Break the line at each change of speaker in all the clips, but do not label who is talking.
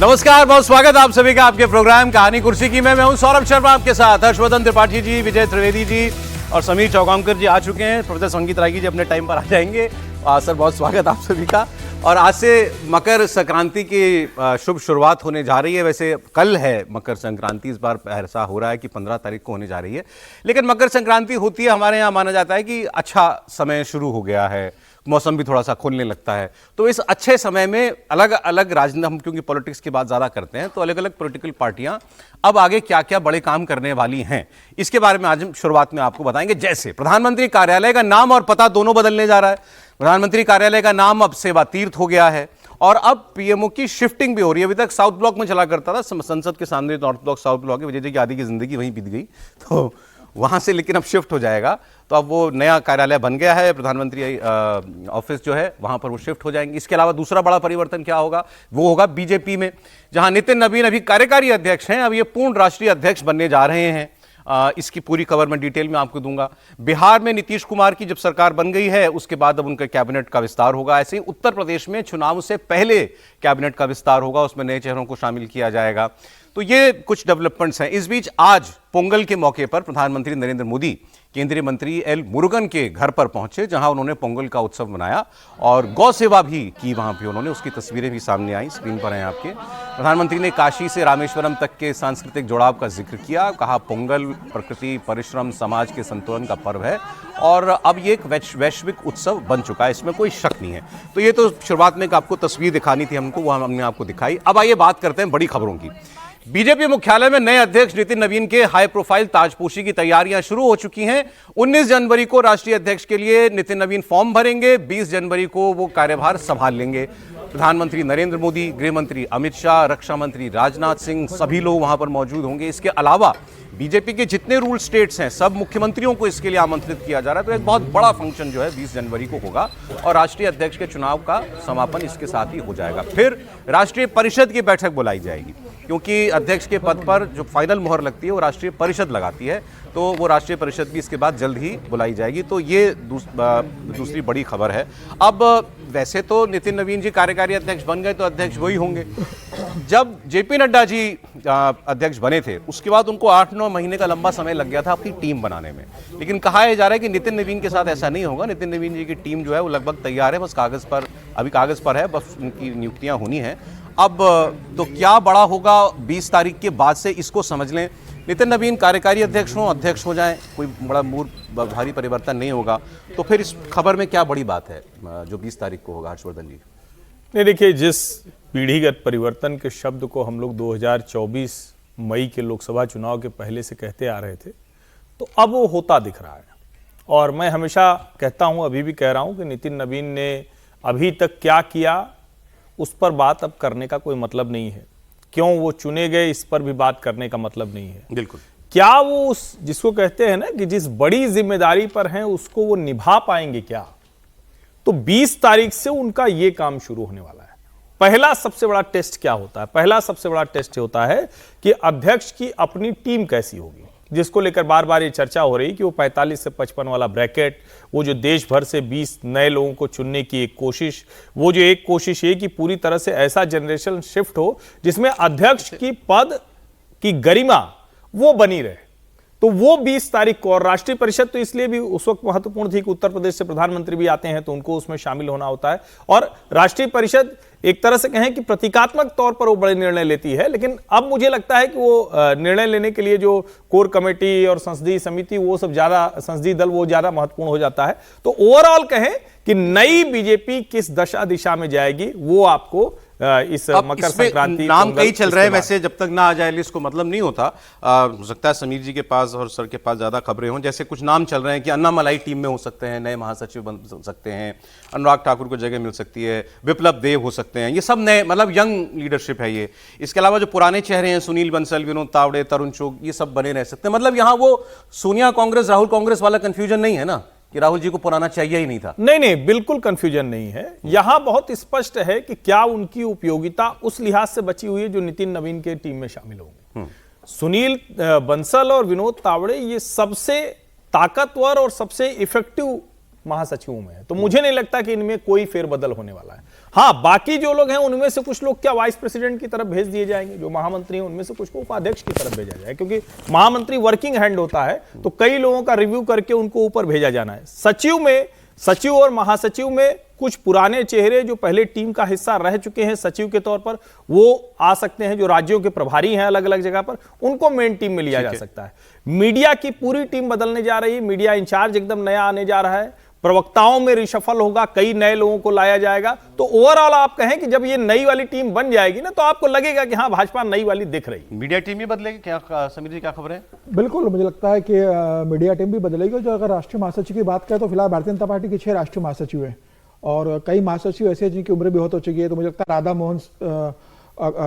नमस्कार, बहुत स्वागत आप सभी का आपके प्रोग्राम कहानी कुर्सी की मैं हूं सौरभ शर्मा आपके साथ। हर्षवर्धन त्रिपाठी जी, विजय त्रिवेदी जी और समीर चौगांवकर जी आ चुके हैं। प्रोफेसर संगीत रागी जी अपने टाइम पर आ जाएंगे। सर बहुत स्वागत आप सभी का। और आज से मकर संक्रांति की शुभ शुरुआत होने जा रही है। वैसे कल है मकर संक्रांति, इस बार ऐसा हो रहा है कि 15 तारीख को होने जा रही है, लेकिन मकर संक्रांति होती है हमारे यहाँ माना जाता है कि अच्छा समय शुरू हो गया है, मौसम भी थोड़ा सा खुलने लगता है। तो इस अच्छे समय में अलग अलग राजनीति, हम क्योंकि पॉलिटिक्स की बात ज़्यादा करते हैं, तो अलग अलग पॉलिटिकल पार्टियां अब आगे क्या क्या बड़े काम करने वाली हैं, इसके बारे में आज हम शुरुआत में आपको बताएंगे। जैसे प्रधानमंत्री कार्यालय का नाम और पता दोनों बदलने जा रहा है। प्रधानमंत्री कार्यालय का नाम अब सेवा तीर्थ हो गया है और अब पीएमओ की शिफ्टिंग भी हो रही है। अभी तक साउथ ब्लॉक में चला करता था, संसद के सामने नॉर्थ ब्लॉक साउथ ब्लॉक है, विजय जी की आदि की जिंदगी वहीं बीत गई, तो वहां से लेकिन अब शिफ्ट हो जाएगा। तो अब वो नया कार्यालय बन गया है, प्रधानमंत्री ऑफिस जो है वहां पर वो शिफ्ट हो जाएंगे। इसके अलावा दूसरा बड़ा परिवर्तन क्या होगा, वो होगा बीजेपी में, जहां नितिन नवीन अभी कार्यकारी अध्यक्ष हैं, अब ये पूर्ण राष्ट्रीय अध्यक्ष बनने जा रहे हैं। इसकी पूरी खबर मैं डिटेल में आपको दूंगा। बिहार में नीतीश कुमार की जब सरकार बन गई है उसके बाद अब उनके कैबिनेट का विस्तार होगा। ऐसे ही उत्तर प्रदेश में चुनाव से पहले कैबिनेट का विस्तार होगा, उसमें नए चेहरों को शामिल किया जाएगा। तो ये कुछ डेवलपमेंट्स हैं। इस बीच आज पोंगल के मौके पर प्रधानमंत्री नरेंद्र मोदी केंद्रीय मंत्री एल मुरुगन के घर पर पहुंचे, जहां उन्होंने पोंगल का उत्सव मनाया और गौ सेवा भी की वहां पे उन्होंने। उसकी तस्वीरें भी सामने आई, स्क्रीन पर हैं आपके। प्रधानमंत्री ने काशी से रामेश्वरम तक के सांस्कृतिक जुड़ाव का जिक्र किया, कहा पोंगल प्रकृति, परिश्रम, समाज के संतुलन का पर्व है और अब ये एक वैश्विक उत्सव बन चुका है, इसमें कोई शक नहीं है। तो ये तो शुरुआत में आपको तस्वीर दिखानी थी हमको, वो हमने आपको दिखाई। अब आइए बात करते हैं बड़ी खबरों की। बीजेपी मुख्यालय में नए अध्यक्ष नितिन नवीन के हाई प्रोफाइल ताजपोशी की तैयारियां शुरू हो चुकी हैं। 19 जनवरी को राष्ट्रीय अध्यक्ष के लिए नितिन नवीन फॉर्म भरेंगे, 20 जनवरी को वो कार्यभार संभाल लेंगे। प्रधानमंत्री नरेंद्र मोदी, गृह मंत्री अमित शाह, रक्षा मंत्री राजनाथ सिंह, सभी लोग वहां पर मौजूद होंगे। इसके अलावा बीजेपी के जितने रूल स्टेट्स हैं सब मुख्यमंत्रियों को इसके लिए आमंत्रित किया जा रहा है। तो एक बहुत बड़ा फंक्शन जो है 20 जनवरी को होगा और राष्ट्रीय अध्यक्ष के चुनाव का समापन इसके साथ ही हो जाएगा। फिर राष्ट्रीय परिषद की बैठक बुलाई जाएगी, क्योंकि अध्यक्ष के पद पर जो फाइनल मोहर लगती है वो राष्ट्रीय परिषद लगाती है, तो वो राष्ट्रीय परिषद भी इसके बाद जल्द ही बुलाई जाएगी। तो ये दूसरी बड़ी खबर है। अब वैसे तो नितिन नवीन जी कार्यकारी अध्यक्ष बन गए तो अध्यक्ष वही होंगे। जब जेपी नड्डा जी अध्यक्ष बने थे उसके बाद उनको 8-9 महीने का लंबा समय लग गया था अपनी टीम बनाने में, लेकिन कहा जा रहा है कि नितिन नवीन के साथ ऐसा नहीं होगा। नितिन नवीन जी की टीम जो है वो लगभग तैयार है, बस अभी कागज पर है, बस उनकी नियुक्तियां होनी है। अब तो क्या बड़ा होगा 20 तारीख के बाद से, इसको समझ लें। नितिन नवीन कार्यकारी अध्यक्ष हो जाएं, कोई बड़ा भारी परिवर्तन नहीं होगा। तो फिर इस खबर में क्या बड़ी बात है जो 20 तारीख को होगा, हर्षवर्धन जी?
नहीं, देखिए, जिस पीढ़ीगत परिवर्तन के शब्द को हम लोग 2024 मई के लोकसभा चुनाव के पहले से कहते आ रहे थे, तो अब वो होता दिख रहा है। और मैं हमेशा कहता हूं, अभी भी कह रहा हूं कि नितिन नवीन ने अभी तक क्या किया उस पर बात अब करने का कोई मतलब नहीं है। क्यों वो चुने गए इस पर भी बात करने का मतलब नहीं है।
बिल्कुल। क्या
वो उस जिसको कहते हैं ना कि जिस बड़ी जिम्मेदारी पर हैं उसको वो निभा पाएंगे क्या? तो 20 तारीख से उनका ये काम शुरू होने वाला है। पहला सबसे बड़ा टेस्ट क्या होता है? पहला सबसे बड़ा टेस्ट होता है कि अध्यक्ष की अपनी टीम कैसी होगी, जिसको लेकर बार बार ये चर्चा हो रही कि वो 45 से 55 वाला ब्रैकेट, वो जो देश भर से 20 नए लोगों को चुनने की एक कोशिश, वो जो एक कोशिश ये कि पूरी तरह से ऐसा जनरेशन शिफ्ट हो जिसमें अध्यक्ष की पद की गरिमा वो बनी रहे। तो वो 20 तारीख को, और राष्ट्रीय परिषद तो इसलिए भी उस वक्त महत्वपूर्ण थी कि उत्तर प्रदेश से प्रधानमंत्री भी आते हैं तो उनको उसमें शामिल होना होता है। और राष्ट्रीय परिषद एक तरह से कहें कि प्रतीकात्मक तौर पर वो बड़े निर्णय लेती है, लेकिन अब मुझे लगता है कि वो निर्णय लेने के लिए जो कोर कमेटी और संसदीय समिति, वो सब ज्यादा, संसदीय दल वो ज्यादा महत्वपूर्ण हो जाता है। तो ओवरऑल कहें कि नई बीजेपी किस दशा दिशा में जाएगी वो आपको इस मकर संक्रांति
नाम कई चल रहे हैं। वैसे जब तक ना आ जाए लिस्ट को मतलब नहीं होता। हो सकता है समीर जी के पास और सर के पास ज्यादा खबरें हों। जैसे कुछ नाम चल रहे हैं कि अन्नामलाई टीम में हो सकते हैं, नए महासचिव बन सकते हैं, अनुराग ठाकुर को जगह मिल सकती है, विप्लव देव हो सकते हैं। ये सब नए, मतलब यंग लीडरशिप है ये। इसके अलावा जो पुराने चेहरे हैं, सुनील बंसल, विनोद तावड़े, तरुण चुग, ये सब बने रह सकते हैं। मतलब यहाँ वो सोनिया कांग्रेस राहुल कांग्रेस वाला कंफ्यूजन नहीं है ना कि राहुल जी को पुराना चाहिए ही नहीं था।
नहीं, बिल्कुल कंफ्यूजन नहीं है। यहां बहुत स्पष्ट है कि क्या उनकी उपयोगिता उस लिहाज से बची हुई है जो नितिन नवीन के टीम में शामिल होंगे। सुनील बंसल और विनोद तावड़े ये सबसे ताकतवर और सबसे इफेक्टिव महासचिवों में है। तो मुझे नहीं लगता कि इनमें कोई फेरबदल होने वाला है। हाँ, बाकी जो लोग हैं उनमें से कुछ लोग क्या वाइस प्रेसिडेंट की तरफ भेज दिए जाएंगे, जो महामंत्री हैं उनमें से कुछ को उपाध्यक्ष की तरफ भेजा जाए, क्योंकि महामंत्री वर्किंग हैंड होता है, तो कई लोगों का रिव्यू करके उनको ऊपर भेजा जाना है। सचिव और महासचिव में कुछ पुराने चेहरे जो पहले टीम का हिस्सा रह चुके हैं सचिव के तौर पर, वो आ सकते हैं। जो राज्यों के प्रभारी हैं अलग अलग जगह पर, उनको मेन टीम में लिया जा सकता है। मीडिया की पूरी टीम बदलने जा रही है, मीडिया इंचार्ज एकदम नया आने जा रहा है, प्रवक्ताओं में रिशफल होगा, कई नए लोगों को लाया जाएगा। तो ओवरऑल आप कहें कि जब ये नई वाली टीम बन जाएगी ना, तो आपको लगेगा कि हाँ, भाजपा नई वाली दिख रही है।
मीडिया टीम भी बदलेगी क्या, समीर जी क्या खबर है?
बिल्कुल, मुझे लगता है कि मीडिया टीम भी बदलेगी। जो अगर राष्ट्रीय महासचिव की बात करें तो फिलहाल भारतीय जनता पार्टी के 6 राष्ट्रीय महासचिव हैं और कई महासचिव ऐसे हैं जिनकी उम्र भी बहुत हो चुकी है। तो मुझे लगता है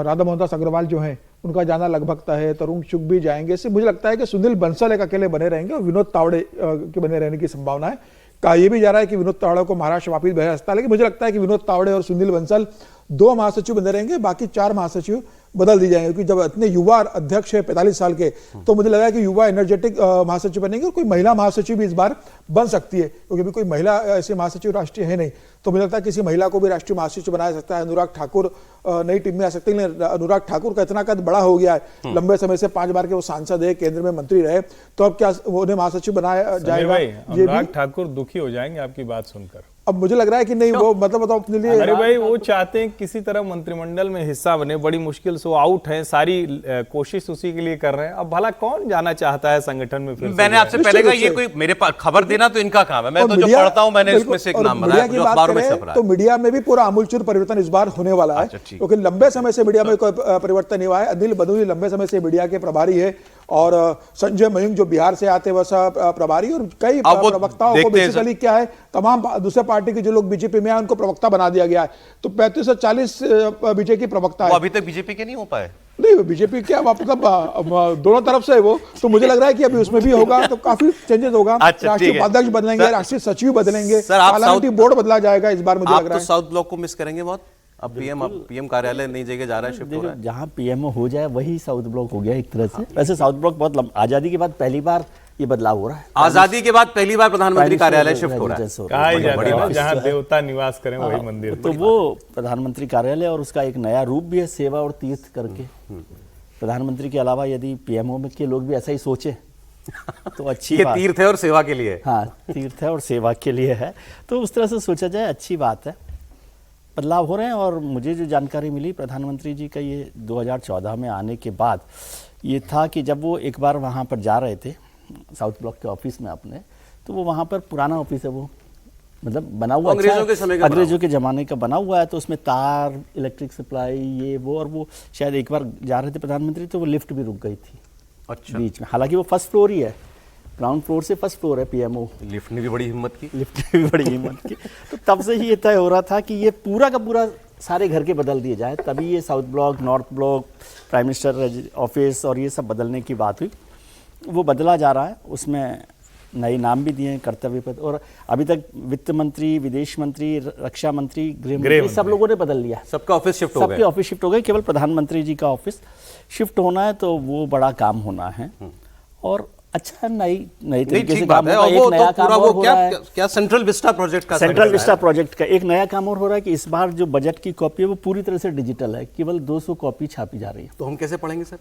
राधा मोहनदास अग्रवाल जो हैं उनका जाना लगभग तय है। तरुण चुग भी जाएंगे। इससे मुझे लगता है कि सुनील बंसल एक अकेले बने रहेंगे और विनोद तावड़े के बने रहने की संभावना है। कहा यह भी जा रहा है कि विनोद तावड़े को महाराष्ट्र वापिस भेजा सकता है, लेकिन मुझे लगता है कि विनोद तावड़े और सुनील बंसल 2 महासचिव बने रहेंगे, बाकी 4 महासचिव बदल दी जाएंगे। क्योंकि जब इतने युवा अध्यक्ष है 45 साल के, तो मुझे लगा कि युवा एनर्जेटिक महासचिव बनेंगे और कोई महिला महासचिव भी इस बार बन सकती है, क्योंकि अभी कोई महिला ऐसे महासचिव राष्ट्रीय है नहीं। तो मुझे लगता है किसी महिला को भी राष्ट्रीय महासचिव बनाया सकता है। अनुराग ठाकुर नई टीम में आ सकते हैं, लेकिन अनुराग ठाकुर का इतना कद बड़ा हो गया है, लंबे समय से 5 बार के वो सांसद है, केंद्र में मंत्री रहे, तो अब क्या उन्हें महासचिव बनाया जाएगा?
अनुराग ठाकुर दुखी हो जाएंगे आपकी बात सुनकर।
अब मुझे लग रहा है कि नहीं, वो मतलब बताओ अपने लिए।
अरे भाई, वो चाहते हैं किसी तरह मंत्रिमंडल में हिस्सा बने, बड़ी मुश्किल से वो आउट हैं, सारी कोशिश उसी के लिए कर रहे हैं। अब भला कौन जाना चाहता है संगठन में? फिर
मैंने आपसे पहले कहा ये कोई मेरे पास खबर देना तो इनका काम है, मैं तो जो पढ़ता हूं मैंने इसमें से एक नाम बनाया जो अखबारों में छप रहा है।
तो मीडिया में भी पूरा आमूलचूल परिवर्तन इस बार होने वाला है, क्योंकि लंबे समय से मीडिया में कोई परिवर्तन नहीं हुआ है। अनिल बदूरी लंबे समय से मीडिया के प्रभारी है और संजय मयूंग जो बिहार से आते वैसा प्रभारी, और कई प्रवक्ताओं को बेसिकली क्या है, तमाम दूसरे पार्टी के जो लोग बीजेपी में आए उनको प्रवक्ता बना दिया गया है। तो 35 से 40 बीजेपी प्रवक्ता है।
अभी तक बीजेपी के नहीं हो पाए।
नहीं, बीजेपी क्या मतलब दोनों तरफ से है वो, तो मुझे लग रहा है कि अभी उसमें भी होगा, तो काफी चेंजेस होगा। राष्ट्रीय उपाध्यक्ष बदलेंगे, राष्ट्रीय सचिव बदलेंगे, पार्लियामेंट्री बोर्ड बदला जाएगा इस बार। मुझे लग रहा है
तो साउथ ब्लॉक को मिस करेंगे बहुत। अब पीएम कार्यालय नई जगह जा रहा है, शिफ्ट हो रहा है।
जहाँ पीएमओ हो जाए वही साउथ ब्लॉक हो गया एक तरह से। वैसे साउथ ब्लॉक बहुत आजादी के बाद पहली बार ये बदलाव हो रहा है।
आजादी के बाद पहली बार प्रधानमंत्री कार्यालय शिफ्ट हो रहा है।
कहा ही जाता है जहाँ देवता निवास करें वही मंदिर।
तो वो प्रधानमंत्री कार्यालय और उसका एक नया रूप भी है, सेवा और तीर्थ करके। प्रधानमंत्री के अलावा यदि पीएमओ में के लोग भी ऐसा ही सोचे तो अच्छी बात।
तीर्थ है और सेवा के लिए।
हाँ, तीर्थ है और सेवा के लिए है, तो उस तरह से सोचा जाए अच्छी बात है। बदलाव हो रहे हैं। और मुझे जो जानकारी मिली प्रधानमंत्री जी का ये 2014 में आने के बाद ये था कि जब वो एक बार वहाँ पर जा रहे थे साउथ ब्लॉक के ऑफिस में अपने, तो वो वहाँ पर पुराना ऑफिस है, वो मतलब बना हुआ अंग्रेजों के ज़माने का बना हुआ है। तो उसमें तार, इलेक्ट्रिक सप्लाई, ये वो, और वो शायद एक बार जा रहे थे प्रधानमंत्री तो वो लिफ्ट भी रुक गई थी बीच में। हालांकि वो फर्स्ट फ्लोर ही है, ग्राउंड फ्लोर से फर्स्ट फ्लोर है पीएमओ।
लिफ्ट ने भी बड़ी हिम्मत की।
तो तब से ही ये तय हो रहा था कि ये पूरा का पूरा सारे घर के बदल दिए जाए, तभी ये south block, north block, prime minister office और ये सब बदलने की बात हुई। वो बदला जा रहा है, उसमें नए नाम भी दिए हैं, कर्तव्य पद। और अभी तक वित्त मंत्री, विदेश मंत्री, रक्षा मंत्री, गृह मंत्री सब लोगों ने बदल लिया।
सबका ऑफिस शिफ्ट हो गया।
सबके ऑफिस शिफ्ट हो गए, केवल प्रधानमंत्री जी का ऑफिस शिफ्ट होना है, तो वो बड़ा काम होना है। और अच्छा, नई तरीके से काम होगा। एक नया काम और हो रहा है,
क्या सेंट्रल विस्टा प्रोजेक्ट का,
सेंट्रल विस्टा प्रोजेक्ट का एक नया काम और हो रहा है कि इस बार जो बजट की कॉपी है वो पूरी तरह से डिजिटल है, केवल 200 कॉपी छापी जा रही है।
तो हम कैसे पढ़ेंगे सर?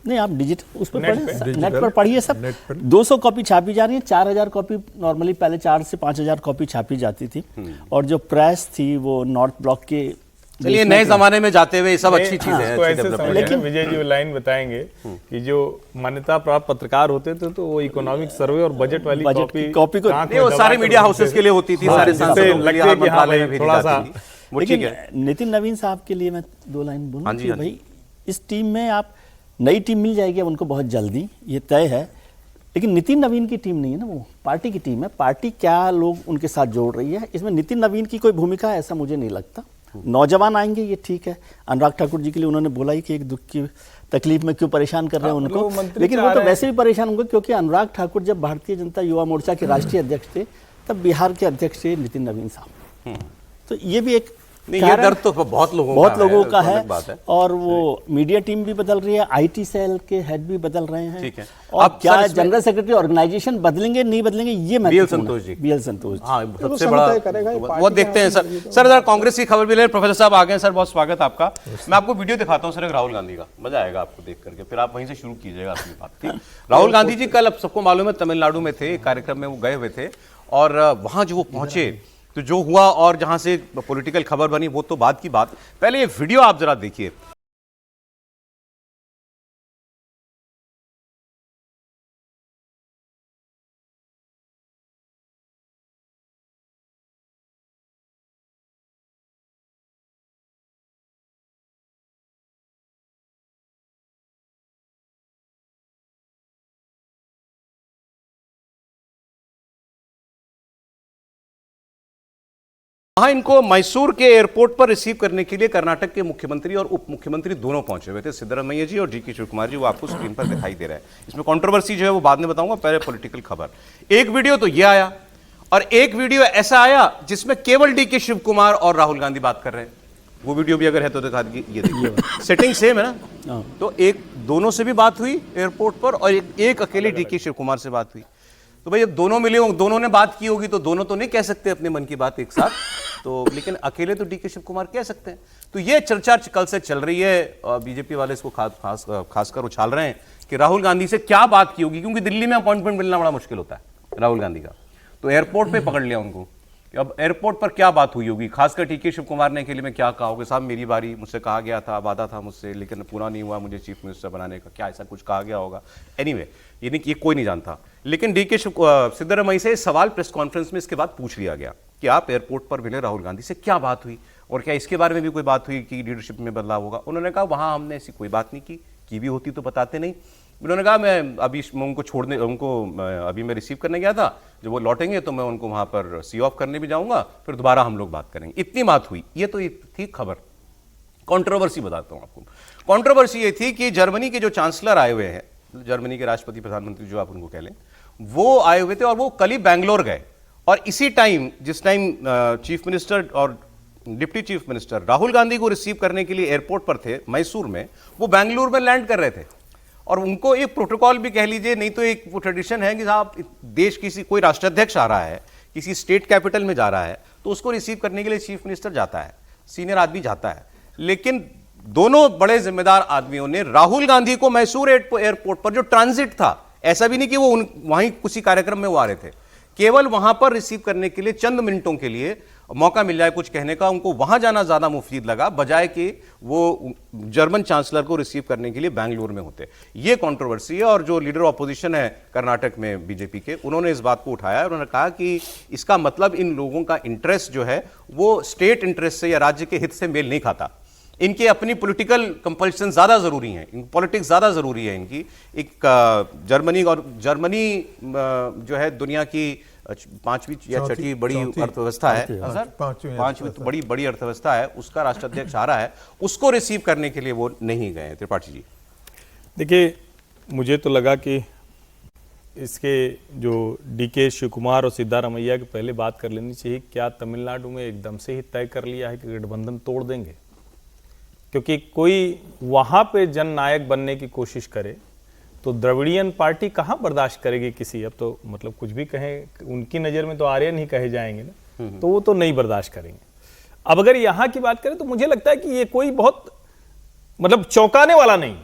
नहीं, आप डिजिटल उस पर पढ़िए, नेट पर पढ़िए सब। 200 कॉपी छापी जा रही है। 4000 कॉपी नॉर्मली पहले 4 से 5000 कॉपी छापी जाती थी। और जो प्रेस थी वो नॉर्थ ब्लॉक के।
चलिए, नए जमाने में जाते हुए सब अच्छी चीजें हैं।
लेकिन विजय जी लाइन बताएंगे कि जो मान्यता प्राप्त पत्रकार होते थे तो वो इकोनॉमिक सर्वे और बजट वाली कॉपी को
नहीं, वो सारे मीडिया हाउसेस के लिए होती थी, सारे सांसदों के लिए मंत्रालय में भेजी जाती थी।
लेकिन नितिन नवीन साहब के लिए मैं 2 लाइन बोलूं कि भाई इस टीम में आप नई टीम मिल जाएगी अब उनको बहुत जल्दी, ये तय है। लेकिन नितिन नवीन की टीम नहीं है ना, वो पार्टी की टीम है। पार्टी क्या लोग उनके साथ जोड़ रही है, इसमें नितिन नवीन की कोई भूमिका है ऐसा मुझे नहीं लगता। नौजवान आएंगे ये ठीक है। अनुराग ठाकुर जी के लिए उन्होंने बोला ही कि एक दुख की तकलीफ में क्यों परेशान कर रहे हैं उनको, लेकिन वो तो वैसे भी परेशान होंगे क्योंकि अनुराग ठाकुर जब भारतीय जनता युवा मोर्चा के राष्ट्रीय अध्यक्ष थे तब बिहार के अध्यक्ष थे नितिन नवीन साहब। तो ये भी एक
नहीं, ये दर्द तो बहुत लोगों
का है,
अलग बात है।
और वो मीडिया टीम भी बदल रही है, आईटी सेल के हेड भी बदल रहे हैं।
ठीक है।
और
अब
क्या
सर
जनरल सेक्रेटरी ऑर्गेनाइजेशन बदलेंगे नहीं बदलेंगे, ये
बीएल संतोष जी,
बीएल संतोष जी।
हाँ,
तो
सबसे
समय
बड़ा
तय करेगा, ये पार्टी
वो देखते हैं
का
सर। सर जरा कांग्रेस की खबर भी ले, प्रोफेसर साहब आ गए सर, बहुत स्वागत आपका। मैं आपको वीडियो दिखाता हूँ सर एक राहुल गांधी का, मजा आएगा आपको देख करके, फिर आप वहीं से शुरू कीजिएगा अपनी बात। ठीक, राहुल गांधी जी कल, अब सबको मालूम है, तमिलनाडु में थे, एक कार्यक्रम में वो गए हुए थे, और वहां जो वो पहुंचे तो जो हुआ और जहां से पॉलिटिकल खबर बनी वो तो बात की बात। पहले ये वीडियो आप जरा देखिए। वहां इनको मैसूर के एयरपोर्ट पर रिसीव करने के लिए कर्नाटक के मुख्यमंत्री और उप मुख्यमंत्री दोनों पहुंचे हुए थे, सिद्धरामैया जी और डीके शिवकुमार जी। वो आपको स्क्रीन पर दिखाई दे रहा है। इसमें कंट्रोवर्सी जो है वो बाद में बताऊंगा, पहले पॉलिटिकल खबर। एक वीडियो तो ये आया, और एक वीडियो ऐसा आया जिसमें केवल डीके शिवकुमार और राहुल गांधी बात कर रहे हैं। वो वीडियो भी अगर है तो दिखा दीजिए। ये देखिए, सेटिंग सेम है ना। तो एक दोनों से भी बात हुई एयरपोर्ट पर, और एक अकेले डीके शिवकुमार से बात हुई। तो भाई, जब दोनों मिले होंगे, दोनों ने बात की होगी, तो दोनों तो नहीं कह सकते अपने मन की बात एक साथ, तो लेकिन अकेले तो डीके शिवकुमार कह सकते हैं। तो ये चर्चा कल से चल रही है, और बीजेपी वाले इसको खासकर उछाल रहे हैं कि राहुल गांधी से क्या बात की होगी, क्योंकि दिल्ली में अपॉइंटमेंट मिलना बड़ा मुश्किल होता है राहुल गांधी का। तो एयरपोर्ट पे पकड़ लिया उनको, अब एयरपोर्ट पर क्या बात हुई होगी, खासकर डीके शिवकुमार ने अकेले में क्या कहा होगा, साहब मेरी बारी, मुझसे कहा गया था, वादा था मुझसे, लेकिन पूरा नहीं हुआ मुझे चीफ मिनिस्टर बनाने का, क्या ऐसा कुछ कहा गया होगा। एनीवे, ये कोई नहीं जानता। लेकिन डीके सिद्धरामैया से सवाल प्रेस कॉन्फ्रेंस में इसके बाद पूछ लिया गया कि आप एयरपोर्ट पर मिले राहुल गांधी से, क्या बात हुई, और क्या इसके बारे में भी कोई बात हुई कि लीडरशिप में बदलाव होगा। उन्होंने कहा वहां हमने ऐसी कोई बात नहीं की भी होती तो बताते नहीं। उन्होंने कहा मैं अभी मैं रिसीव करने गया था, जब वो लौटेंगे तो मैं उनको वहां पर सी ऑफ करने भी जाऊंगा, फिर दोबारा हम लोग बात करेंगे। इतनी बात हुई। ये तो थी खबर। कंट्रोवर्सी बताता हूं आपको। कंट्रोवर्सी ये थी कि जर्मनी के जो चांसलर आए हुए हैं, जर्मनी के राष्ट्रपति प्रधानमंत्री जो आप उनको कह लें, वो आए हुए थे, और वो कल ही बैंगलोर गए। और इसी टाइम, जिस टाइम चीफ मिनिस्टर और deputy chief minister Rahul Gandhi को रिसीव करने के लिए एयरपोर्ट पर थे मैसूर में, वो बैंगलोर में लैंड कर रहे थे। और उनको एक प्रोटोकॉल भी कह लीजिए, नहीं तो एक वो ट्रेडिशन है कि साहब देश कोई राष्ट्राध्यक्ष आ रहा है, किसी स्टेट कैपिटल में जा रहा है, तो उसको रिसीव करने के लिए चीफ मिनिस्टर जाता है, सीनियर आदमी जाता है। लेकिन दोनों बड़े जिम्मेदार आदमियों ने राहुल गांधी को मैसूर एयरपोर्ट पर, जो ट्रांजिट था, ऐसा भी नहीं कि वो वहीं किसी कार्यक्रम में वो आ रहे थे, केवल वहां पर रिसीव करने के लिए चंद मिनटों के लिए मौका मिल जाए कुछ कहने का, उनको वहां जाना ज्यादा मुफीद लगा, बजाय कि वो जर्मन चांसलर को रिसीव करने के लिए बैंगलोर में होते। ये कंट्रोवर्सी है, और जो लीडर ऑपोजिशन है कर्नाटक में बीजेपी के, उन्होंने इस बात को उठाया। उन्होंने कहा कि इसका मतलब इन लोगों का इंटरेस्ट जो है वो स्टेट इंटरेस्ट से या राज्य के हित से मेल नहीं खाता। इनकी अपनी पॉलिटिकल कंपल्शन ज्यादा जरूरी है, पॉलिटिक्स ज्यादा जरूरी है इनकी। एक जर्मनी जो है दुनिया की 5वीं या 6वीं बड़ी अर्थव्यवस्था है, पांचवी तो बड़ी अर्थव्यवस्था है, उसका राष्ट्राध्यक्ष आ रहा है, उसको रिसीव करने के लिए वो नहीं गए। त्रिपाठी जी,
देखिए, मुझे तो लगा कि इसके जो डीके शिवकुमार और सिद्धारमैया की पहले बात कर लेनी चाहिए। क्या तमिलनाडु में एकदम से ही तय कर लिया है कि गठबंधन तोड़ देंगे? क्योंकि कोई वहां पे जननायक बनने की कोशिश करे तो द्रविड़ियन पार्टी कहां बर्दाश्त करेगी किसी, अब तो मतलब कुछ भी कहें, उनकी नज़र में तो आर्यन ही कहे जाएंगे ना, तो वो तो नहीं बर्दाश्त करेंगे। अब अगर यहां की बात करें तो मुझे लगता है कि ये कोई बहुत मतलब चौंकाने वाला नहीं,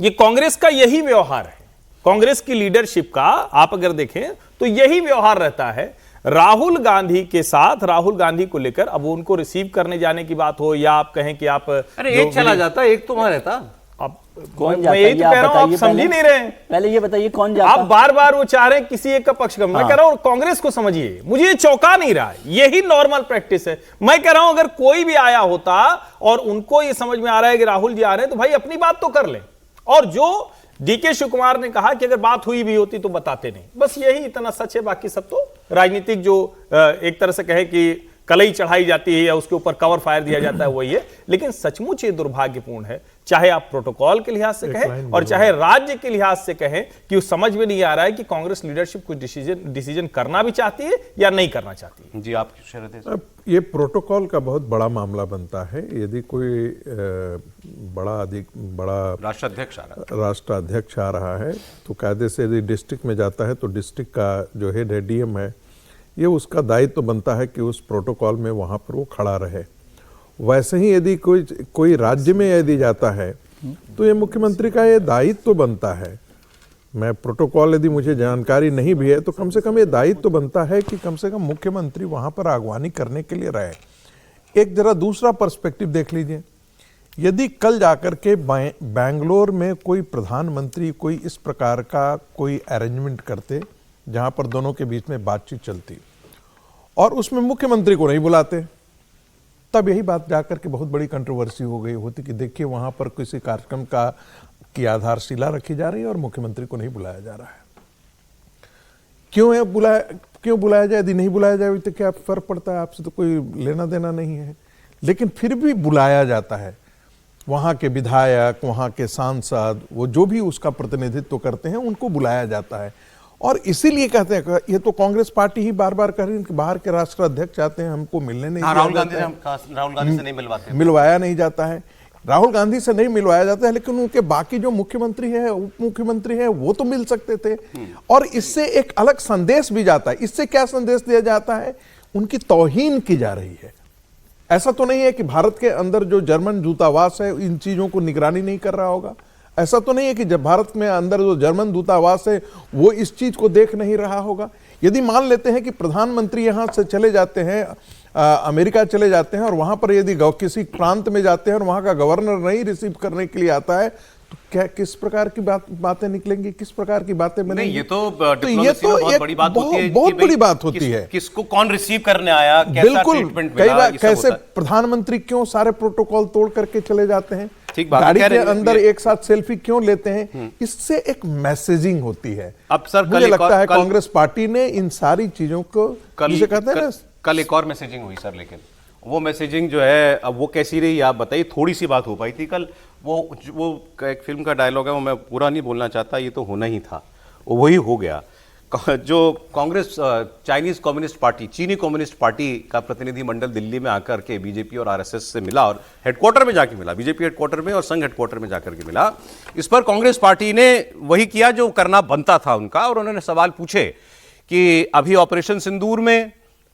ये कांग्रेस का यही व्यवहार है। कांग्रेस की लीडरशिप का आप अगर देखें तो यही व्यवहार रहता है। राहुल गांधी के साथ, राहुल गांधी को लेकर अब उनको रिसीव करने जाने की बात हो, या आप कहें कि आप,
अरे एक चला जाता, एक तो वहां रहता।
अब
कौन
मैं
जाता
यही तो कह रहा हूं, आप समझ ही नहीं रहे हैं।
पहले ये बताइए कौन जाता?
आप बार बार वो चाह रहे हैं किसी एक का पक्ष कर। मैं कह रहा हूं कांग्रेस को समझिए, मुझे ये चौंका नहीं रहा है, यही नॉर्मल प्रैक्टिस है। मैं कह रहा हूं अगर कोई भी आया होता और उनको ये समझ में आ रहा है कि राहुल जी आ रहे हैं, तो भाई अपनी बात तो कर ले। और जो डीके शिवकुमार ने कहा कि अगर बात हुई भी होती तो बताते नहीं, बस यही इतना सच है। बाकी सब तो राजनीतिक जो एक तरह से कहे कि कलई चढ़ाई जाती है या उसके ऊपर कवर फायर दिया जाता है, वही है। लेकिन सचमुच ये दुर्भाग्यपूर्ण है, चाहे आप प्रोटोकॉल के लिहाज से कहें और चाहे राज्य के लिहाज से कहें, कि उस समझ में नहीं आ रहा है कि कांग्रेस लीडरशिप कुछ डिसीजन करना भी चाहती है या नहीं करना चाहती है।
जी, आप
अब ये प्रोटोकॉल का बहुत बड़ा मामला बनता है। यदि कोई बड़ा राष्ट्राध्यक्ष आ रहा है तो कायदे से यदि डिस्ट्रिक्ट में जाता है तो डिस्ट्रिक्ट का जो हेड है, डीएम है, ये उसका दायित्व तो बनता है कि उस प्रोटोकॉल में वहाँ पर वो खड़ा रहे। वैसे ही यदि कोई राज्य में यदि जाता है तो ये मुख्यमंत्री का ये दायित्व तो बनता है। मैं प्रोटोकॉल यदि मुझे जानकारी नहीं भी है तो कम से कम ये दायित्व तो बनता है कि कम से कम मुख्यमंत्री वहाँ पर अगवानी करने के लिए रहे। एक जरा दूसरा पर्सपेक्टिव देख लीजिए, यदि कल जाकर के बैंगलोर में कोई प्रधानमंत्री कोई इस प्रकार का कोई अरेंजमेंट करते जहाँ पर दोनों के बीच में बातचीत चलती और उसमें मुख्यमंत्री को नहीं बुलाते, तब यही बात जाकर के बहुत बड़ी कंट्रोवर्सी हो गई होती कि देखिए वहाँ पर किसी कार्यक्रम की आधारशिला रखी जा रही है और मुख्यमंत्री को नहीं बुलाया जा रहा है। क्यों बुलाया जाए? यदि नहीं बुलाया जाए तो क्या फर्क पड़ता है? आपसे तो कोई लेना देना नहीं है, लेकिन फिर भी बुलाया जाता है। वहाँ के विधायक, वहाँ के सांसद, वो जो भी उसका प्रतिनिधित्व करते हैं उनको बुलाया जाता है। और इसीलिए कहते हैं, ये तो कांग्रेस पार्टी ही बार बार कह रही है कि बाहर के राष्ट्राध्यक्ष आते हैं, हमको मिलने नहीं
राहुल गांधी से नहीं
मिलवाया नहीं जाता है। राहुल गांधी से नहीं मिलवाया जाता है, लेकिन उनके बाकी जो मुख्यमंत्री है, उप मुख्यमंत्री है, वो तो मिल सकते थे। और इससे एक अलग संदेश भी जाता है। इससे क्या संदेश दिया जाता है? उनकी तौहीन की जा रही है। ऐसा तो नहीं है कि भारत के अंदर जो जर्मन दूतावास है इन चीजों को निगरानी नहीं कर रहा होगा। ऐसा तो नहीं है कि जब भारत में अंदर जो जर्मन दूतावास है वो इस चीज को देख नहीं रहा होगा। यदि मान लेते हैं कि प्रधानमंत्री यहां से चले जाते हैं, अमेरिका चले जाते हैं और वहां पर यदि किसी प्रांत में जाते हैं और वहां का गवर्नर नहीं रिसीव करने के लिए आता है, तो क्या किस प्रकार की बातें निकलेंगी, किस प्रकार की बातें बनेंगी?
ये तो बहुत बड़ी बात होती है,
बहुत बड़ी बात होती है।
किसको कौन रिसीव करने आया, कैसा ट्रीटमेंट मिला,
कई बार कैसे प्रधानमंत्री क्यों सारे प्रोटोकॉल तोड़ करके चले जाते हैं, गाड़ी के अंदर एक साथ सेल्फी क्यों लेते हैं, इससे एक मैसेजिंग होती है।
अब सर
मुझे लगता है कांग्रेस पार्टी ने इन सारी चीजों को जिसे कहते हैं ना,
कल एक और मैसेजिंग हुई सर, लेकिन वो मैसेजिंग जो है अब वो कैसी रही आप बताइए। थोड़ी सी बात हो पाई थी कल, वो एक फिल्म का डायलॉग है, वो मैं पूरा नहीं बोलना चाहता, ये तो होना ही था, वही हो गया। जो कांग्रेस चाइनीज कम्युनिस्ट पार्टी, चीनी कम्युनिस्ट पार्टी का प्रतिनिधिमंडल दिल्ली में आकर के बीजेपी और आरएसएस से मिला और हेडक्वार्टर में जाके मिला, बीजेपी हेडक्वार्टर में और संघ हेडक्वार्टर में जाकर के मिला। इस पर कांग्रेस पार्टी ने वही किया जो करना बनता था उनका, और उन्होंने सवाल पूछे कि अभी ऑपरेशन सिंदूर में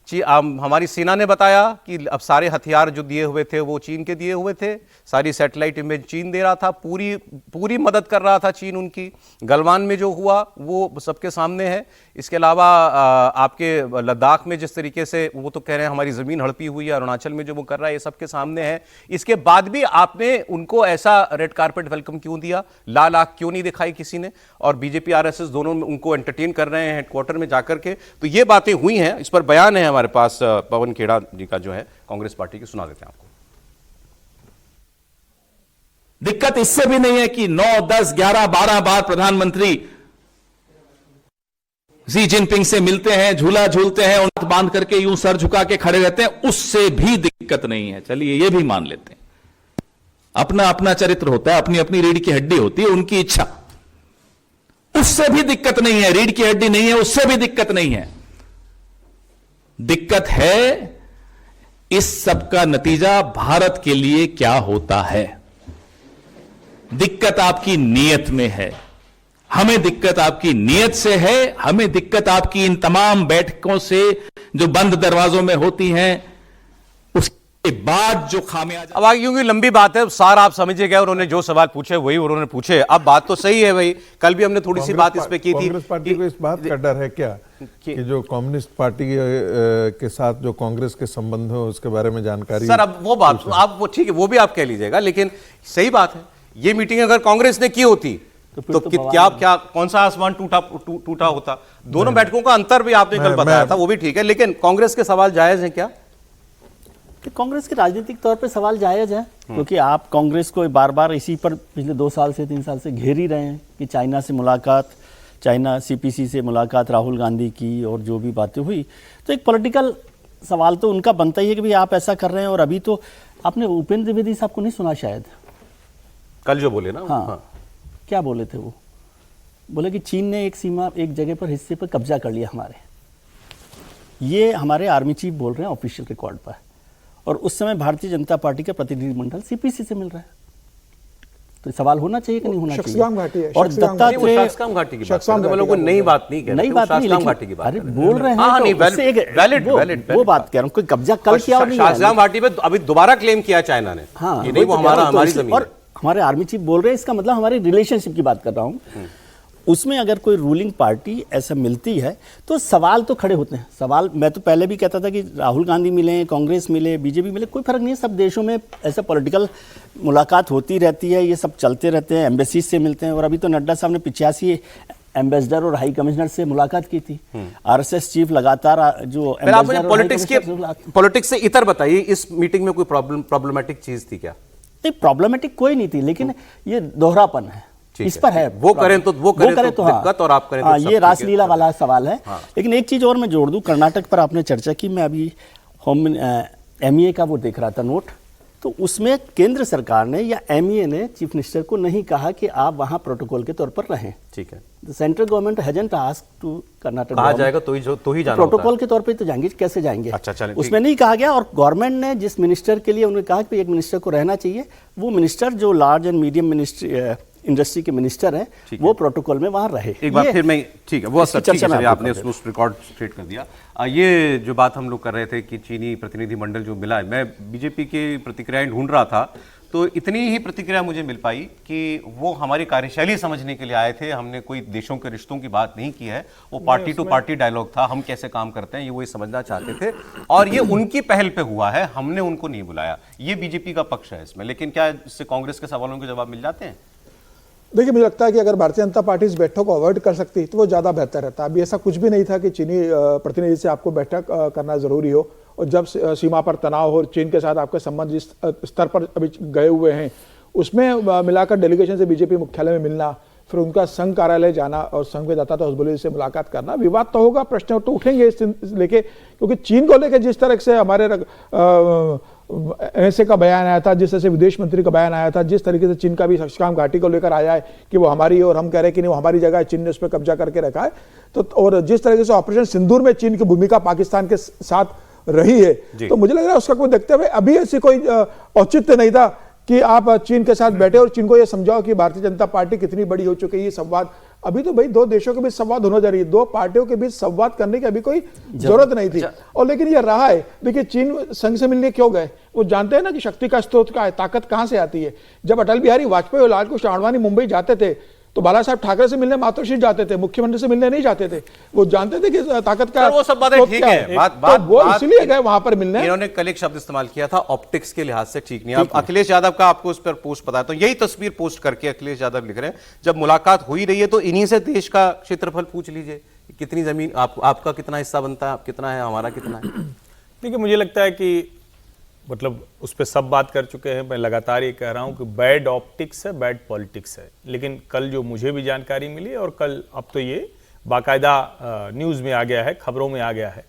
हमारी सेना ने बताया कि अब सारे हथियार जो दिए हुए थे वो चीन के दिए हुए थे, सारी सैटेलाइट इमेज चीन दे रहा था, पूरी मदद कर रहा था चीन उनकी। गलवान में जो हुआ वो सबके सामने है। इसके अलावा आपके लद्दाख में जिस तरीके से वो तो कह रहे हैं हमारी जमीन हड़पी हुई है, अरुणाचल में जो वो कर रहा है, ये सबके सामने है। इसके बाद भी आपने उनको ऐसा रेड कारपेट वेलकम क्यों दिया, लाल आंख क्यों नहीं दिखाई किसी ने? और बीजेपी आरएसएस दोनों उनको एंटरटेन कर रहे हैं हेडक्वार्टर में जाकर के। तो ये बातें हुई हैं, इस पर बयान है हमारे पास पवन खेड़ा जी का जो है कांग्रेस पार्टी की, सुना देते हैं आपको।
दिक्कत इससे भी नहीं है कि 9, 10, 11, 12 बार प्रधानमंत्री शी जिनपिंग से मिलते हैं, झूला झूलते हैं, उन्हें बांध करके यूं सर झुका के खड़े रहते हैं, उससे भी दिक्कत नहीं है। चलिए ये भी मान लेते हैं, अपना अपना चरित्र होता है, अपनी अपनी रीढ़ की हड्डी होती है, उनकी इच्छा, उससे भी दिक्कत नहीं है। रीढ़ की हड्डी नहीं है, उससे भी दिक्कत नहीं है। दिक्कत है इस सब का नतीजा भारत के लिए क्या होता है। दिक्कत आपकी नीयत में है, हमें दिक्कत आपकी नीयत से है, हमें दिक्कत आपकी इन तमाम बैठकों से जो बंद दरवाजों में होती हैं उसके बाद जो खामियाजा।
अब आगे क्योंकि लंबी बात है, सार आप समझिए गए, उन्होंने जो सवाल पूछे वही उन्होंने पूछे। अब बात तो सही है भाई, कल भी हमने थोड़ी सी बात इस पे की थी।
कांग्रेस पार्टी को इस बात का डर है क्या कि जो कम्युनिस्ट पार्टी के साथ जो कांग्रेस के संबंध हो उसके बारे में जानकारी?
सर अब वो बात आप वो ठीक है, वो भी आप कह लीजिएगा, लेकिन सही बात है, ये मीटिंग अगर कांग्रेस ने की होती तो क्या कौन सा आसमान टूटा होता? दोनों बैठकों का अंतर भी आपने कल बताया था, वो भी ठीक है, लेकिन कांग्रेस के सवाल जायज है क्या?
कि कांग्रेस के राजनीतिक तौर पे सवाल जायज है, क्योंकि आप कांग्रेस को बार बार इसी पर पिछले 2 साल से 3 साल से घेर ही रहे हैं कि चाइना से मुलाकात, चाइना सीपीसी से मुलाकात राहुल गांधी की और जो भी बातें हुई, तो एक पॉलिटिकल सवाल तो उनका बनता ही है कि भाई आप ऐसा कर रहे हैं। और अभी तो आपने उपेंद्र द्विवेदी साहब को नहीं सुना शायद,
कल जो बोले ना,
हाँ, क्या बोले थे वो? बोले कि चीन ने एक सीमा, एक जगह पर, हिस्से पर कब्जा कर लिया हमारे। ये हमारे आर्मी चीफ बोल रहे हैं ऑफिशियल रिकॉर्ड पर। और उस समय भारतीय जनता पार्टी का प्रतिनिधिमंडल सीपीसी से मिल रहा है। तो सवाल होना चाहिए कि नहीं होना
शख्सगाम घाटी है,
चाहिए? और
शख्सगाम
दत्तात्रेय
शासकाम घाटी की बात कर रहे हैं, मतलब कोई नई बात नहीं कह रहे,
नई बात नहीं,
शासकाम घाटी की
लेकिन
बात
अरे
कर रहे हैं।
बोल रहे हैं
हाँ,
तो
नहीं,
उससे एक
वैलिड
वो बात कह रहा हूँ, कोई कब्जा कल किया और नहीं किया।
शासकाम घाटी पे अभी दोबारा क्लेम किया चाइना ने,
हाँ,
ये नहीं वो हमारा, हमारी जमीन है।
और हमारे आर्मी चीफ बोल रहे हैं, इसका मतलब हमारी रिलेशनशिप की बात कर रहा हूँ। उसमें अगर कोई रूलिंग पार्टी ऐसा मिलती है तो सवाल तो खड़े होते हैं। सवाल मैं तो पहले भी कहता था कि राहुल गांधी मिले, कांग्रेस मिले, बीजेपी मिले, कोई फर्क नहीं है। सब देशों में ऐसा पॉलिटिकल मुलाकात होती रहती है, ये सब चलते रहते हैं, एम्बेसी से मिलते हैं। और अभी तो नड्डा साहब ने 85 एम्बेसडर और हाई कमिश्नर से मुलाकात की थी। आरएसएस चीफ लगातार जो
फिर आप मुझे पॉलिटिक्स से इतर बताइए, इस मीटिंग में कोई प्रॉब्लमेटिक चीज थी क्या?
नहीं, प्रॉब्लमेटिक कोई नहीं थी, लेकिन ये दोहरापन है, इस पर है।
वो करें तो दिक्कत, और आप करें तो
ये रासलीला वाला सवाल है। लेकिन एक चीज और मैं जोड़ दूं, कर्नाटक पर आपने चर्चा की, मैं अभी होम एमईए का वो देख रहा था नोट, तो उसमें केंद्र सरकार ने या एमईए ने चीफ मिनिस्टर को नहीं कहा कि आप वहां प्रोटोकॉल के तौर पर रहें।
ठीक है,
the central government hasn't asked to Karnataka,
कहा जाएगा तो ही जाना
प्रोटोकॉल के तौर पे तो जाएंगे, कैसे जाएंगे?
अच्छा, चलें,
उसमें नहीं कहा गया। और गवर्नमेंट ने जिस मिनिस्टर के लिए उन्होंने कहा कि एक मिनिस्टर को रहना चाहिए, वो मिनिस्टर जो लार्ज एंड मीडियम इंडस्ट्री के मिनिस्टर हैं, वो प्रोटोकॉल में वहां रहे।
एक बार फिर मैं, ठीक है, वो चर्चा में आपने उस रिकॉर्ड स्ट्रेट कर दिया। ये जो बात हम लोग कर रहे थे कि चीनी प्रतिनिधिमंडल जो मिला है, मैं बीजेपी की प्रतिक्रियाएं ढूंढ रहा था, तो इतनी ही प्रतिक्रिया मुझे मिल पाई कि वो हमारी कार्यशैली समझने के लिए आए थे। हमने कोई देशों के रिश्तों की बात नहीं की है, वो पार्टी टू पार्टी डायलॉग था, हम कैसे काम करते हैं ये वो समझना चाहते थे। और ये उनकी पहल पे हुआ है, हमने उनको नहीं बुलाया। ये बीजेपी का पक्ष है इसमें। लेकिन क्या इससे कांग्रेस के सवालों के जवाब मिल जाते हैं?
देखिए, मुझे लगता है कि अगर भारतीय जनता पार्टी इस बैठक को अवॉइड कर सकती तो वो ज़्यादा बेहतर रहता। अभी ऐसा कुछ भी नहीं था कि चीनी प्रतिनिधि से आपको बैठक करना जरूरी हो। और जब सीमा पर तनाव हो, चीन के साथ आपके संबंध जिस स्तर पर अभी गए हुए हैं, उसमें मिलाकर डेलीगेशन से बीजेपी मुख्यालय में मिलना, फिर उनका संघ कार्यालय जाना और संघ में जाता तो हजबुल्ली से मुलाकात करना, विवाद तो होगा, प्रश्न तो उठेंगे इस लेके, क्योंकि चीन को लेकर जिस तरह से हमारे ऐसे का बयान आया था, जिस तरह से विदेश मंत्री का बयान आया था, जिस तरीके से चीन का भी शक्सकाम घाटी को लेकर आया है कि वो हमारी है और हम कह रहे हैं कि नहीं वो हमारी जगह है, चीन ने उस पर कब्जा करके रखा है। तो और जिस तरीके से ऑपरेशन सिंदूर में चीन की भूमिका पाकिस्तान के साथ रही है, तो मुझे लग रहा है उसका कोई देखते हुए अभी ऐसी कोई औचित्य नहीं था कि आप चीन के साथ बैठे और चीन को यह समझाओ कि भारतीय जनता पार्टी कितनी बड़ी हो चुकी है। ये संवाद अभी तो भाई दो देशों के बीच संवाद होना जरूरी है, दो पार्टियों के बीच संवाद करने की अभी कोई जरूरत नहीं थी। और लेकिन ये रहा है। देखिए, चीन संघ से मिलने क्यों गए? वो जानते हैं ना कि शक्ति का स्रोत का है, ताकत कहां से आती है। जब अटल बिहारी वाजपेयी और लालकृष्ण आडवाणी मुंबई जाते थे तो बाला साहब ठाकरे से मिलने मातोश्री जाते थे, मुख्यमंत्री से मिलने नहीं जाते थे। वो जानते थे कि ताकत का
वो सब बातें ठीक है,
बात वो इसलिए गए वहां पर मिलने।
इन्होंने कल एक शब्द इस्तेमाल किया था, ऑप्टिक्स के लिहाज से ठीक नहीं। अब अखिलेश यादव का आपको उस पर पोस्ट पता है, तो यही तस्वीर पोस्ट करके अखिलेश यादव लिख रहे हैं, जब मुलाकात हो ही रही है तो इन्हीं से देश का क्षेत्रफल पूछ लीजिए, कितनी जमीन आपका कितना हिस्सा बनता है, आप कितना है, हमारा कितना है।
देखिए, मुझे लगता है कि मतलब उस पर सब बात कर चुके हैं। मैं लगातार ये कह रहा हूं कि बैड ऑप्टिक्स है, बैड पॉलिटिक्स है। लेकिन कल जो मुझे भी जानकारी मिली, और कल अब तो ये बाकायदा न्यूज़ में आ गया है, खबरों में आ गया है,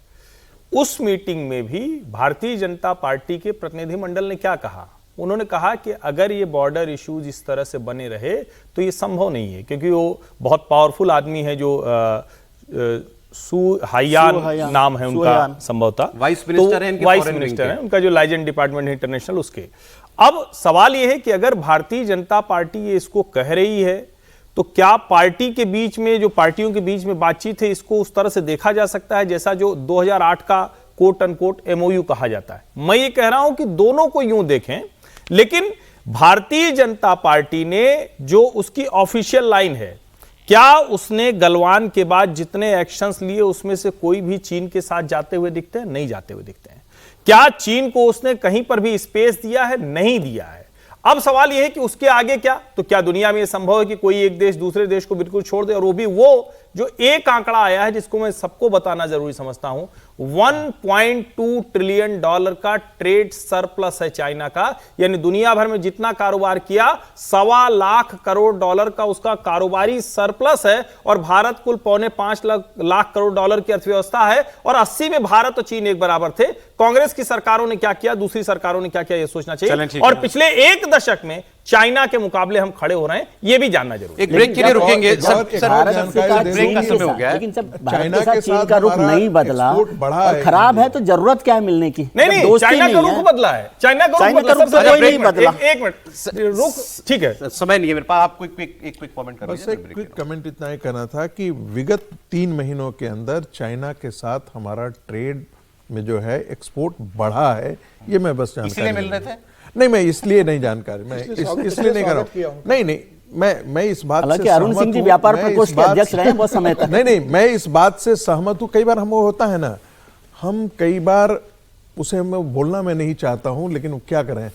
उस मीटिंग में भी भारतीय जनता पार्टी के प्रतिनिधिमंडल ने क्या कहा? उन्होंने कहा कि अगर ये बॉर्डर इश्यूज इस तरह से बने रहे तो ये संभव नहीं है, क्योंकि वो बहुत पावरफुल आदमी है जो सू हायान नाम है उनका, संभवतः
वाइस मिनिस्टर है,
वाइस मिनिस्टर है उनका, जो लाइजेंड डिपार्टमेंट इंटरनेशनल उसके। अब सवाल यह है कि अगर भारतीय जनता पार्टी ये इसको कह रही है तो क्या पार्टी के बीच में, जो पार्टियों के बीच में बातचीत है, इसको उस तरह से देखा जा सकता है जैसा जो 2008 का कोट अनकोट एमओयू कहा जाता है? मैं ये कह रहा हूं कि दोनों को यूं देखें, लेकिन भारतीय जनता पार्टी ने जो उसकी ऑफिशियल लाइन है, क्या उसने गलवान के बाद जितने एक्शंस लिए उसमें से कोई भी चीन के साथ जाते हुए दिखते हैं? नहीं जाते हुए दिखते हैं। क्या चीन को उसने कहीं पर भी स्पेस दिया है? नहीं दिया है। अब सवाल यह है कि उसके आगे क्या? तो क्या दुनिया में यह संभव है कि कोई एक देश दूसरे देश को बिल्कुल छोड़ दे, और वो भी वो जो एक आंकड़ा आया है जिसको मैं सबको बताना जरूरी समझता हूं, 1.2 ट्रिलियन डॉलर का ट्रेड सरप्लस है चाइना का, यानी दुनिया भर में जितना कारोबार किया 1.25 लाख करोड़ डॉलर का उसका कारोबारी सरप्लस है, और भारत कुल 4.5 लाख करोड़ डॉलर की अर्थव्यवस्था है, और 80 में भारत और चीन एक बराबर थे। कांग्रेस की सरकारों ने क्या किया, दूसरी सरकारों ने क्या किया, यह सोचना चाहिए। और पिछले एक दशक में चाइना के मुकाबले हम खड़े हो रहे हैं, यह भी जानना जरूरी है।
एक ब्रेक के लिए रुकेंगे
भारत के साथ
ब्रेक का समय हो गया है।
लेकिन सब भारत के साथ चीन का रुख नहीं बदला और खराब है, तो जरूरत क्या है मिलने की?
नहीं, चाइना का रुख बदला है, चाइना का रुख
नहीं बदला।
एक मिनट रुक, ठीक है,
समय नहीं है मेरे पास, आप एक क्विक कमेंट कर
बस एक क्विक कमेंट इतना ही करना था कि विगत 3 महीनों के अंदर चाइना के साथ हमारा ट्रेड में जो है एक्सपोर्ट बढ़ा है, ये मैं बस जानकारी
इसलिए मिल रहे थे?
नहीं, मैं इसलिए नहीं जानकारी, मैं इसलिए नहीं कर रहा हूं। नहीं, मैं इस बात से
अरुण सिंह जी व्यापार प्रकोष्ठ के अध्यक्ष रहे बहुत समय तक।
नहीं, मैं इस बात से सहमत हूं। कई बार हम वो होता है ना, हम कई बार उसे मैं बोलना मैं नहीं चाहता हूं, लेकिन क्या करें,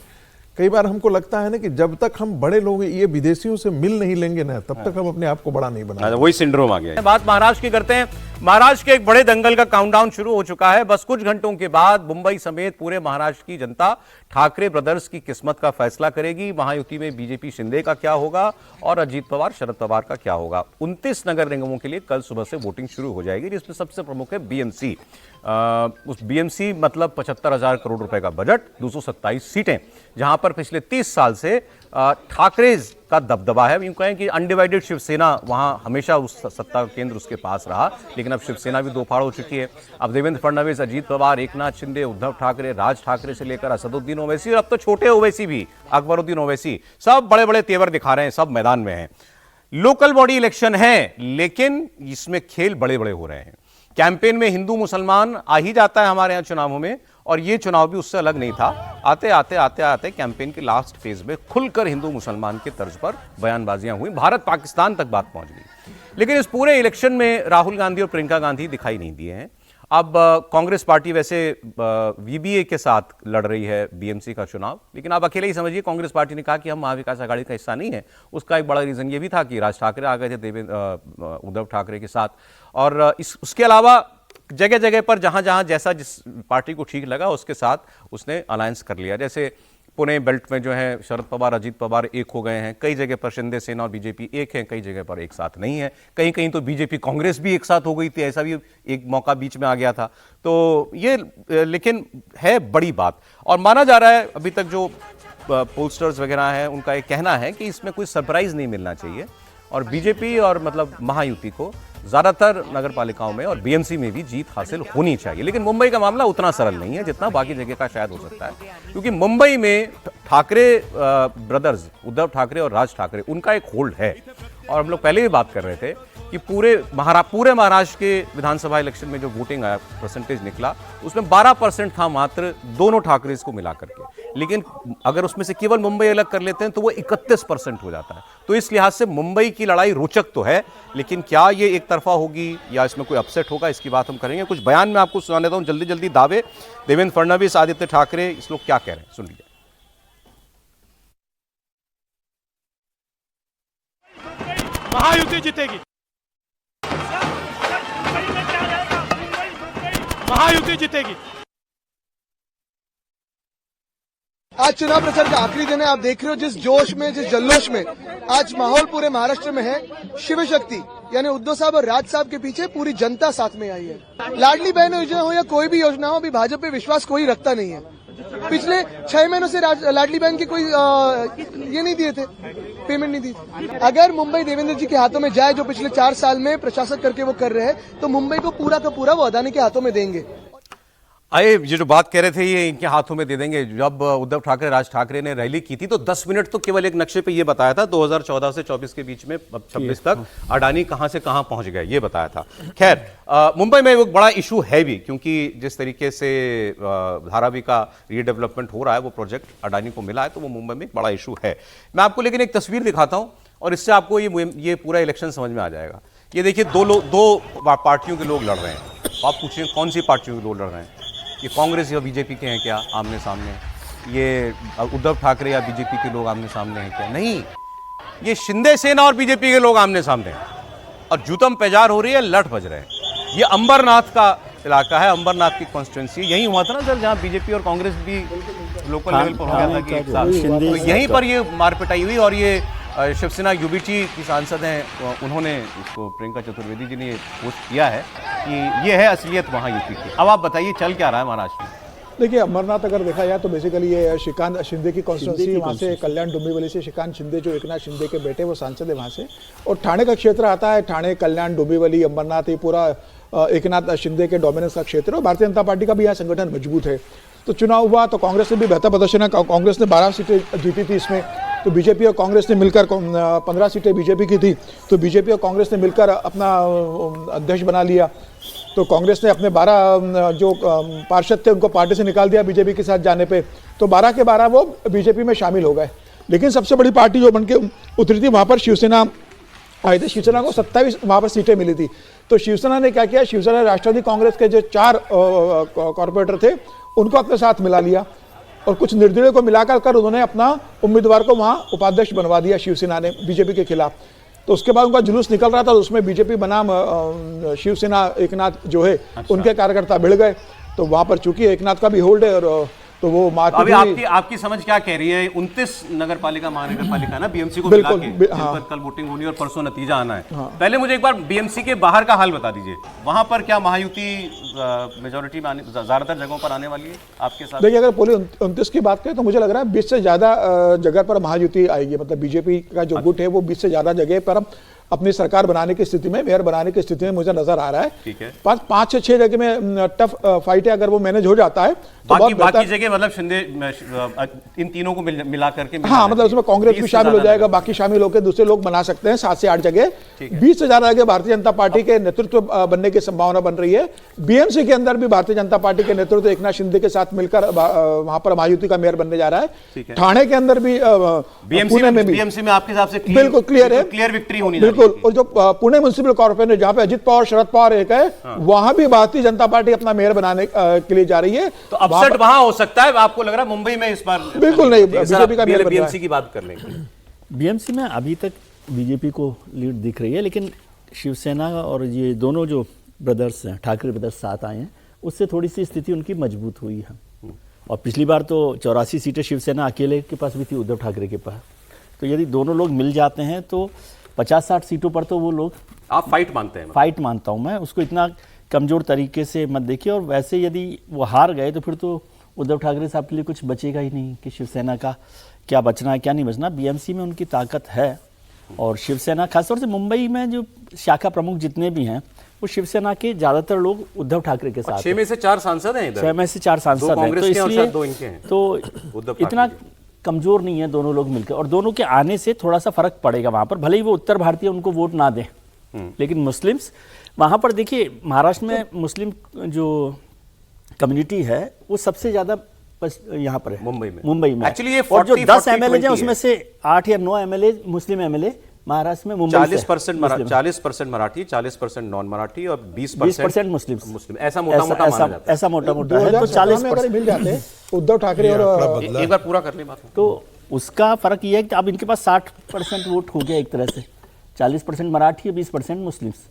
कई बार हमको लगता है ना कि जब तक हम बड़े लोग ये विदेशियों से मिल नहीं लेंगे ना, तब तक हम अपने आप को बड़ा नहीं बना।
वही सिंड्रोम आ गया। बात महाराष्ट्र की करते हैं। महाराष्ट्र के एक बड़े दंगल का काउंटडाउन शुरू हो चुका है। बस कुछ घंटों के बाद मुंबई समेत पूरे महाराष्ट्र की जनता ठाकरे ब्रदर्स की किस्मत का फैसला करेगी। महायुति में बीजेपी शिंदे का क्या होगा और अजीत पवार शरद पवार का क्या होगा। 29 नगर निगमों के लिए कल सुबह से वोटिंग शुरू हो जाएगी, जिसमें सबसे प्रमुख है बीएमसी। उस बीएमसी मतलब 75,000 करोड़ रुपए का बजट, 227 सीटें, जहां पर पिछले 30 साल से ठाकरे का दबदबा है। यूं कहें कि अनडिवाइडेड शिवसेना वहां हमेशा उस सत्ता केंद्र उसके पास रहा, लेकिन अब शिवसेना भी दो फाड़ हो चुकी है। अब देवेंद्र फडणवीस, अजीत पवार, एकनाथ शिंदे, उद्धव ठाकरे, राज ठाकरे से लेकर असदुद्दीन ओवैसी, और अब तो छोटे ओवैसी भी, अकबरुद्दीन ओवैसी, सब बड़े बड़े तेवर दिखा रहे हैं, सब मैदान में हैं। लोकल बॉडी इलेक्शन है, लेकिन इसमें खेल बड़े बड़े हो रहे हैं। कैंपेन में हिंदू मुसलमान आ ही जाता है हमारे यहां चुनावों में, और ये चुनाव भी उससे अलग नहीं था। आते आते कैंपेन के लास्ट फेज में खुलकर हिंदू मुसलमान के तर्ज पर बयानबाजियां हुई, भारत पाकिस्तान तक बात पहुंच गई। लेकिन इस पूरे इलेक्शन में राहुल गांधी और प्रियंका गांधी दिखाई नहीं दिए हैं। अब कांग्रेस पार्टी वैसे वीबीए के साथ लड़ रही है बीएमसी का चुनाव, लेकिन आप अकेले ही समझिए, कांग्रेस पार्टी ने कहा कि हम महाविकास आघाड़ी का हिस्सा नहीं है। उसका एक बड़ा रीजन ये भी था कि राज ठाकरे आ गए थे उद्धव ठाकरे के साथ, और उसके अलावा जगह जगह पर जहां जहां जैसा जिस पार्टी को ठीक लगा उसके साथ उसने अलायंस कर लिया। जैसे पुणे बेल्ट में जो है शरद पवार अजीत पवार एक हो गए हैं, कई जगह पर शिंदे सेना और बीजेपी एक है, कई जगह पर एक साथ नहीं है, कहीं कहीं तो बीजेपी कांग्रेस भी एक साथ हो गई थी, ऐसा भी एक मौका बीच में आ गया था। तो ये लेकिन है बड़ी बात, और माना जा रहा है अभी तक जो पोलस्टर्स वगैरह हैं उनका एक कहना है कि इसमें कोई सरप्राइज नहीं मिलना चाहिए, और बीजेपी और मतलब महायुति को ज्यादातर नगर पालिकाओं में और बीएमसी में भी जीत हासिल होनी चाहिए। लेकिन मुंबई का मामला उतना सरल नहीं है जितना बाकी जगह का शायद हो सकता है, क्योंकि मुंबई में ठाकरे ब्रदर्स, उद्धव ठाकरे और राज ठाकरे, उनका एक होल्ड है। और हम लोग पहले भी बात कर रहे थे कि पूरे महाराष्ट्र के विधानसभा इलेक्शन में जो वोटिंग आया, परसेंटेज निकला, उसमें 12% था मात्र दोनों ठाकरे को मिलाकर के। लेकिन अगर उसमें से केवल मुंबई अलग कर लेते हैं तो वो 31% हो जाता है। तो इस लिहाज से मुंबई की लड़ाई रोचक तो है, लेकिन क्या ये एक तरफा होगी या इसमें कोई अपसेट होगा, इसकी बात हम करेंगे। कुछ बयान में आपको सुना देता हूं जल्दी जल्दी दावे। देवेंद्र फडणवीस, आदित्य ठाकरे, इस लोग क्या कह रहे हैं, सुन लीजिए।
महायुति जीतेगी, महायुति जीतेगी।
आज चुनाव प्रचार का आखिरी दिन है। आप देख रहे हो जिस जोश में, जिस जल्लोश में आज माहौल पूरे महाराष्ट्र में है। शिव शक्ति यानी उद्धव साहब और राज साहब के पीछे पूरी जनता साथ में आई है। लाडली बहन योजना हो या कोई भी योजना हो, अभी भाजपा पे विश्वास कोई रखता नहीं है। पिछले 6 महीनों से लाडली बहन के कोई ये नहीं दिए थे, पेमेंट नहीं दी थी। अगर मुंबई देवेंद्र जी के हाथों में जाए, जो पिछले 4 साल में प्रशासक करके वो कर रहे हैं, तो मुंबई को पूरा का पूरा वो अदानी के हाथों में देंगे।
आए ये जो बात कह रहे थे ये इनके हाथों में दे देंगे। जब उद्धव ठाकरे राज ठाकरे ने रैली की थी तो 10 मिनट तो केवल एक नक्शे पे ये बताया था 2014 से 24 के बीच में 26 तक अडानी कहां से कहां पहुंच गए, ये बताया था। खैर मुंबई में एक बड़ा इशू है भी, क्योंकि जिस तरीके से धारावी का रीडेवलपमेंट हो रहा है, वो प्रोजेक्ट अडानी को मिला है, तो वो मुंबई में एक बड़ा इशू है। मैं आपको लेकिन एक तस्वीर दिखाता हूं और इससे आपको ये पूरा इलेक्शन समझ में आ जाएगा। ये देखिए दो पार्टियों के लोग लड़ रहे हैं। आप पूछिए कौन सी पार्टियों के लोग लड़ रहे हैं? ये कांग्रेस या बीजेपी के हैं क्या आमने सामने? ये उद्धव ठाकरे या बीजेपी के लोग आमने सामने हैं क्या? नहीं, ये शिंदे सेना और बीजेपी के लोग आमने सामने हैं। और जूतम पेजार हो रही है, लठ बज रहे हैं। ये अंबरनाथ का इलाका है, अंबरनाथ की कॉन्स्टिट्यूंसी। यही हुआ था ना सर, जहाँ बीजेपी और कांग्रेस भी लोकल लेवल पर हो गया था कि एक साथ, तो यहीं पर ये मारपिटाई हुई। और ये शिवसेना यूबीटी की सांसद हैं, उन्होंने इसको, प्रियंका चतुर्वेदी जी ने पोस्ट किया है कि ये है असलियत वहाँ यूपी की। अब आप बताइए चल क्या रहा है महाराष्ट्र में?
देखिए, अमरनाथ अगर देखा जाए तो बेसिकली ये श्रीकांत शिंदे की कॉन्स्टिट्यूंसी, वहाँ से कल्याण डोंबिवली से श्रीकांत शिंदे जो एकनाथ शिंदे के बेटे वो सांसद है वहाँ से, और ठाणे का क्षेत्र आता है। ठाणे, कल्याण, डोंबिवली, अंबरनाथ, ये पूरा एकनाथ शिंदे के डोमिनेंस का क्षेत्र है। और भारतीय जनता पार्टी का भी यहाँ संगठन मजबूत है। तो चुनाव हुआ तो कांग्रेस ने भी बेहतर प्रदर्शन है, कांग्रेस ने 12 सीटें जीती थी इसमें। तो बीजेपी और कांग्रेस ने मिलकर 15 सीटें बीजेपी की थी, तो बीजेपी और कांग्रेस ने मिलकर अपना अध्यक्ष बना लिया। तो कांग्रेस ने अपने 12 जो पार्षद थे उनको पार्टी से निकाल दिया बीजेपी के साथ जाने पे, तो 12 के 12 वो बीजेपी में शामिल हो गए। लेकिन सबसे बड़ी पार्टी जो बनके उतरी थी वहाँ पर शिवसेना आई थी। शिवसेना को 27 वहाँ पर सीटें मिली थी। तो शिवसेना ने क्या किया, शिवसेना राष्ट्रवादी कांग्रेस के जो 4 कॉर्पोरेटर थे उनको अपने साथ मिला लिया, और कुछ निर्दलीय को मिलाकर उन्होंने अपना उम्मीदवार को वहाँ उपाध्यक्ष बनवा दिया शिवसेना ने बीजेपी के खिलाफ। तो उसके बाद उनका जुलूस निकल रहा था, तो उसमें बीजेपी बनाम शिवसेना एकनाथ जो है उनके कार्यकर्ता भिड़ गए। तो वहाँ पर चूंकि एकनाथ का भी होल्ड है, और तो वो
अभी आपकी समझ क्या कह रही है? 29 नगर पालिका, महानगर पालिका ना बीएमसी को मिला के, जिन पर कल वोटिंग होनी और परसों नतीजा आना है। पहले मुझे एक बार बीएमसी के बाहर का हाल बता दीजिए, वहां पर क्या महायुति मेजोरिटी में ज्यादातर जगहों पर आने वाली है आपके साथ?
देखिए, अगर पूरे 29 की बात करें तो मुझे लग रहा है 20 से ज्यादा जगह पर महायुति आएगी। मतलब बीजेपी का जो गुट है वो 20 से ज्यादा जगह पर अपनी सरकार बनाने की स्थिति में, मेयर बनाने की स्थिति में मुझे नजर आ रहा है।
ठीक है,
5 से 6 जगह में टफ फाइट है, अगर वो मैनेज हो जाता है तो
बाकी जगह मतलब शिंदे इन तीनों को मिला करके,
हाँ, मतलब उसमें कांग्रेस भी शामिल हो जाएगा, बाकी शामिल होकर दूसरे लोग बना सकते हैं 7 से 8 जगह। 20 से ज्यादा जगह भारतीय जनता पार्टी के नेतृत्व बनने की संभावना बन रही है। बीएमसी के अंदर भी भारतीय जनता पार्टी के नेतृत्व एकनाथ शिंदे के साथ मिलकर वहां पर महायुति का मेयर बनने जा रहा है। ठाणे के अंदर भी, पुणे में भी
बीएमसी में आपके हिसाब से
बिल्कुल क्लियर है,
क्लियर विक्ट्री होनी
बिल्कुल। और जो पुणे म्युनिसिपल कॉर्पोरेशन जहां पे अजित पवार, शरद पवार एक है, वहां भी भारतीय जनता पार्टी अपना मेयर बनाने के लिए जा रही है।
तो अपसेट वहां हो सकता है, आपको लग रहा है मुंबई में इस बार?
बिल्कुल नहीं, बीजेपी का मेयर बन रहा है।
बीएमसी की बात कर लेंगे।
बीएमसी में अभी तक बीजेपी को लीड दिख रही है, लेकिन शिवसेना और ये दोनों जो ब्रदर्स हैं, ठाकरे ब्रदर्स साथ आए हैं, उससे थोड़ी सी स्थिति उनकी मजबूत हुई है। और पिछली बार तो 84 सीटें शिवसेना अकेले के पास भी थी, उद्धव ठाकरे के पास। तो यदि दोनों लोग मिल जाते हैं तो 50-60 सीटों पर तो वो लोग,
आप फाइट मानते हैं?
फाइट मानता हूं मैं, उसको इतना कमजोर तरीके से मत देखिए। और वैसे यदि वो हार गए तो फिर तो उद्धव ठाकरे साहब के लिए कुछ बचेगा ही नहीं कि शिवसेना का क्या बचना है क्या नहीं बचना। बीएमसी में उनकी ताकत है, और शिवसेना खासतौर से मुंबई में जो शाखा प्रमुख जितने भी हैं वो शिवसेना के ज्यादातर लोग उद्धव ठाकरे के साथ।
6 में से 4 सांसद हैं इधर।
6 में से 4 सांसद हैं, तो इसलिए तो इतना कमजोर नहीं है दोनों लोग मिलकर। और दोनों के आने से थोड़ा सा फर्क पड़ेगा वहां पर, भले ही वो उत्तर भारतीय उनको वोट ना दें, लेकिन मुस्लिम्स वहां पर, देखिए महाराष्ट्र में मुस्लिम जो कम्युनिटी है वो सबसे ज्यादा यहाँ पर है, मुंबई में।
एक्चुअली ये
और जो 10 एमएलए हैं उसमें से 8 या 9 एमएलए मुस्लिम एमएलए महाराष्ट्र में। मुंबई
40% मराठी, 40% नॉन मराठी और 20% मुस्लिम। ऐसा मोटा मोटा
है। तो 40%
मिल जाते हैं उद्धव ठाकरे। और
एक बार पूरा कर ले बात।
तो उसका फर्क यह है कि अब इनके पास 60% वोट हो गया एक तरह से, 40% मराठी, 20% मुस्लिम्स।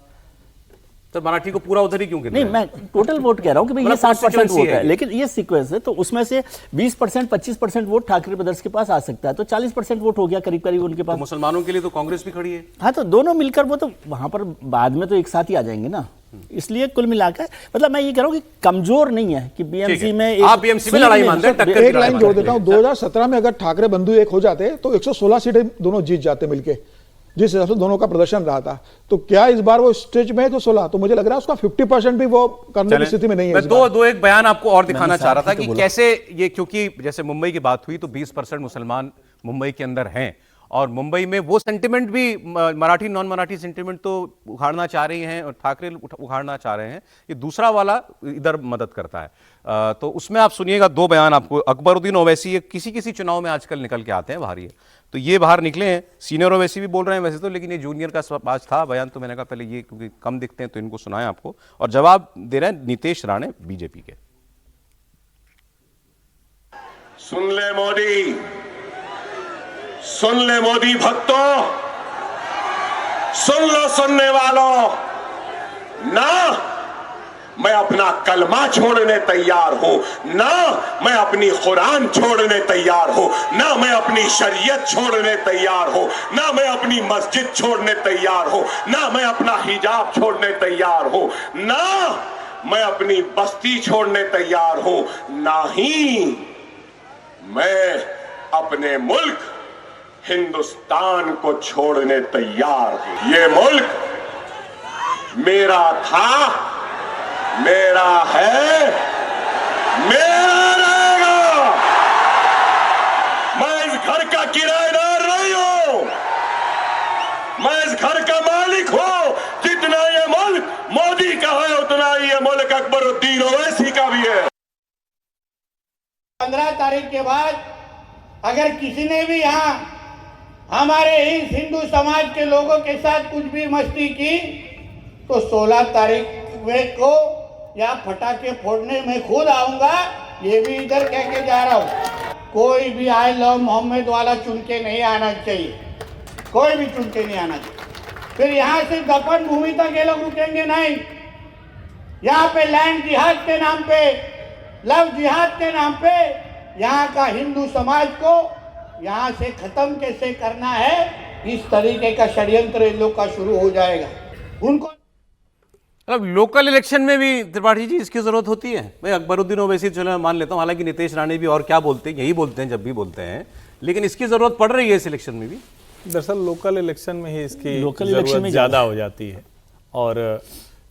तो मराठी को पूरा उधर ही क्यों?
नहीं, मैं टोटल वोट कह रहा हूं कि भाई ये 60% वोट है, लेकिन ये सीक्वेंस है, तो उसमें से 20% 25% वोट ठाकरे ब्रदर्स के पास आ सकता है, तो 40% वोट हो गया करीब करीब उनके पास।
तो मुसलमानों के लिए तो कांग्रेस भी खड़ी है।
हाँ, तो दोनों मिलकर वो तो वहां पर बाद में तो एक साथ ही आ जाएंगे ना। इसलिए कुल मिलाकर मतलब मैं ये कह रहा हूं कि कमजोर नहीं है कि बीएमसी में
आप बीएमसी में लड़ाई मानते हैं।
एक लाइन जोड़ देता हूं, 2017 में अगर ठाकरे बंधु एक हो जाते तो 116 सीटें दोनों जीत जाते मिलके, जिस हिसाब से दोनों का प्रदर्शन रहा था। तो क्या इस बार वो स्टेज में है तो 16, तो मुझे लग रहा है उसका 50% भी वो करने की स्थिति में नहीं है।
मैं एक बयान आपको और दिखाना चाह रहा था कि कैसे ये, क्योंकि जैसे मुंबई की बात हुई तो 20% मुसलमान मुंबई के अंदर हैं, और मुंबई में वो सेंटिमेंट भी, मराठी नॉन मराठी सेंटिमेंट तो उखाड़ना चाह रही हैं और ठाकरे उखाड़ना चाह रहे हैं, ये दूसरा वाला इधर मदद करता है। तो उसमें आप सुनिएगा 2 बयान आपको। अकबरुद्दीन ओवैसी ये किसी चुनाव में आजकल निकल के आते हैं बाहर, ये तो ये बाहर निकले हैं। सीनियर ओवैसी भी बोल रहे हैं वैसे तो, लेकिन ये जूनियर का आज था बयान, तो मैंने कहा पहले ये क्योंकि कम दिखते हैं तो इनको सुनाएं आपको। और जवाब दे रहे हैं नीतीश राणे बीजेपी के।
सुन ले मोदी भक्तों, सुन लो सुनने वालों, ना मैं अपना कलमा छोड़ने तैयार हूं, ना मैं अपनी कुरान छोड़ने तैयार हूं, ना मैं अपनी शरीयत छोड़ने तैयार हूं, ना मैं अपनी मस्जिद छोड़ने तैयार हूं, ना मैं अपना हिजाब छोड़ने तैयार हूं, ना मैं अपनी बस्ती छोड़ने तैयार हूं, ना ही मैं अपने मुल्क हिंदुस्तान को छोड़ने तैयार हूं। ये मुल्क मेरा था, मेरा है, मेरा रहेगा। मैं इस घर का किराएदार नहीं हूं, मैं इस घर का मालिक हूं। जितना ये मुल्क मोदी का है उतना ही ये मुल्क अकबरुद्दीन ओवैसी का भी है।
15 तारीख के बाद अगर किसी ने भी यहाँ हमारे इस हिंदू समाज के लोगों के साथ कुछ भी मस्ती की तो 16 तारीख को या पटाखे फोड़ने में खुद आऊंगा, ये भी इधर कह के जा रहा हूँ। कोई भी आई लव मोहम्मद वाला चुन के नहीं आना चाहिए, कोई भी चुन के नहीं आना चाहिए। फिर यहाँ से दफन भूमि तक ये लोग रुकेंगे नहीं। यहाँ पे लैंड जिहाद के नाम पे, लव जिहाद के नाम पे यहाँ का हिंदू समाज को यहाँ से खत्म कैसे करना है, इस तरीके का षड्यंत्र इन लोग का शुरू हो जाएगा। उनको
अब लोकल इलेक्शन में भी त्रिपाठी जी इसकी जरूरत होती है। भाई अकबरुद्दीन ओवैसी चलो मैं मान लेता हूँ, हालांकि नीतीश राणे भी और क्या बोलते हैं, यही बोलते हैं जब भी बोलते हैं, लेकिन इसकी जरूरत पड़ रही है इस इलेक्शन में भी।
दरअसल लोकल इलेक्शन में ही इसकी
लोकल इलेक्शन में
ज़्यादा हो जाती है। और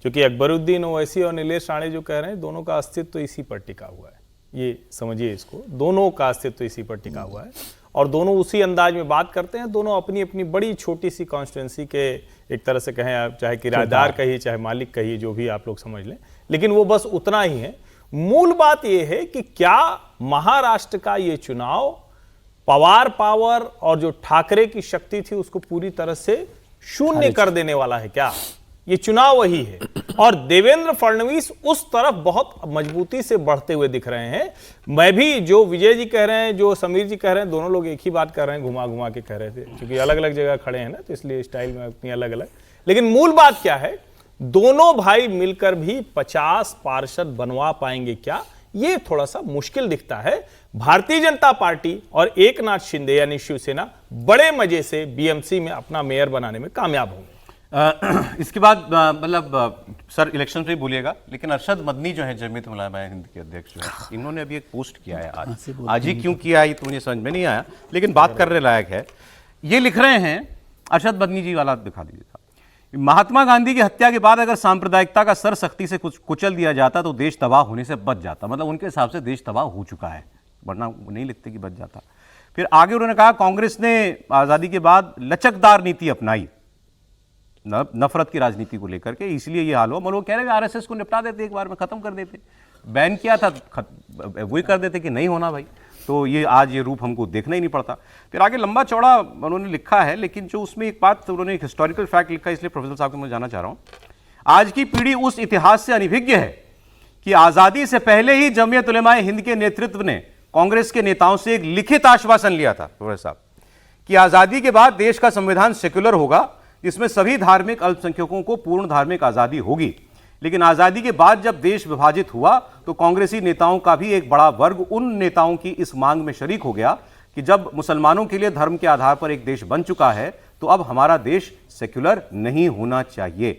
चूंकि अकबरुद्दीन ओवैसी और नीलेश राणे जो कह रहे हैं, दोनों का अस्तित्व तो इसी पर टिका हुआ है। ये समझिए इसको, दोनों का अस्तित्व तो इसी पर टिका हुआ है और दोनों उसी अंदाज में बात करते हैं। दोनों अपनी अपनी बड़ी छोटी सी कॉन्स्टिट्यूंसी के एक तरह से कहें आप, चाहे किराएदार कहिए चाहे मालिक कहिए, जो भी आप लोग समझ लें, लेकिन वो बस उतना ही है। मूल बात यह है कि क्या महाराष्ट्र का ये चुनाव पवार पावर और जो ठाकरे की शक्ति थी उसको पूरी तरह से शून्य कर देने वाला है क्या? ये चुनाव वही है और देवेंद्र फडणवीस उस तरफ बहुत मजबूती से बढ़ते हुए दिख रहे हैं। मैं भी, जो विजय जी कह रहे हैं, जो समीर जी कह रहे हैं, दोनों लोग एक ही बात कर रहे हैं, घुमा घुमा के कह रहे थे, क्योंकि अलग अलग जगह खड़े हैं ना, तो इसलिए स्टाइल में अपनी अलग अलग। लेकिन मूल बात क्या है, दोनों भाई मिलकर भी 50 पार्षद बनवा पाएंगे क्या, ये थोड़ा सा मुश्किल दिखता है। भारतीय जनता पार्टी और एकनाथ शिंदे यानी शिवसेना बड़े मजे से बीएमसी में अपना मेयर बनाने में कामयाब होंगे।
इसके बाद मतलब सर इलेक्शन पे ही बोलिएगा, लेकिन अरशद मदनी जो है जमीयत उलमा हिंद के अध्यक्ष जो है, इन्होंने अभी एक पोस्ट किया है आज ही क्यों किया ये तो मुझे समझ में नहीं आया, लेकिन बात करने लायक है। ये लिख रहे हैं, अरशद मदनी जी वाला दिखा दीजिए। महात्मा गांधी की हत्या के बाद अगर सांप्रदायिकता का सर सख्ती से कुछ कुचल दिया जाता तो देश तबाह होने से बच जाता। मतलब उनके हिसाब से देश तबाह हो चुका है, वरना नहीं लिखते कि बच जाता। फिर आगे उन्होंने कहा कांग्रेस ने आज़ादी के बाद लचकदार नीति अपनाई नफरत की राजनीति को लेकर के, इसलिए ये हाल हुआ। मतलब वो कह रहे हैं आरएसएस को निपटा देते, एक बार में खत्म कर देते, बैन किया था वही कर देते कि नहीं होना भाई, तो ये आज ये रूप हमको देखना ही नहीं पड़ता। फिर आगे लंबा चौड़ा उन्होंने लिखा है, लेकिन जो उसमें एक बात उन्होंने एक हिस्टोरिकल फैक्ट लिखा है, इसलिए प्रोफेसर साहब को मैं जानना चाह रहा हूँ। आज की पीढ़ी उस इतिहास से अनभिज्ञ है कि आज़ादी से पहले ही जमीयत उलमा हिंद के नेतृत्व ने कांग्रेस के नेताओं से एक लिखित आश्वासन लिया था प्रोफेसर साहब कि आज़ादी के बाद देश का संविधान सेक्युलर होगा, जिसमें सभी धार्मिक अल्पसंख्यकों को पूर्ण धार्मिक आज़ादी होगी। लेकिन आज़ादी के बाद जब देश विभाजित हुआ तो कांग्रेसी नेताओं का भी एक बड़ा वर्ग उन नेताओं की इस मांग में शरीक हो गया कि जब मुसलमानों के लिए धर्म के आधार पर एक देश बन चुका है तो अब हमारा देश सेक्युलर नहीं होना चाहिए।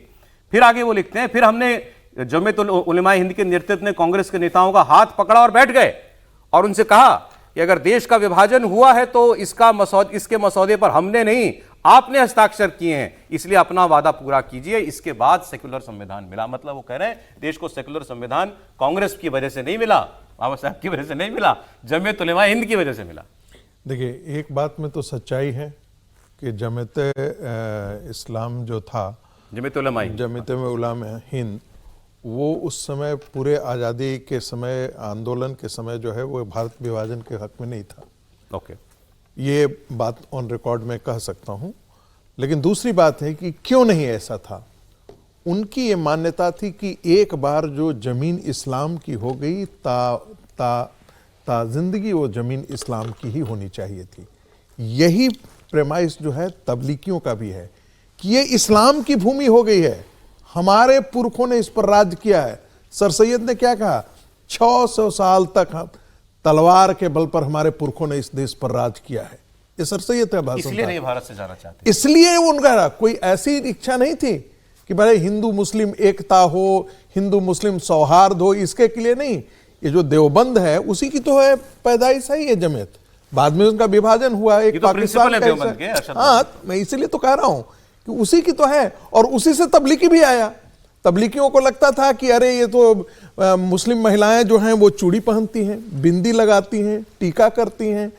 फिर आगे वो लिखते हैं, फिर हमने जमीयत उलमा हिंद के नेतृत्व ने कांग्रेस के नेताओं का हाथ पकड़ा और बैठ गए और उनसे कहा कि अगर देश का विभाजन हुआ है तो इसके मसौदे पर हमने नहीं आपने हस्ताक्षर किए हैं, इसलिए अपना वादा पूरा कीजिए, इसके बाद सेक्युलर संविधान मिला। मतलब वो कह रहे हैं देश को सेक्युलर संविधान कांग्रेस की वजह से नहीं मिला, बाबा साहब की वजह से नहीं मिला, जमीयत उलमा हिंद की वजह से मिला।
देखिए, एक बात में तो सच्चाई है कि जमीयत इस्लाम जो था, जमीयत उलमा हिंद, वो उस समय पूरे आज़ादी के समय, आंदोलन के समय जो है वो भारत विभाजन के हक में नहीं था।
ओके,
ये बात ऑन रिकॉर्ड में कह सकता हूँ। लेकिन दूसरी बात है कि क्यों नहीं ऐसा था। उनकी ये मान्यता थी कि एक बार जो ज़मीन इस्लाम की हो गई ता जिंदगी वो ज़मीन इस्लाम की ही होनी चाहिए थी। यही प्रेमाइस जो है तबलीगियों का भी है कि ये इस्लाम की भूमि हो गई है, हमारे पुरखों ने इस पर राज किया है। सर सैयद ने क्या कहा, 600 साल तक हम तलवार के बल पर हमारे पुरखों ने इस देश पर राज किया है। ये सर सैयद है भाषण,
इसलिए नहीं भारत से जाना चाहते,
इसलिए उनका कोई ऐसी इच्छा नहीं थी कि भाई हिंदू मुस्लिम एकता हो, हिंदू मुस्लिम सौहार्द हो, इसके लिए नहीं। ये जो देवबंद है उसी की तो है पैदाइश है ये जमात, बाद में उनका विभाजन हुआ एक
तो
पाकिस्तान
है
का
देवबंद के, अरशद
हाँ, मैं इसीलिए तो कह रहा हूं कि उसी की तो है। और उसी से तबलीगी भी आया। तबलीगियों को लगता था कि अरे ये तो मुस्लिम महिलाएं जो हैं वो चूड़ी पहनती हैं, बिंदी लगाती हैं, टीका करती हैं,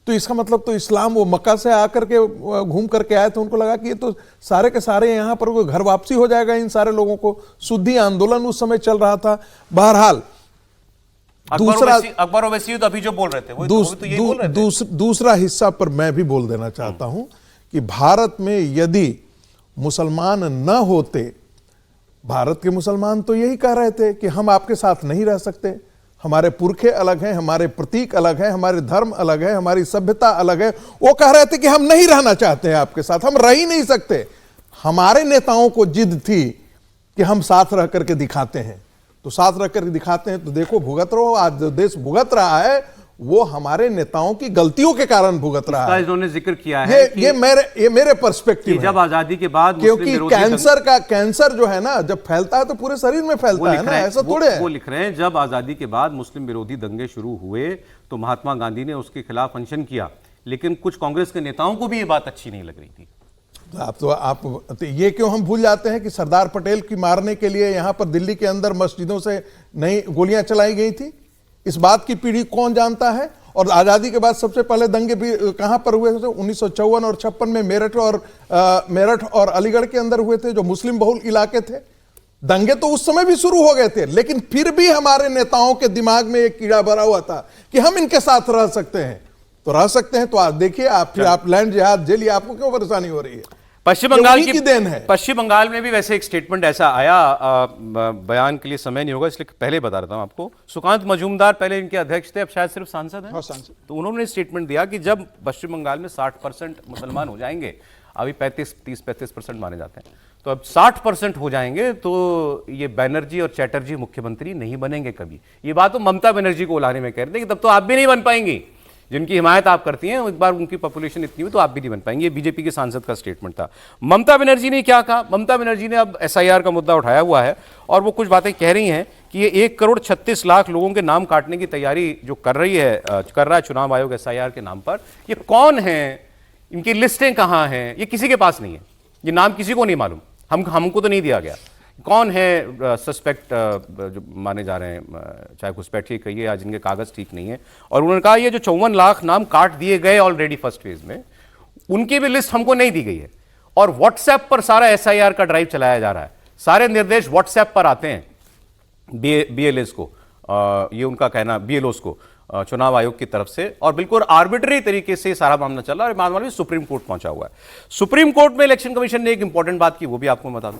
तो इसका मतलब तो इस्लाम, वो मक्का से आकर के घूम करके आए, तो उनको लगा कि ये तो सारे के सारे यहाँ पर घर वापसी हो जाएगा इन सारे लोगों को। शुद्धि आंदोलन उस समय चल रहा था। बहरहाल दूसरा
अकबर ओवैसी तो अभी जो बोल रहे थे वो तो यही बोल रहे थे।
दूसरा हिस्सा पर मैं भी बोल देना चाहता हूं कि भारत में यदि मुसलमान न होते, भारत के मुसलमान तो यही कह रहे थे कि हम आपके साथ नहीं रह सकते, हमारे पुरखे अलग हैं, हमारे प्रतीक अलग हैं, हमारे धर्म अलग है, हमारी सभ्यता अलग है। वो कह रहे थे कि हम नहीं रहना चाहते हैं आपके साथ, हम रह ही नहीं सकते। हमारे नेताओं को जिद थी कि हम साथ रह करके दिखाते हैं, तो साथ रह करके दिखाते हैं। तो देखो भुगत रहो, आज जो देश भुगत रहा है वो हमारे नेताओं की गलतियों के कारण भुगत रहा है।
इन्होंने जिक्र किया है
ये मेरे पर्सपेक्टिव है।
जब आजादी के बाद
क्योंकि कैंसर जो है ना, जब फैलता है तो पूरे शरीर में फैलता है ना, ऐसा थोड़े है।
वो लिख रहे हैं जब आजादी के बाद मुस्लिम विरोधी दंगे शुरू हुए तो महात्मा गांधी ने उसके खिलाफ अनशन किया, लेकिन कुछ कांग्रेस के नेताओं को भी ये बात अच्छी नहीं लग रही थी।
तो ये क्यों हम भूल जाते हैं कि सरदार पटेल की मारने के लिए यहां पर दिल्ली के अंदर मस्जिदों से नई गोलियां चलाई गई थी? इस बात की पीढ़ी कौन जानता है? और आजादी के बाद सबसे पहले दंगे भी कहां पर हुए थे? 1954 और 56 में मेरठ और अलीगढ़ के अंदर हुए थे, जो मुस्लिम बहुल इलाके थे। दंगे तो उस समय भी शुरू हो गए थे, लेकिन फिर भी हमारे नेताओं के दिमाग में एक कीड़ा भरा हुआ था कि हम इनके साथ रह सकते हैं। तो रह सकते हैं तो आज देखिए आप लैंड जिहाद जेलिए, आपको क्यों परेशानी हो रही है?
पश्चिम बंगाल
की देन है।
पश्चिम बंगाल में भी वैसे एक स्टेटमेंट ऐसा आया, बयान के लिए समय नहीं होगा इसलिए पहले बता देता हूं आपको। सुकांत मजूमदार पहले इनके अध्यक्ष थे, अब शायद सिर्फ सांसद हैं।
हाँ, सांसद।
तो उन्होंने स्टेटमेंट दिया कि जब पश्चिम बंगाल में 60% मुसलमान हो जाएंगे, अभी 35% माने जाते हैं, तो अब 60% हो जाएंगे तो ये बैनर्जी और चैटर्जी मुख्यमंत्री नहीं बनेंगे कभी। ये बात तो ममता बनर्जी को उलाने में कह रहे थे कि तब तो आप भी नहीं बन पाएंगी, जिनकी हिमायत आप करती हैं, एक बार उनकी पॉपुलेशन इतनी हुई तो आप भी नहीं बन पाएंगे। ये बीजेपी के सांसद का स्टेटमेंट था। ममता बनर्जी ने क्या कहा? ममता बनर्जी ने अब एसआईआर का मुद्दा उठाया हुआ है और वो कुछ बातें कह रही हैं कि ये 1,36,00,000 लोगों के नाम काटने की तैयारी जो कर रहा है चुनाव आयोग एसआईआर के नाम पर, ये कौन है, इनकी लिस्टें कहाँ हैं, ये किसी के पास नहीं है, ये नाम किसी को नहीं मालूम, हमको तो नहीं दिया गया। कौन है सस्पेक्ट जो माने जा रहे हैं, चाहे घुसपैठ ही कहिए या जिनके कागज ठीक नहीं है। और उन्होंने कहा ये जो 54 लाख नाम काट दिए गए ऑलरेडी फर्स्ट फेज में, उनकी भी लिस्ट हमको नहीं दी गई है। और व्हाट्सएप पर सारा एसआईआर का ड्राइव चलाया जा रहा है, सारे निर्देश व्हाट्सएप पर आते हैं बीएलएस को, ये उनका कहना, बीएलओस को चुनाव आयोग की तरफ से, और बिल्कुल आर्बिट्ररी तरीके से सारा मामला चल रहा है। और मामला भी सुप्रीम कोर्ट पहुंचा हुआ है। सुप्रीम कोर्ट में इलेक्शन कमीशन ने एक इंपॉर्टेंट बात की, वो भी आपको बता दूं।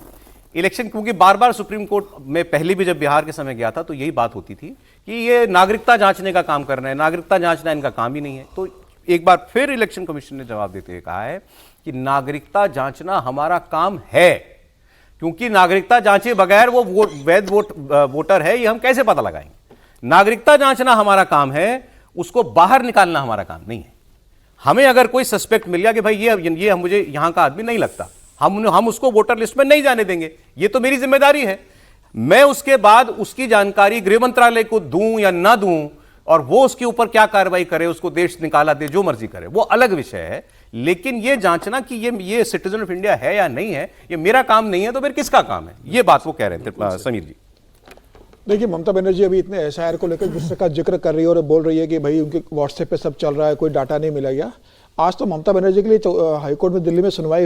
इलेक्शन, क्योंकि बार बार सुप्रीम कोर्ट में पहले भी जब बिहार के समय गया था तो यही बात होती थी कि ये नागरिकता जांचने का काम कर रहे हैं, नागरिकता जांचना इनका काम ही नहीं है। तो एक बार फिर इलेक्शन कमीशन ने जवाब देते हुए कहा है कि नागरिकता जांचना हमारा काम है, क्योंकि नागरिकता जांचे बगैर वो वैध वोटर है ये हम कैसे पता लगाएंगे। नागरिकता जांचना हमारा काम है, उसको बाहर निकालना हमारा काम नहीं है। हमें अगर कोई सस्पेक्ट मिल गया कि भाई ये मुझे यहां का आदमी नहीं लगता, हम उसको वोटर लिस्ट में नहीं जाने देंगे, ये तो मेरी जिम्मेदारी है। मैं उसके बाद उसकी जानकारी गृह मंत्रालय को दूं या ना दूं, और वो उसके ऊपर क्या कार्रवाई करे, उसको देश निकाला दे, जो मर्जी करे, वो अलग विषय है। लेकिन ये जांचना कि ये सिटीजन ऑफ इंडिया है या नहीं है, ये मेरा काम नहीं है, तो फिर किसका काम है? ये बात वो कह रहे थे समीर जी।
देखिए, ममता बनर्जी अभी इतने एसआईआर को लेकर जिसका जिक्र कर रही है और बोल रही है कि भाई उनके व्हाट्सएप पे सब चल रहा है, कोई डाटा नहीं मिला गया। आज तो ममता बनर्जी के लिए हाईकोर्ट में दिल्ली में सुनवाई,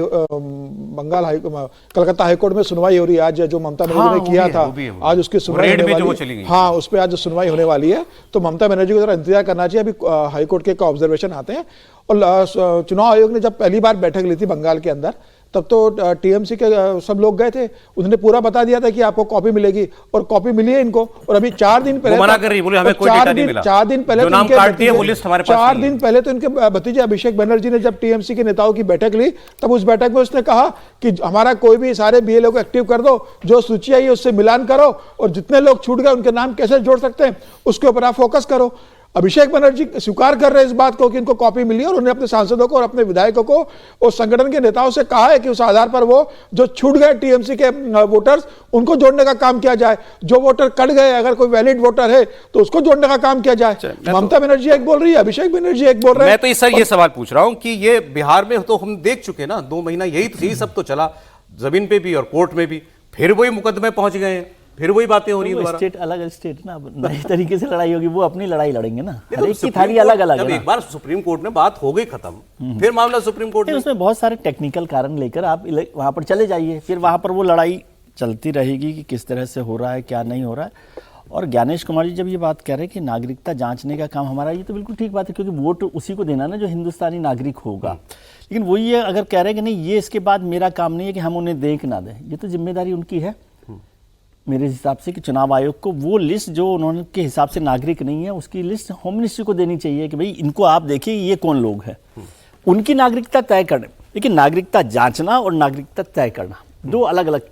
कलकत्ता हाईकोर्ट में सुनवाई हो रही है आज, जो ममता बनर्जी ने किया था, आज उसकी सुनवाई होने वाली है। हाँ, उस पर आज सुनवाई होने वाली है। तो ममता बनर्जी को जरा इंतजार करना चाहिए। अभी हाईकोर्ट के ऑब्जर्वेशन आते हैं। और चुनाव आयोग ने जब पहली बार बैठक ली थी बंगाल के अंदर, तब तो टीएमसी के सब लोग गए थे, उन्होंने पूरा बता दिया था कि आपको कॉपी मिलेगी, और कॉपी मिली है इनको। और अभी 4 दिन पहले
मना कर रही, बोले हमें कोई डेटा नहीं मिला।
4 दिन पहले
जो नाम काट दिए वो लिस्ट हमारे पास
4
नहीं है।
दिन पहले तो इनके भतीजे अभिषेक बनर्जी ने जब टीएमसी के नेताओं की बैठक ली, तब उस बैठक में उसने कहा कि हमारा कोई भी सारे बीएलओ को एक्टिव कर दो, जो सूची आई है उससे मिलान करो, और जितने लोग छूट गए उनके नाम कैसे जोड़ सकते हैं उसके ऊपर आप फोकस करो। अभिषेक बनर्जी स्वीकार कर रहे हैं इस बात को कि इनको कॉपी मिली, और उन्होंने अपने सांसदों को और अपने विधायकों को और संगठन के नेताओं से कहा है कि उस आधार पर वो जो छूट गए टीएमसी के वोटर्स उनको जोड़ने का काम किया जाए, जो वोटर कट गए अगर कोई वैलिड वोटर है तो उसको जोड़ने का काम किया जाए। ममता बनर्जी एक बोल रही है, अभिषेक बनर्जी एक बोल रहे हैं।
मैं तो इस सर ये सवाल पूछ रहा हूं कि ये बिहार में तो हम देख चुके ना, 2 महीना यही सब तो चला, जमीन पे भी और कोर्ट में भी, फिर वही मुकदमे पहुंच गए हैं, फिर वही बातें हो रही है।
स्टेट अलग स्टेट ना, नए तरीके से लड़ाई होगी, वो अपनी लड़ाई लड़ेंगे ना, हर एक की थाली अलग अलग है।
एक बार सुप्रीम कोर्ट में बात हो गई खत्म, फिर मामला सुप्रीम कोर्ट में,
उसमें बहुत सारे टेक्निकल कारण लेकर आप वहां पर चले जाइए, फिर वहां पर वो लड़ाई चलती रहेगी कि किस तरह से हो रहा है, क्या नहीं हो रहा है। और ज्ञानेश कुमार जी जब ये बात कह रहे हैं कि नागरिकता जांचने का काम हमारा, ये तो बिल्कुल ठीक बात है, क्योंकि वोट उसी को देना ना जो हिंदुस्तानी नागरिक होगा। लेकिन वही ये अगर कह रहे हैं कि नहीं ये इसके बाद मेरा काम नहीं है कि हम उन्हें दें कि ना दें, ये तो जिम्मेदारी उनकी है मेरे हिसाब से कि चुनाव आयोग को वो लिस्ट जो उन्होंने के हिसाब से नागरिक नहीं है उसकी लिस्ट होम मिनिस्ट्री को देनी चाहिए कि भाई इनको आप देखिए ये कौन लोग हैं, उनकी नागरिकता तय करने। लेकिन नागरिकता जांचना और नागरिकता तय करना 2 अलग अलग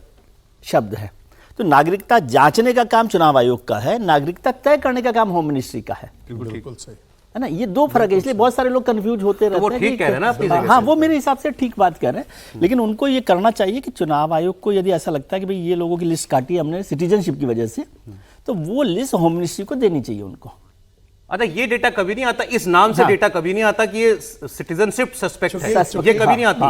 शब्द है। तो नागरिकता जांचने का काम चुनाव आयोग का है, नागरिकता तय करने का काम होम मिनिस्ट्री का है।
बिल्कुल सही
है ना, ये 2 फर्क है, इसलिए बहुत सारे लोग कंफ्यूज होते रहते हैं।
वो ठीक कह रहे हैं ना अपनी जगह से।
हाँ, वो मेरे हिसाब से ठीक बात कह रहे हैं, लेकिन उनको ये करना चाहिए कि चुनाव आयोग को यदि ऐसा लगता है कि भाई ये लोगों की लिस्ट काटी हमने सिटीजनशिप की वजह से, तो वो लिस्ट होम मिनिस्ट्री को देनी चाहिए उनको।
अच्छा, ये डेटा कभी नहीं आता, इस नाम से डेटा कभी नहीं आता कि ये सिटीजनशिप सस्पेक्ट है, ये कभी नहीं आता।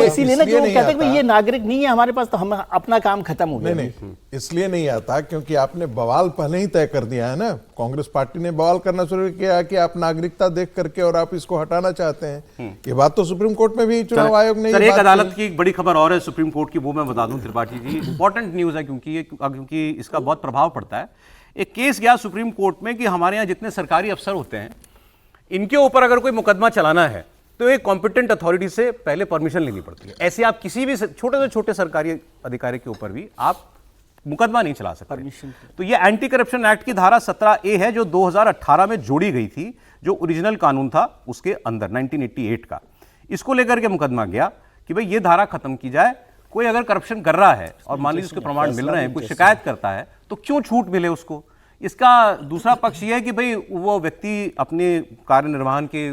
इसीलिए ना कि वो कहते हैं कि ये नागरिक नहीं है हमारे पास, तो हम अपना काम खत्म हो गया।
नहीं, इसलिए नहीं आता क्योंकि आपने बवाल पहले ही तय कर दिया है ना। कांग्रेस पार्टी ने बवाल करना शुरू किया कि आप नागरिकता देख करके और आप इसको हटाना चाहते हैं। ये बात तो सुप्रीम कोर्ट में भी चुनाव आयोग ने
एक अदालत की एक बड़ी खबर और है सुप्रीम कोर्ट की, वो मैं बता दूं त्रिपाठी जी, इंपॉर्टेंट न्यूज है क्योंकि इसका बहुत प्रभाव पड़ता है। एक केस गया सुप्रीम कोर्ट में कि हमारे यहाँ जितने सरकारी अफसर होते हैं इनके ऊपर अगर कोई मुकदमा चलाना है तो एक कॉम्पिटेंट अथॉरिटी से पहले परमिशन लेनी पड़ती है। ऐसे आप किसी भी छोटे से छोटे सरकारी अधिकारी के ऊपर भी आप मुकदमा नहीं चला सकते। तो ये एंटी करप्शन एक्ट की धारा 17A है जो 2018 में जोड़ी गई थी, जो ओरिजिनल कानून था उसके अंदर 1988 का। इसको लेकर के मुकदमा गया कि भाई ये धारा खत्म की जाए, कोई अगर करप्शन कर रहा है और मान लीजिए उसके प्रमाण मिल रहे हैं, कोई शिकायत करता है तो क्यों छूट मिले उसको। इसका दूसरा पक्ष यह है कि भाई वो व्यक्ति अपने कार्य निर्वहन के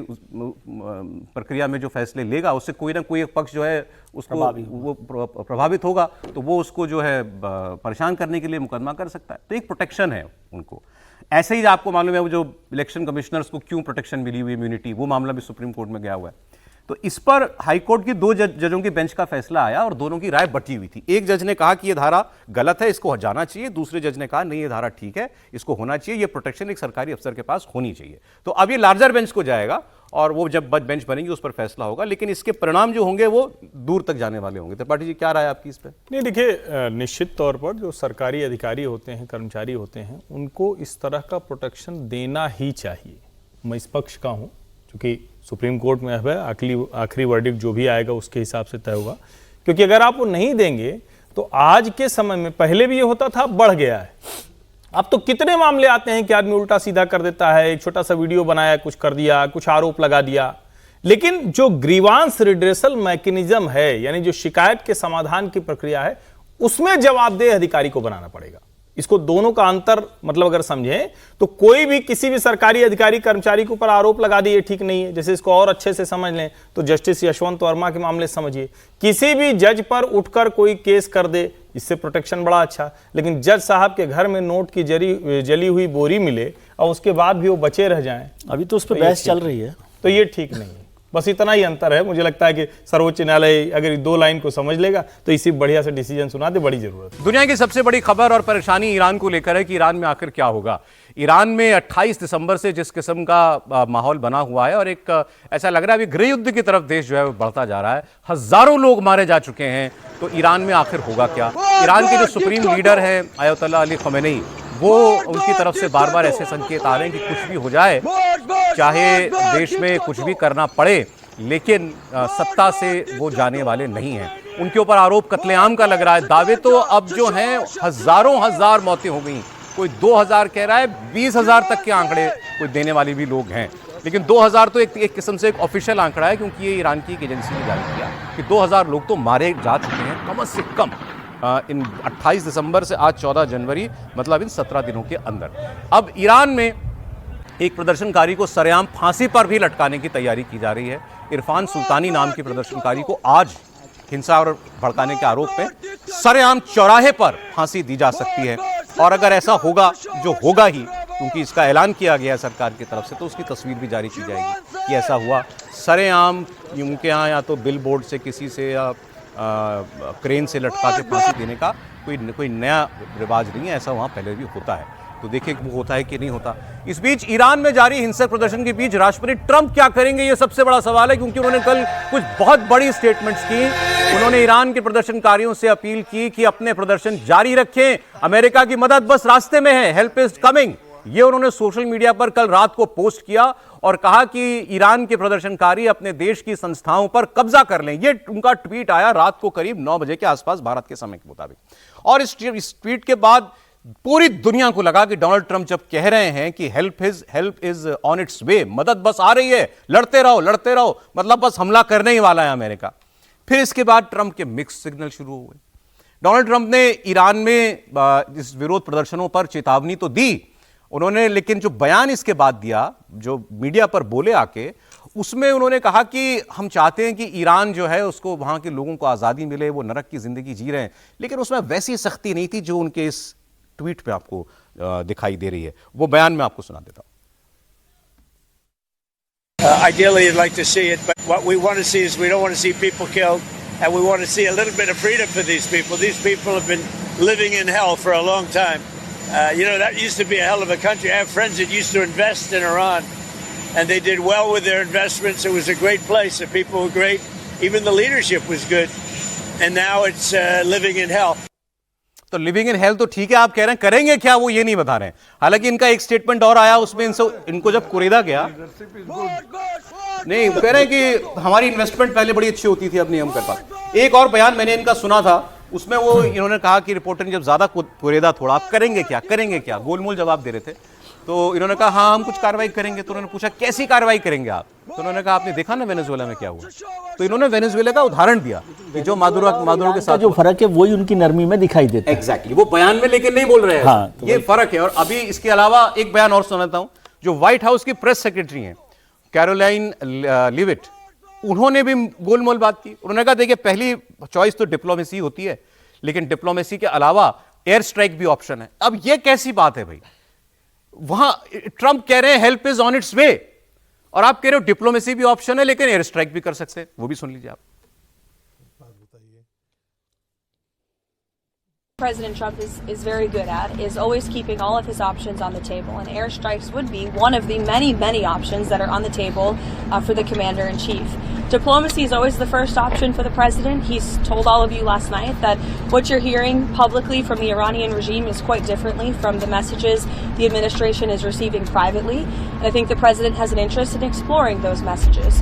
प्रक्रिया में जो फैसले लेगा उससे कोई ना कोई एक पक्ष जो है उसको वो प्रभावित होगा, तो वो उसको जो है परेशान करने के लिए मुकदमा कर सकता है। तो एक प्रोटेक्शन है उनको। ऐसे ही आपको मालूम है वो जो इलेक्शन कमिश्नर्स को क्यों प्रोटेक्शन मिली हुई इम्यूनिटी, वो मामला भी सुप्रीम कोर्ट में गया हुआ है। तो इस पर हाईकोर्ट की 2 जजों की बेंच का फैसला आया और दोनों की राय बटी हुई थी। एक जज ने कहा कि यह धारा गलत है, इसको हटाना चाहिए, दूसरे जज ने कहा नहीं ये धारा ठीक है, इसको होना चाहिए, ये प्रोटेक्शन एक सरकारी अफसर के पास होनी चाहिए। तो अब ये लार्जर बेंच को जाएगा और वो जब बेंच बनेगी उस पर फैसला होगा, लेकिन इसके परिणाम जो होंगे वो दूर तक जाने वाले होंगे। त्रिपाठी जी क्या राय आपकी इस पर?
नहीं, देखिए निश्चित तौर पर जो सरकारी अधिकारी होते हैं, कर्मचारी होते हैं, उनको इस तरह का प्रोटेक्शन देना ही चाहिए। मैं इस पक्ष का हूँ, क्योंकि सुप्रीम कोर्ट में है आखिरी वर्डिक्ट जो भी आएगा उसके हिसाब से तय होगा। क्योंकि अगर आप वो नहीं देंगे तो आज के समय में, पहले भी ये होता था, बढ़ गया है। अब तो कितने मामले आते हैं कि आदमी उल्टा सीधा कर देता है, एक छोटा सा वीडियो बनाया, कुछ कर दिया, कुछ आरोप लगा दिया। लेकिन जो ग्रीवांस रिड्रेसल मैकेनिज्म है, यानी जो शिकायत के समाधान की प्रक्रिया है, उसमें जवाबदेह अधिकारी को बनाना पड़ेगा। इसको दोनों का अंतर मतलब अगर समझें तो कोई भी किसी भी सरकारी अधिकारी कर्मचारी के ऊपर आरोप लगा दिए ठीक नहीं है। जैसे इसको और अच्छे से समझ लें तो जस्टिस यशवंत वर्मा के मामले समझिए, किसी भी जज पर उठकर कोई केस कर दे, इससे प्रोटेक्शन बड़ा अच्छा। लेकिन जज साहब के घर में नोट की जली हुई बोरी मिले और उसके बाद भी वो बचे रह जाएं,
अभी तो उस पर बहस चल रही है,
तो ये ठीक नहीं है। बस इतना ही अंतर है। मुझे लगता है कि सर्वोच्च न्यायालय अगर 2 लाइन को समझ लेगा तो इसी बढ़िया से डिसीजन सुना दे, बड़ी जरूरत है।
दुनिया की सबसे बड़ी खबर और परेशानी ईरान को लेकर है कि ईरान में आखिर क्या होगा। ईरान में 28 दिसंबर से जिस किस्म का माहौल बना हुआ है और एक ऐसा लग रहा है अभी गृह युद्ध की तरफ देश जो है वो बढ़ता जा रहा है, हजारों लोग मारे जा चुके हैं। तो ईरान में आखिर होगा क्या? ईरान के जो सुप्रीम लीडर है आयतुल्लाह अली खमेनी, वो उनकी तरफ से बार बार ऐसे संकेत आ रहे हैं कि कुछ भी हो जाए, चाहे देश में कुछ भी करना पड़े, लेकिन सत्ता से वो जाने वाले नहीं हैं। उनके ऊपर आरोप कत्लेआम का लग रहा है। दावे तो अब जो हैं हजारों हजार मौतें हो गई, कोई 2000 कह रहा है, 20,000 तक के आंकड़े कोई देने वाले भी लोग हैं, लेकिन 2000 तो एक किस्म से एक ऑफिशियल आंकड़ा है, क्योंकि ये ईरान की एक एजेंसी ने जारी किया कि 2000 लोग तो मारे जा चुके हैं कम से कम इन 28 दिसंबर से आज 14 जनवरी, मतलब इन 17 दिनों के अंदर। अब ईरान में एक प्रदर्शनकारी को सरेआम फांसी पर भी लटकाने की तैयारी की जा रही है। इरफान सुल्तानी नाम के प्रदर्शनकारी को आज हिंसा और भड़काने के आरोप में सरेआम चौराहे पर फांसी दी जा सकती है, और अगर ऐसा होगा, जो होगा ही क्योंकि इसका ऐलान किया गया है सरकार की तरफ से, तो उसकी तस्वीर भी जारी की जाएगी कि ऐसा हुआ। सरेआम उनके यहाँ या तो बिल बोर्ड से किसी से या क्रेन से लटका के फांसी देने का कोई नया रिवाज नहीं है, ऐसा वहाँ पहले भी होता है। तो देखिए वो होता है कि नहीं होता। इस बीच ईरान में जारी हिंसक प्रदर्शन के बीच राष्ट्रपति ट्रंप क्या करेंगे, ये सबसे बड़ा सवाल है, क्योंकि उन्होंने कल कुछ बहुत बड़ी स्टेटमेंट्स की। उन्होंने ईरान के प्रदर्शनकारियों से अपील की कि अपने प्रदर्शन जारी रखें, अमेरिका की मदद बस रास्ते में है, हेल्प इज कमिंग। ये उन्होंने सोशल मीडिया पर कल रात को पोस्ट किया और कहा कि ईरान के प्रदर्शनकारी अपने देश की संस्थाओं पर कब्जा कर लें। ये उनका ट्वीट आया रात को करीब 9 बजे के आसपास भारत के समय के मुताबिक। और इस ट्वीट के बाद पूरी दुनिया को लगा कि डोनाल्ड ट्रंप जब कह रहे हैं कि हेल्प इज ऑन इट्स वे, मदद बस आ रही है, लड़ते रहो, मतलब बस हमला करने ही वाला है अमेरिका। फिर इसके बाद ट्रंप के मिक्स सिग्नल शुरू हुए। डोनाल्ड ट्रंप ने ईरान में इस विरोध प्रदर्शनों पर चेतावनी तो दी उन्होंने, लेकिन जो बयान इसके बाद दिया, जो मीडिया पर बोले आके, उसमें उन्होंने कहा कि हम चाहते हैं कि ईरान जो है उसको, वहां के लोगों को आजादी मिले, वो नरक की जिंदगी जी रहे हैं, लेकिन उसमें वैसी सख्ती नहीं थी जो उनके इस ट्वीट पे आपको दिखाई दे रही है। वो बयान मैं आपको सुना देता हूं।
Ideally, you'd like to see it, but what we want to see is we don't want to see people killed, and we want to see a little bit of freedom for these people. These people have been living in hell for a long time. That used to be a hell of a country. I have friends that used to invest in Iran, and they did well with their investments. It was a great place. The people were great. Even the leadership was good. And now it's living in hell.
तो living in hell तो ठीक है, आप कह रहे हैं, करेंगे क्या वो ये नहीं बता रहे हैं। हालांकि इनका एक स्टेटमेंट और आया, उसमें इनको जब कुरेदा गया, नहीं कह रहे हैं कि हमारी इन्वेस्टमेंट पहले बड़ी अच्छी होती थी, अब नहीं हम कर पाते। एक और बयान मैंने इनका सुना था, उसमें वो इन्होंने कहा कि रिपोर्टर ने जब ज्यादा कुरेदा थोड़ा, आप करेंगे क्या, गोलमोल जवाब दे रहे थे। तो इन्होंने कहा हाँ हम कुछ कार्रवाई करेंगे। तो उन्होंने पूछा कैसी कार्रवाई करेंगे आप? तो उन्होंने कहा आपने देखा ना वेनेजुएला में क्या हुआ। तो इन्होंने वेनेजुएला का उदाहरण दिया कि जो मादुरो के साथ
जो फर्क है वही उनकी नरमी में दिखाई देता है।
एग्जैक्टली, वो बयान में लेकिन नहीं बोल रहे हैं।
हाँ, तो
ये फर्क है। और अभी इसके अलावा एक बयान और सुनाता हूं, जो व्हाइट हाउस की प्रेस सेक्रेटरी हैं कैरोलाइन लिविट, उन्होंने भी गोलमोल बात की। उन्होंने कहा देखिए पहली चॉइस तो डिप्लोमेसी होती है, लेकिन डिप्लोमेसी के अलावा एयर स्ट्राइक भी ऑप्शन है। अब ये कैसी बात है भाई? वहां ट्रंप कह रहे हैं हेल्प इज ऑन इट्स वे, और आप कह रहे हो डिप्लोमेसी भी ऑप्शन है लेकिन एयर स्ट्राइक भी कर सकते हैं। वो भी सुन लीजिए आप।
President Trump is very good at is always keeping all of his options on the table, and airstrikes would be one of the many options that are on the table for the commander-in-chief. Diplomacy is always the first option for the president. He's told all of you last night that what you're hearing publicly from the Iranian regime is quite differently from the messages the administration is receiving privately, and I think the president has an interest in exploring those messages.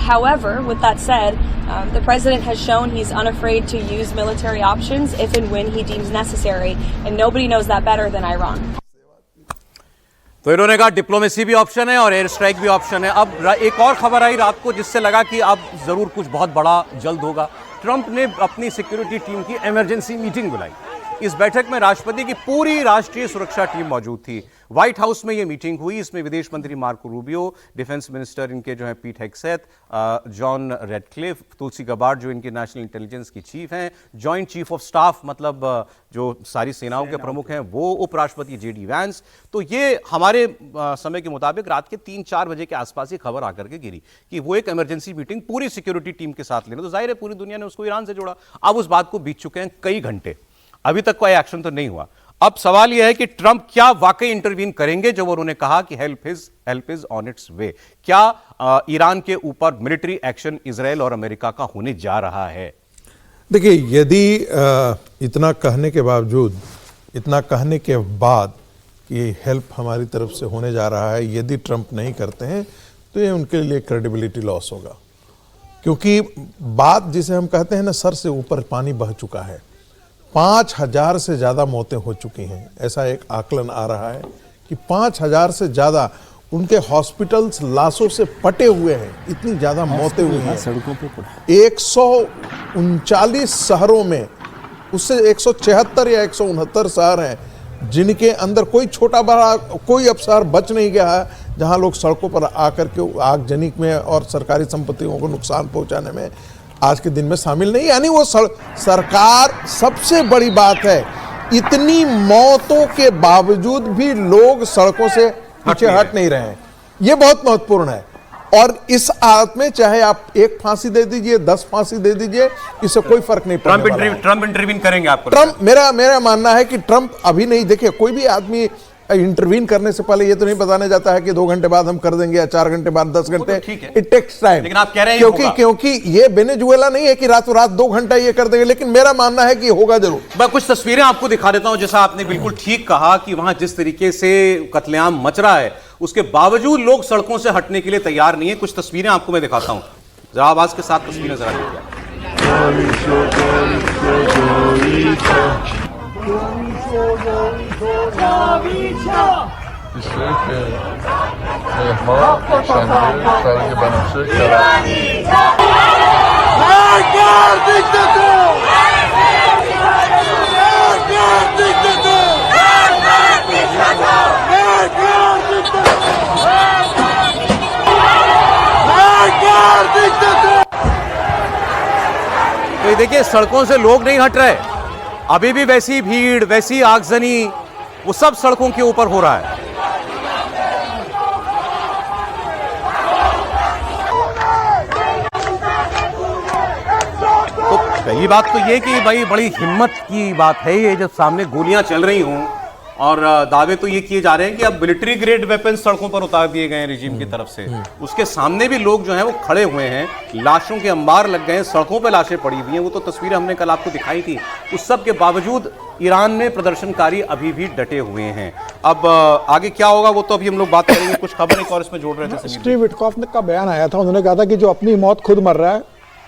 However, with that said, the president has shown he's unafraid to use military options if and when he deems necessary, and nobody knows that better than Iran.
तो इन्होंने कहा diplomacy भी option है और air strike भी option है। अब एक और खबर आई रात को जिससे लगा कि अब जरूर कुछ बहुत बड़ा जल्द होगा। ट्रंप ने अपनी सिक्योरिटी टीम की इमरजेंसी मीटिंग बुलाई। इस बैठक में राष्ट्रपति की पूरी राष्ट्रीय सुरक्षा टीम मौजूद थी। व्हाइट हाउस में यह मीटिंग हुई। इसमें विदेश मंत्री मार्को रूबियो, डिफेंस मिनिस्टर इनके जो है पीट हेग्सेथ, जॉन रेडक्लिफ, तुलसी गबार्ड जो इनके नेशनल इंटेलिजेंस की चीफ हैं, जॉइंट चीफ ऑफ स्टाफ मतलब जो सारी सेनाओं के प्रमुख हैं वो, उपराष्ट्रपति जेडी वैंस। तो ये हमारे समय के मुताबिक रात के 3-4 बजे के आसपास ही खबर आकर के गिरी कि वो एक इमरजेंसी मीटिंग पूरी सिक्योरिटी टीम के साथ लेना। तो जाहिर है पूरी दुनिया ने उसको ईरान से जोड़ा। अब उस बात को बीत चुके हैं कई घंटे, अभी तक कोई एक्शन तो नहीं हुआ। अब सवाल यह है कि ट्रंप क्या वाकई इंटरवीन करेंगे जब उन्होंने कहा कि हेल्प इज ऑन इट्स वे। क्या ईरान के ऊपर मिलिट्री एक्शन इजराइल और अमेरिका का होने जा रहा है?
देखिए, यदि इतना कहने के बावजूद, इतना कहने के बाद कि हेल्प हमारी तरफ से होने जा रहा है, यदि ट्रंप नहीं करते हैं तो ये उनके लिए क्रेडिबिलिटी लॉस होगा। क्योंकि बात जिसे हम कहते हैं ना, सर से ऊपर पानी बह चुका है। 5000 से ज़्यादा मौतें हो चुकी हैं, ऐसा एक आकलन आ रहा है कि 5000 से ज़्यादा उनके हॉस्पिटल्स लाशों से पटे हुए हैं, इतनी ज़्यादा मौतें हुई हैं
सड़कों पे
139 शहरों में, उससे 176 या 169 शहर हैं जिनके अंदर कोई छोटा बड़ा कोई अब शहर बच नहीं गया है जहां लोग सड़कों पर आकर के आगजनी में और सरकारी संपत्तियों को नुकसान पहुंचाने में आज के दिन में शामिल नहीं। यानी वो सरकार, सबसे बड़ी बात है, इतनी मौतों के बावजूद भी लोग सड़कों से पीछे हट नहीं रहे हैं, ये बहुत महत्वपूर्ण है। और इस हालत में चाहे आप एक फांसी दे दीजिए, 10 फांसी दे दीजिए, इससे कोई फर्क नहीं पड़ने वाला है।
ट्रंप इंटरवीन करेंगे आपको?
ट्रंप, मेरा मानना है कि ट्रंप अभी नहीं, देखिए कोई भी आदमी इंटरवीन करने से पहले ये तो नहीं बताने जाता है कि 2 घंटे बाद हम कर देंगे या 4 घंटे बाद 10 घंटे, इट टेक्स टाइम।
लेकिन आप कह रहे हैं
क्योंकि ये वेनेजुएला नहीं है कि रातों रात 2 घंटा ये कर देंगे, लेकिन मेरा मानना है कि होगा जरूर।
मैं कुछ तस्वीरें आपको दिखा देता हूं। जैसा आपने बिल्कुल ठीक कहा कि वहां जिस तरीके से कत्लेआम मच रहा है, उसके बावजूद लोग सड़कों से हटने के लिए तैयार नहीं है। कुछ तस्वीरें आपको मैं दिखाता हूं, जरा आवाज के साथ तस्वीरें जरा देखिए। तो ये देखिए, सड़कों से लोग नहीं हट रहे, अभी भी वैसी भीड़, वैसी आगजनी, वो सब सड़कों के ऊपर हो रहा है। तो पहली बात तो ये कि भाई बड़ी हिम्मत की बात है ये, जब सामने गोलियां चल रही हों और दावे तो ये किए जा रहे हैं कि अब मिलिट्री ग्रेड वेपन्स सड़कों पर उतार दिए गए हैं रिजीम की तरफ से, उसके सामने भी लोग जो हैं वो खड़े हुए हैं, लाशों के अंबार लग गए हैं, सड़कों पे लाशें पड़ी हुई हैं। वो तो तस्वीरें हमने कल आपको दिखाई थी। उस सब के बावजूद ईरान में प्रदर्शनकारी अभी भी डटे हुए हैं। अब आगे क्या होगा वो तो अभी हम लोग बात करेंगे। कुछ खबर एक और इसमें जोड़ रहे थे,
स्टीव विटकॉफ का बयान आया था, उन्होंने कहा था कि जो अपनी मौत खुद मर रहा है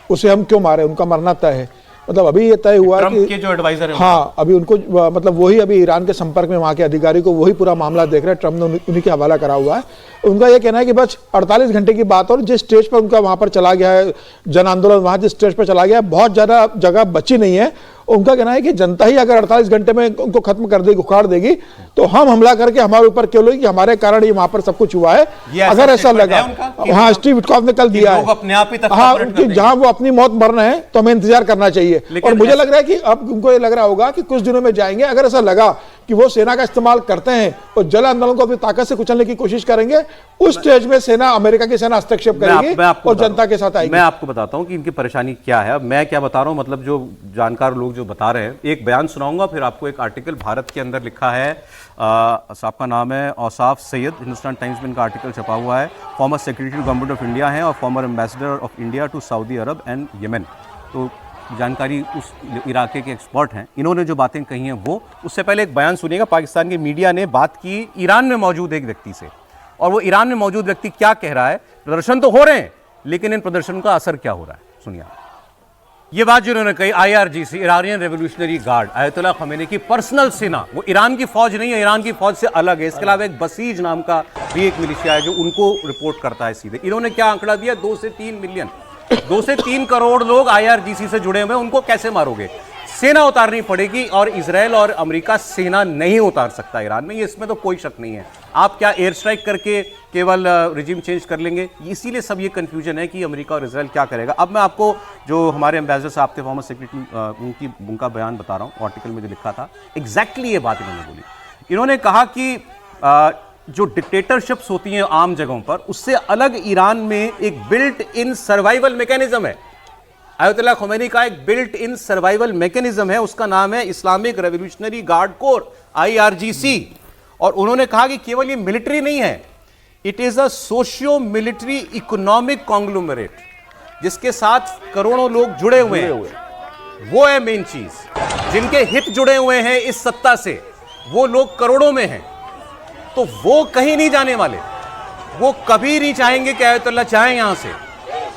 उसे हम क्यों मारे, उनका मरना तय है। मतलब अभी ये तय हुआ
ट्रंप के जो एडवाइजर हैं,
हाँ, अभी उनको मतलब वही अभी ईरान के संपर्क में, वहाँ के अधिकारी को वही पूरा मामला देख रहे हैं, ट्रंप ने उन्हीं के हवाला करा हुआ है। उनका ये कहना है कि बस 48 घंटे की बात, और जिस स्टेज पर उनका वहाँ पर चला गया है जन आंदोलन, वहाँ जिस स्टेज पर चला गया है, बहुत ज़्यादा जगह बची नहीं है। उनका कहना है कि जनता ही अगर 48 घंटे में उनको खत्म कर देगी, उखाड़ देगी, तो हम हमला करके हमारे ऊपर क्यों लोगी कि हमारे कारण ये वहाँ पर सब कुछ हुआ है। अगर ऐसा लगा, हाँ, स्टीव विटकॉफ ने कल दिया है, हाँ, जहाँ वो अपनी मौत मर रहे हैं तो हमें इंतजार करना चाहिए। और मुझे लग रहा है कि अब उनको ये लग रहा होगा कि कुछ दिनों में जाएंगे, अगर ऐसा लगा कि वो सेना का इस्तेमाल करते हैं और जल आंदोलन को अपनी ताकत से कुचलने की कोशिश करेंगे, उस स्टेज में सेना, अमेरिका की सेना हस्तक्षेप करेगी और जनता के साथ आएगी।
मैं आपको बताता हूं कि इनकी परेशानी क्या है। अब मैं क्या बता रहा हूं, मतलब जो जानकार लोग जो बता रहे हैं, एक बयान सुनाऊंगा, फिर आपको एक आर्टिकल भारत के अंदर लिखा है, आपका नाम है औसाफ सैयद, हिंदुस्तान टाइम्स में इनका आर्टिकल छपा हुआ है। Former secretary government of India है और former ambassador of India to Saudi Arab and Yemen. तो जानकारी उस इराके के एक्सपर्ट हैं, इन्होंने जो बातें कही हैं वो। उससे पहले एक बयान सुनिएगा। पाकिस्तान के मीडिया ने बात की ईरान में मौजूद एक व्यक्ति से, और वो ईरान में मौजूद व्यक्ति क्या कह रहा है। प्रदर्शन तो हो रहे हैं, लेकिन इन प्रदर्शन का असर क्या हो रहा है, सुनिए। ये बात जो उन्होंने कही, IRGC, Iranian revolutionary guard, Ayatollah Khamenei की पर्सनल सेना, वो ईरान की फौज नहीं है, ईरान की फौज से अलग है। इसके अलावा एक बसीज नाम का भी एक मिलिशिया है जो उनको रिपोर्ट करता है सीधे। इन्होंने क्या आंकड़ा दिया, 2 से 3 मिलियन, 2 से 3 करोड़ लोग IRGC से जुड़े हुए, उनको कैसे मारोगे? सेना उतारनी पड़ेगी, और इजराइल और अमेरिका सेना नहीं उतार सकता ईरान में, ये इसमें तो कोई शक नहीं है। आप क्या एयर स्ट्राइक करके केवल रिजीम चेंज कर लेंगे? इसीलिए सब ये कंफ्यूजन है कि अमेरिका और इजराइल क्या करेगा। अब मैं आपको जो हमारे एम्बेसडर साहब थे, फॉर्मर सेक्रेटरी, उनका बयान बता रहा हूँ। आर्टिकल में जो लिखा था, एग्जैक्टली ये बात इन्होंने बोली। इन्होंने कहा कि जो डिक्टेटरशिप्स होती हैं आम जगहों पर, उससे अलग ईरान में एक बिल्ट इन सर्वाइवल मैकेनिज्म है। आयतुल्लाह खमेनी का एक बिल्ट इन सर्वाइवल मैकेनिज्म है, उसका नाम है Islamic revolutionary guard core, IRGC। और उन्होंने कहा कि केवल ये मिलिट्री नहीं है, it is a socio military economic conglomerate, जिसके साथ करोड़ों लोग जुड़े हुए हैं। वो है मेन चीज, जिनके हित जुड़े हुए हैं इस सत्ता से, वो लोग करोड़ों में हैं। तो वो कहीं नहीं जाने वाले, वो कभी नहीं चाहेंगे कि आयतुल्लाह चाहें यहां से।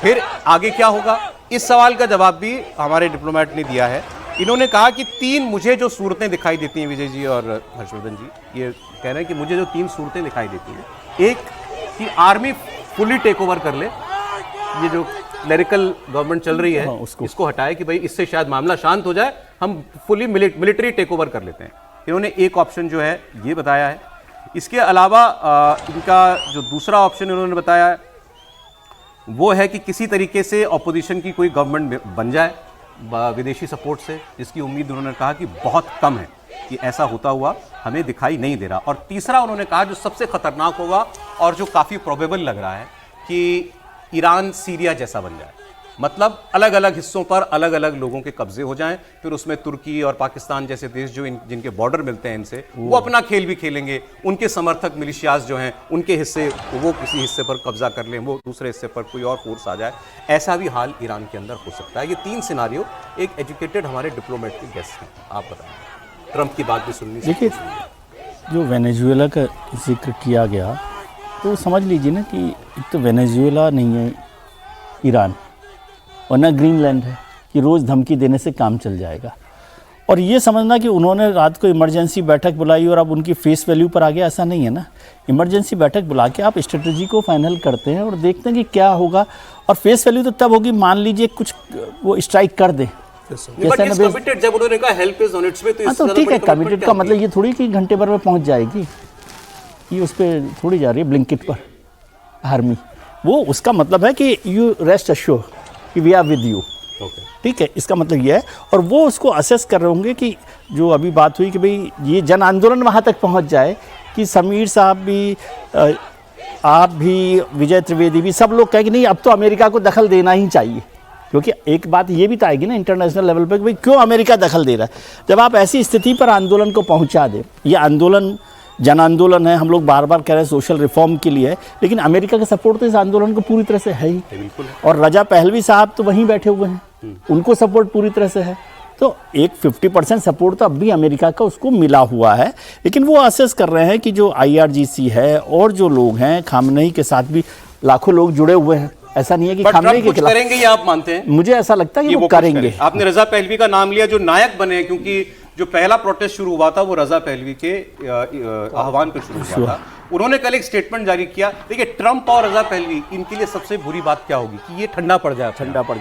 फिर आगे क्या होगा, इस सवाल का जवाब भी हमारे डिप्लोमेट ने दिया है। इन्होंने कहा कि तीन मुझे जो सूरतें दिखाई देती हैं, विजय जी और हर्षवर्धन जी ये कह रहे हैं कि मुझे जो तीन सूरतें दिखाई देती हैं, एक कि आर्मी फुली टेक ओवर कर ले, ये जो क्लरिकल गवर्नमेंट चल रही है इसको हटाए कि भाई इससे शायद मामला शांत हो जाए, हम फुली मिलिट्री टेक ओवर कर लेते हैं। इन्होंने एक ऑप्शन जो है ये बताया है। इसके अलावा इनका जो दूसरा ऑप्शन इन्होंने बताया है वो है कि किसी तरीके से ऑपोजिशन की कोई गवर्नमेंट बन जाए विदेशी सपोर्ट से, जिसकी उम्मीद उन्होंने कहा कि बहुत कम है, कि ऐसा होता हुआ हमें दिखाई नहीं दे रहा। और तीसरा उन्होंने कहा जो सबसे खतरनाक होगा और जो काफ़ी प्रोबेबल लग रहा है कि ईरान सीरिया जैसा बन जाए, मतलब अलग अलग हिस्सों पर अलग अलग लोगों के कब्जे हो जाएं, फिर उसमें तुर्की और पाकिस्तान जैसे देश जो जिनके बॉर्डर मिलते हैं इनसे, वो अपना खेल भी खेलेंगे, उनके समर्थक मिलिशियाज जो हैं उनके हिस्से वो किसी हिस्से पर कब्जा कर लें, वो दूसरे हिस्से पर कोई और फोर्स आ जाए, ऐसा भी हाल ईरान के अंदर हो सकता है। ये तीन सिनारियो एक एजुकेटेड हमारे डिप्लोमेट के गेस्ट हैं। आप बताएं, ट्रंप की बात भी सुननी।
देखिए, जो वेनेजुएला का जिक्र किया गया तो समझ लीजिए ना कि एक तो वेनेजुएला नहीं है ईरान, और ना ग्रीनलैंड है कि रोज़ धमकी देने से काम चल जाएगा। और ये समझना कि उन्होंने रात को इमरजेंसी बैठक बुलाई और अब उनकी फेस वैल्यू पर आ गया, ऐसा नहीं है ना। इमरजेंसी बैठक बुला के आप स्ट्रेटजी को फाइनल करते हैं और देखते हैं कि क्या होगा, और फेस वैल्यू तो तब होगी मान लीजिए कुछ वो स्ट्राइक कर दे।
जब उन्होंने कहा हेल्प इज ऑन इट्स वे,
तो ठीक है, कमिटेड का मतलब ये थोड़ी कि घंटे भर में पहुंच जाएगी, ये उस पर थोड़ी जा रही है ब्लिंकिट पर आर्मी। वो उसका मतलब है कि यू रेस्ट अश्योर कि वी आर विद यू, ठीक है, इसका मतलब ये है। और वो उसको असेस कर रहे होंगे कि जो अभी बात हुई कि भाई ये जन आंदोलन वहाँ तक पहुँच जाए कि समीर साहब भी, आप भी, विजय त्रिवेदी भी, सब लोग कहें कि नहीं अब तो अमेरिका को दखल देना ही चाहिए। क्योंकि एक बात ये भी तो आएगी ना इंटरनेशनल लेवल पर कि भाई क्यों अमेरिका दखल दे रहा है। जब आप ऐसी स्थिति पर आंदोलन को पहुँचा दें, ये आंदोलन जन आंदोलन है, हम लोग बार बार कह रहे हैं सोशल रिफॉर्म के लिए है, लेकिन अमेरिका का सपोर्ट तो इस आंदोलन को पूरी तरह से है ही। और रजा पहलवी साहब तो वहीं बैठे हुए हैं, उनको सपोर्ट पूरी तरह से है। तो एक 50% सपोर्ट तो अब भी अमेरिका का उसको मिला हुआ है। लेकिन वो असेस कर रहे हैं कि जो IRGC है और जो लोग हैं, खामनेई के साथ भी लाखों लोग जुड़े हुए हैं, ऐसा नहीं है कि खामनेई के खिलाफ
करेंगे, ये आप मानते हैं?
मुझे ऐसा लगता है कि वो करेंगे।
आपने रजा पहलवी का नाम लिया जो नायक बने, क्योंकि जो पहला प्रोटेस्ट शुरू हुआ था वो रजा पहलवी के आह्वान पर शुरू हुआ था। उन्होंने कल एक स्टेटमेंट जारी किया। देखिए, ट्रंप और रजा पहलवी, इनके लिए सबसे बुरी बात क्या होगी कि ये ठंडा पड़ जाए।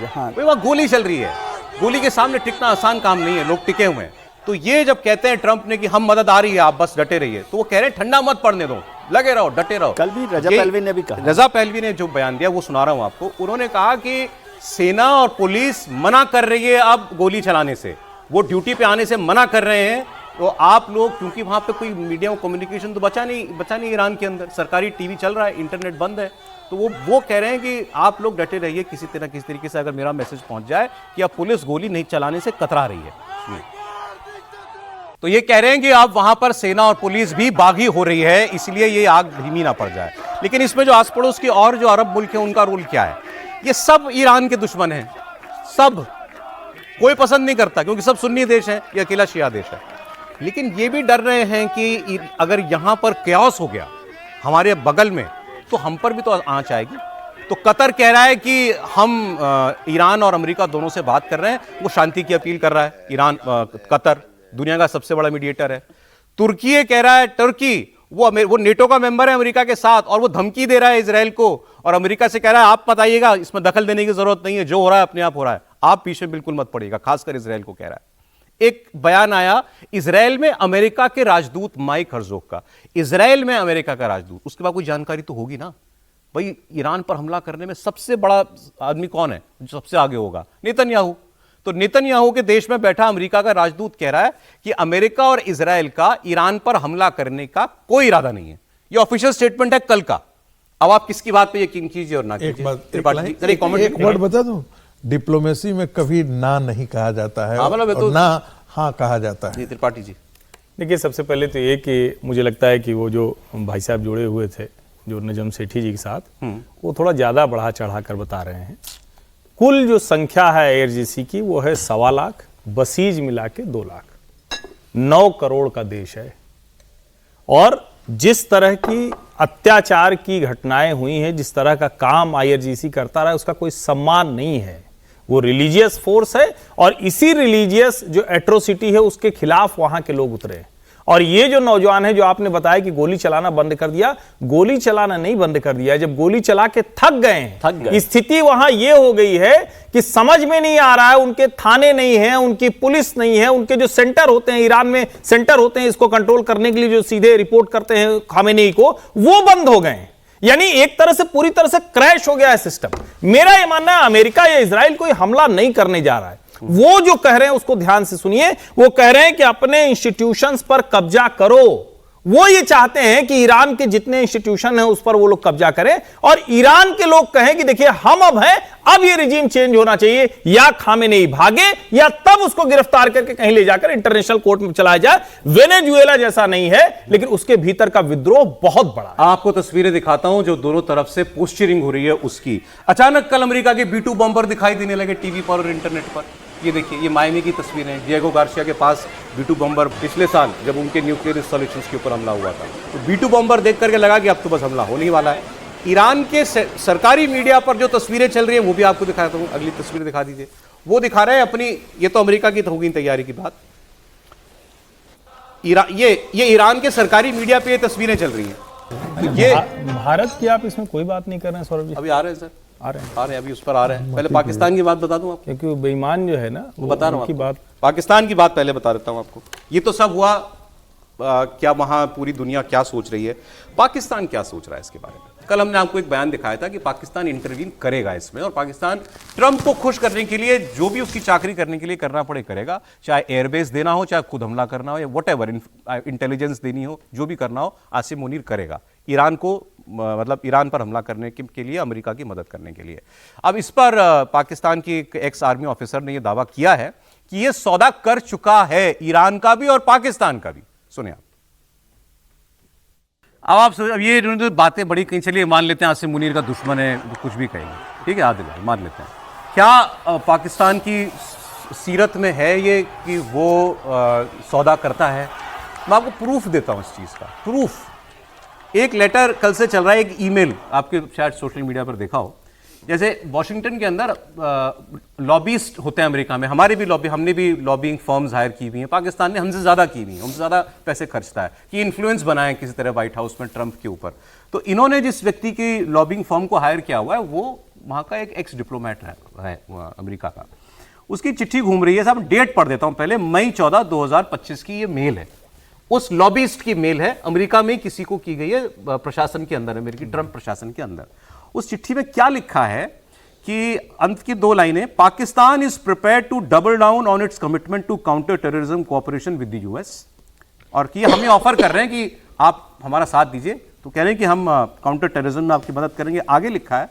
हाँ, वहाँ गोली चल रही है, गोली के सामने टिकना आसान काम नहीं है, लोग टिके हुए हैं। तो ये जब कहते हैं ट्रंप ने कि हम मदद आ रही है, आप बस डटे रहिए, तो वो कह रहे हैं ठंडा मत पड़ने दो, लगे रहो, डटे रहो।
कल भी रजा पहलवी ने भी कहा,
रजा पहलवी ने जो बयान दिया वो सुना रहा हूं आपको। उन्होंने कहा कि सेना और पुलिस मना कर रही है अब गोली चलाने से, वो ड्यूटी पे आने से मना कर रहे हैं। तो आप लोग, क्योंकि वहां पे कोई मीडिया और कम्युनिकेशन तो बचा नहीं ईरान के अंदर, सरकारी टीवी चल रहा है, इंटरनेट बंद है, तो वो कह रहे हैं कि आप लोग डटे रहिए, किसी तरीके से अगर मेरा मैसेज पहुंच जाए कि अब पुलिस गोली नहीं चलाने से कतरा रही है। तो ये कह रहे हैं कि अब वहां पर सेना और पुलिस भी बागी हो रही है, इसलिए ये आग धीमी ना पड़ जाए। लेकिन इसमें जो आस पड़ोस के और जो अरब मुल्क है उनका रोल क्या है? ये सब ईरान के दुश्मन हैं, सब, कोई पसंद नहीं करता, क्योंकि सब सुन्नी देश हैं, ये अकेला शिया देश है। लेकिन ये भी डर रहे हैं कि अगर यहां पर क्याओस हो गया हमारे बगल में, तो हम पर भी तो आंच आएगी। तो कतर कह रहा है कि हम ईरान और अमेरिका दोनों से बात कर रहे हैं, वो शांति की अपील कर रहा है। ईरान, कतर दुनिया का सबसे बड़ा मीडिएटर है। तुर्की कह रहा है, तुर्की वो नेटो का मेंबर है अमेरिका के साथ, और वो धमकी दे रहा है इजराइल को, और अमेरिका से कह रहा है आप मत आइएगा, इसमें दखल देने की जरूरत नहीं है, जो हो रहा है अपने आप हो रहा है, आप पीछे बिल्कुल मत पड़िएगा, खासकर इजराइल को कह रहा है। एक बयान आया इजराइल में अमेरिका के राजदूत माइक हर्जोग का, इजराइल में अमेरिका का राजदूत, उसके बाद कोई जानकारी तो होगी ना भाई। ईरान पर हमला करने में सबसे बड़ा आदमी कौन है जो सबसे आगे होगा? नेतन्याहू। तो नेतन्याहू के देश में बैठा अमेरिका का राजदूत कह रहा है कि अमेरिका और इजराइल का ईरान पर हमला करने का कोई इरादा नहीं है। ये ऑफिशियल स्टेटमेंट है कल का। अब आप किसकी बात पे यकीन कीजिए और ना कीजिए।
एक वर्ड बता दूं, डिप्लोमेसी में कभी ना नहीं कहा जाता है, और ना हाँ कहा जाता है।
त्रिपाठी जी,
देखिए, सबसे पहले तो ये कि मुझे लगता है कि वो जो भाई साहब जुड़े हुए थे जो नजम सेठी जी के साथ, वो थोड़ा ज्यादा बढ़ा चढ़ा कर बता रहे हैं। कुल जो संख्या है IRGC की वो है 1.25 लाख, बसीज मिला के 2 लाख, 9 करोड़ का देश है। और जिस तरह की अत्याचार की घटनाएं हुई हैं, जिस तरह का काम आईआरजीसी करता रहा, उसका कोई सम्मान नहीं है। वो रिलीजियस फोर्स है और इसी रिलीजियस जो एट्रोसिटी है उसके खिलाफ वहां के लोग उतरे। और ये जो नौजवान है जो आपने बताया कि गोली चलाना बंद कर दिया, गोली चलाना नहीं बंद कर दिया, जब गोली चला के थक गए। स्थिति वहां ये हो गई है कि समझ में नहीं आ रहा है, उनके थाने नहीं है, उनकी पुलिस नहीं है, उनके जो सेंटर होते हैं, ईरान में सेंटर होते हैं इसको कंट्रोल करने के लिए जो सीधे रिपोर्ट करते हैं खामेनेई को, वो बंद हो गए। यानी एक तरह से पूरी तरह से क्रैश हो गया है सिस्टम। मेरा यह मानना है अमेरिका या इजराइल कोई हमला नहीं करने जा रहा है। वो जो कह रहे हैं उसको ध्यान से सुनिए। वो कह रहे हैं कि अपने इंस्टीट्यूशंस पर कब्जा करो। वो ये चाहते हैं कि ईरान के जितने इंस्टीट्यूशन हैं उस पर वो लोग कब्जा करें और ईरान के लोग कहें कि देखिए हम अब हैं, अब ये रिजीम चेंज होना चाहिए, या खामेनेई भागे या तब उसको गिरफ्तार करके कहीं ले जाकर इंटरनेशनल कोर्ट में चलाया जाए। वेनेजुएला जैसा नहीं है, लेकिन उसके भीतर का विद्रोह बहुत बड़ा है।
आपको तस्वीरें दिखाता हूं जो दोनों तरफ से पोस्चरिंग हो रही है उसकी। अचानक कल अमेरिका के B-2 बॉम्बर दिखाई देने लगे टीवी पर और इंटरनेट पर। ये देखिए, ये मायमी की तस्वीरें हैं। डिएगो गार्सिया के पास B-2 बॉम्बर पिछले साल जब उनके न्यूक्लियर इंस्टॉलेशंस के ऊपर हमला हुआ था, तो B-2 बॉम्बर देख करके लगा कि अब तो बस हमला होने ही वाला है। ईरान के सरकारी मीडिया पर जो तस्वीरें चल रही हैं वो भी आपको दिखाता हूं। अगली तस्वीर दिखा दीजिए। वो दिखा रहे हैं अपनी, ये तो अमेरिका की होगी तैयारी की बात, ये ईरान के सरकारी मीडिया पे ये तस्वीरें चल रही हैं। ये
भारत की आप इसमें कोई बात नहीं कर रहे हैं सौरभ जी?
अभी आ रहे हैं सर, आ रहे हैं अभी उस पर आ रहे हैं। पहले पाकिस्तान की बात बता दूं आपको,
क्योंकि वो बेईमान जो है ना,
वो बता रहा हूं
की बात।
पाकिस्तान की बात पहले बता देता हूं आपको। ये तो सब हुआ, क्या वहां पूरी दुनिया क्या सोच रही है, पाकिस्तान क्या सोच रहा है इसके बारे में। कल हमने आपको एक बयान दिखाया था कि पाकिस्तान इंटरवीन करेगा इसमें, और पाकिस्तान ट्रंप को खुश करने के लिए जो भी उसकी चाकरी करने के लिए करना पड़े करेगा, चाहे एयरबेस देना हो, चाहे खुद हमला करना हो, या व्हाटएवर इंटेलिजेंस देनी हो, जो भी करना हो आसिम मुनीर करेगा ईरान को, मतलब ईरान पर हमला करने के लिए अमेरिका की मदद करने के लिए। अब इस पर पाकिस्तान की एक एक्स आर्मी ऑफिसर ने यह दावा किया है कि यह सौदा कर चुका है ईरान का भी और पाकिस्तान का भी। सुनिए अब ये बातें बड़ी कहीं, चलिए मान लेते हैं आसिम मुनीर का दुश्मन है, कुछ भी कहेंगे, ठीक है, आदिल भाई मान लेते हैं। क्या पाकिस्तान की सीरत में है ये कि वो सौदा करता है? मैं आपको प्रूफ देता हूं इस चीज का। प्रूफ, एक लेटर कल से चल रहा है, एक ईमेल आपके शायद सोशल मीडिया पर देखा हो। जैसे वॉशिंगटन के अंदर लॉबीस्ट होते हैं अमेरिका में, हमने भी लॉबिंग फर्म्स हायर की हुई हैं, पाकिस्तान ने हमसे ज़्यादा की हुई हैं, हमसे ज़्यादा पैसे खर्चता है कि इन्फ्लुएंस बनाएं किसी तरह व्हाइट हाउस में ट्रंप के ऊपर। तो इन्होंने जिस व्यक्ति की लॉबिंग फर्म को हायर किया हुआ है वो वहाँ का एक एक्स डिप्लोमेट है अमेरिका का। उसकी चिट्ठी घूम रही है, साहब डेट पढ़ देता हूँ पहले, मई 14, 2025 की ये मेल है, उस लॉबिस्ट की मेल है, अमेरिका में किसी को की गई है, प्रशासन के अंदर, अमेरिकी ट्रंप प्रशासन के अंदर। उस चिट्ठी में क्या लिखा है कि अंत की 2 लाइनें, Pakistan is prepared to double down on its commitment to counter terrorism cooperation with the US, और कि हमें ऑफर कर रहे हैं कि आप हमारा साथ दीजिए, तो कह रहे हैं कि हम काउंटर टेररिज्म में आपकी मदद करेंगे। आगे लिखा है,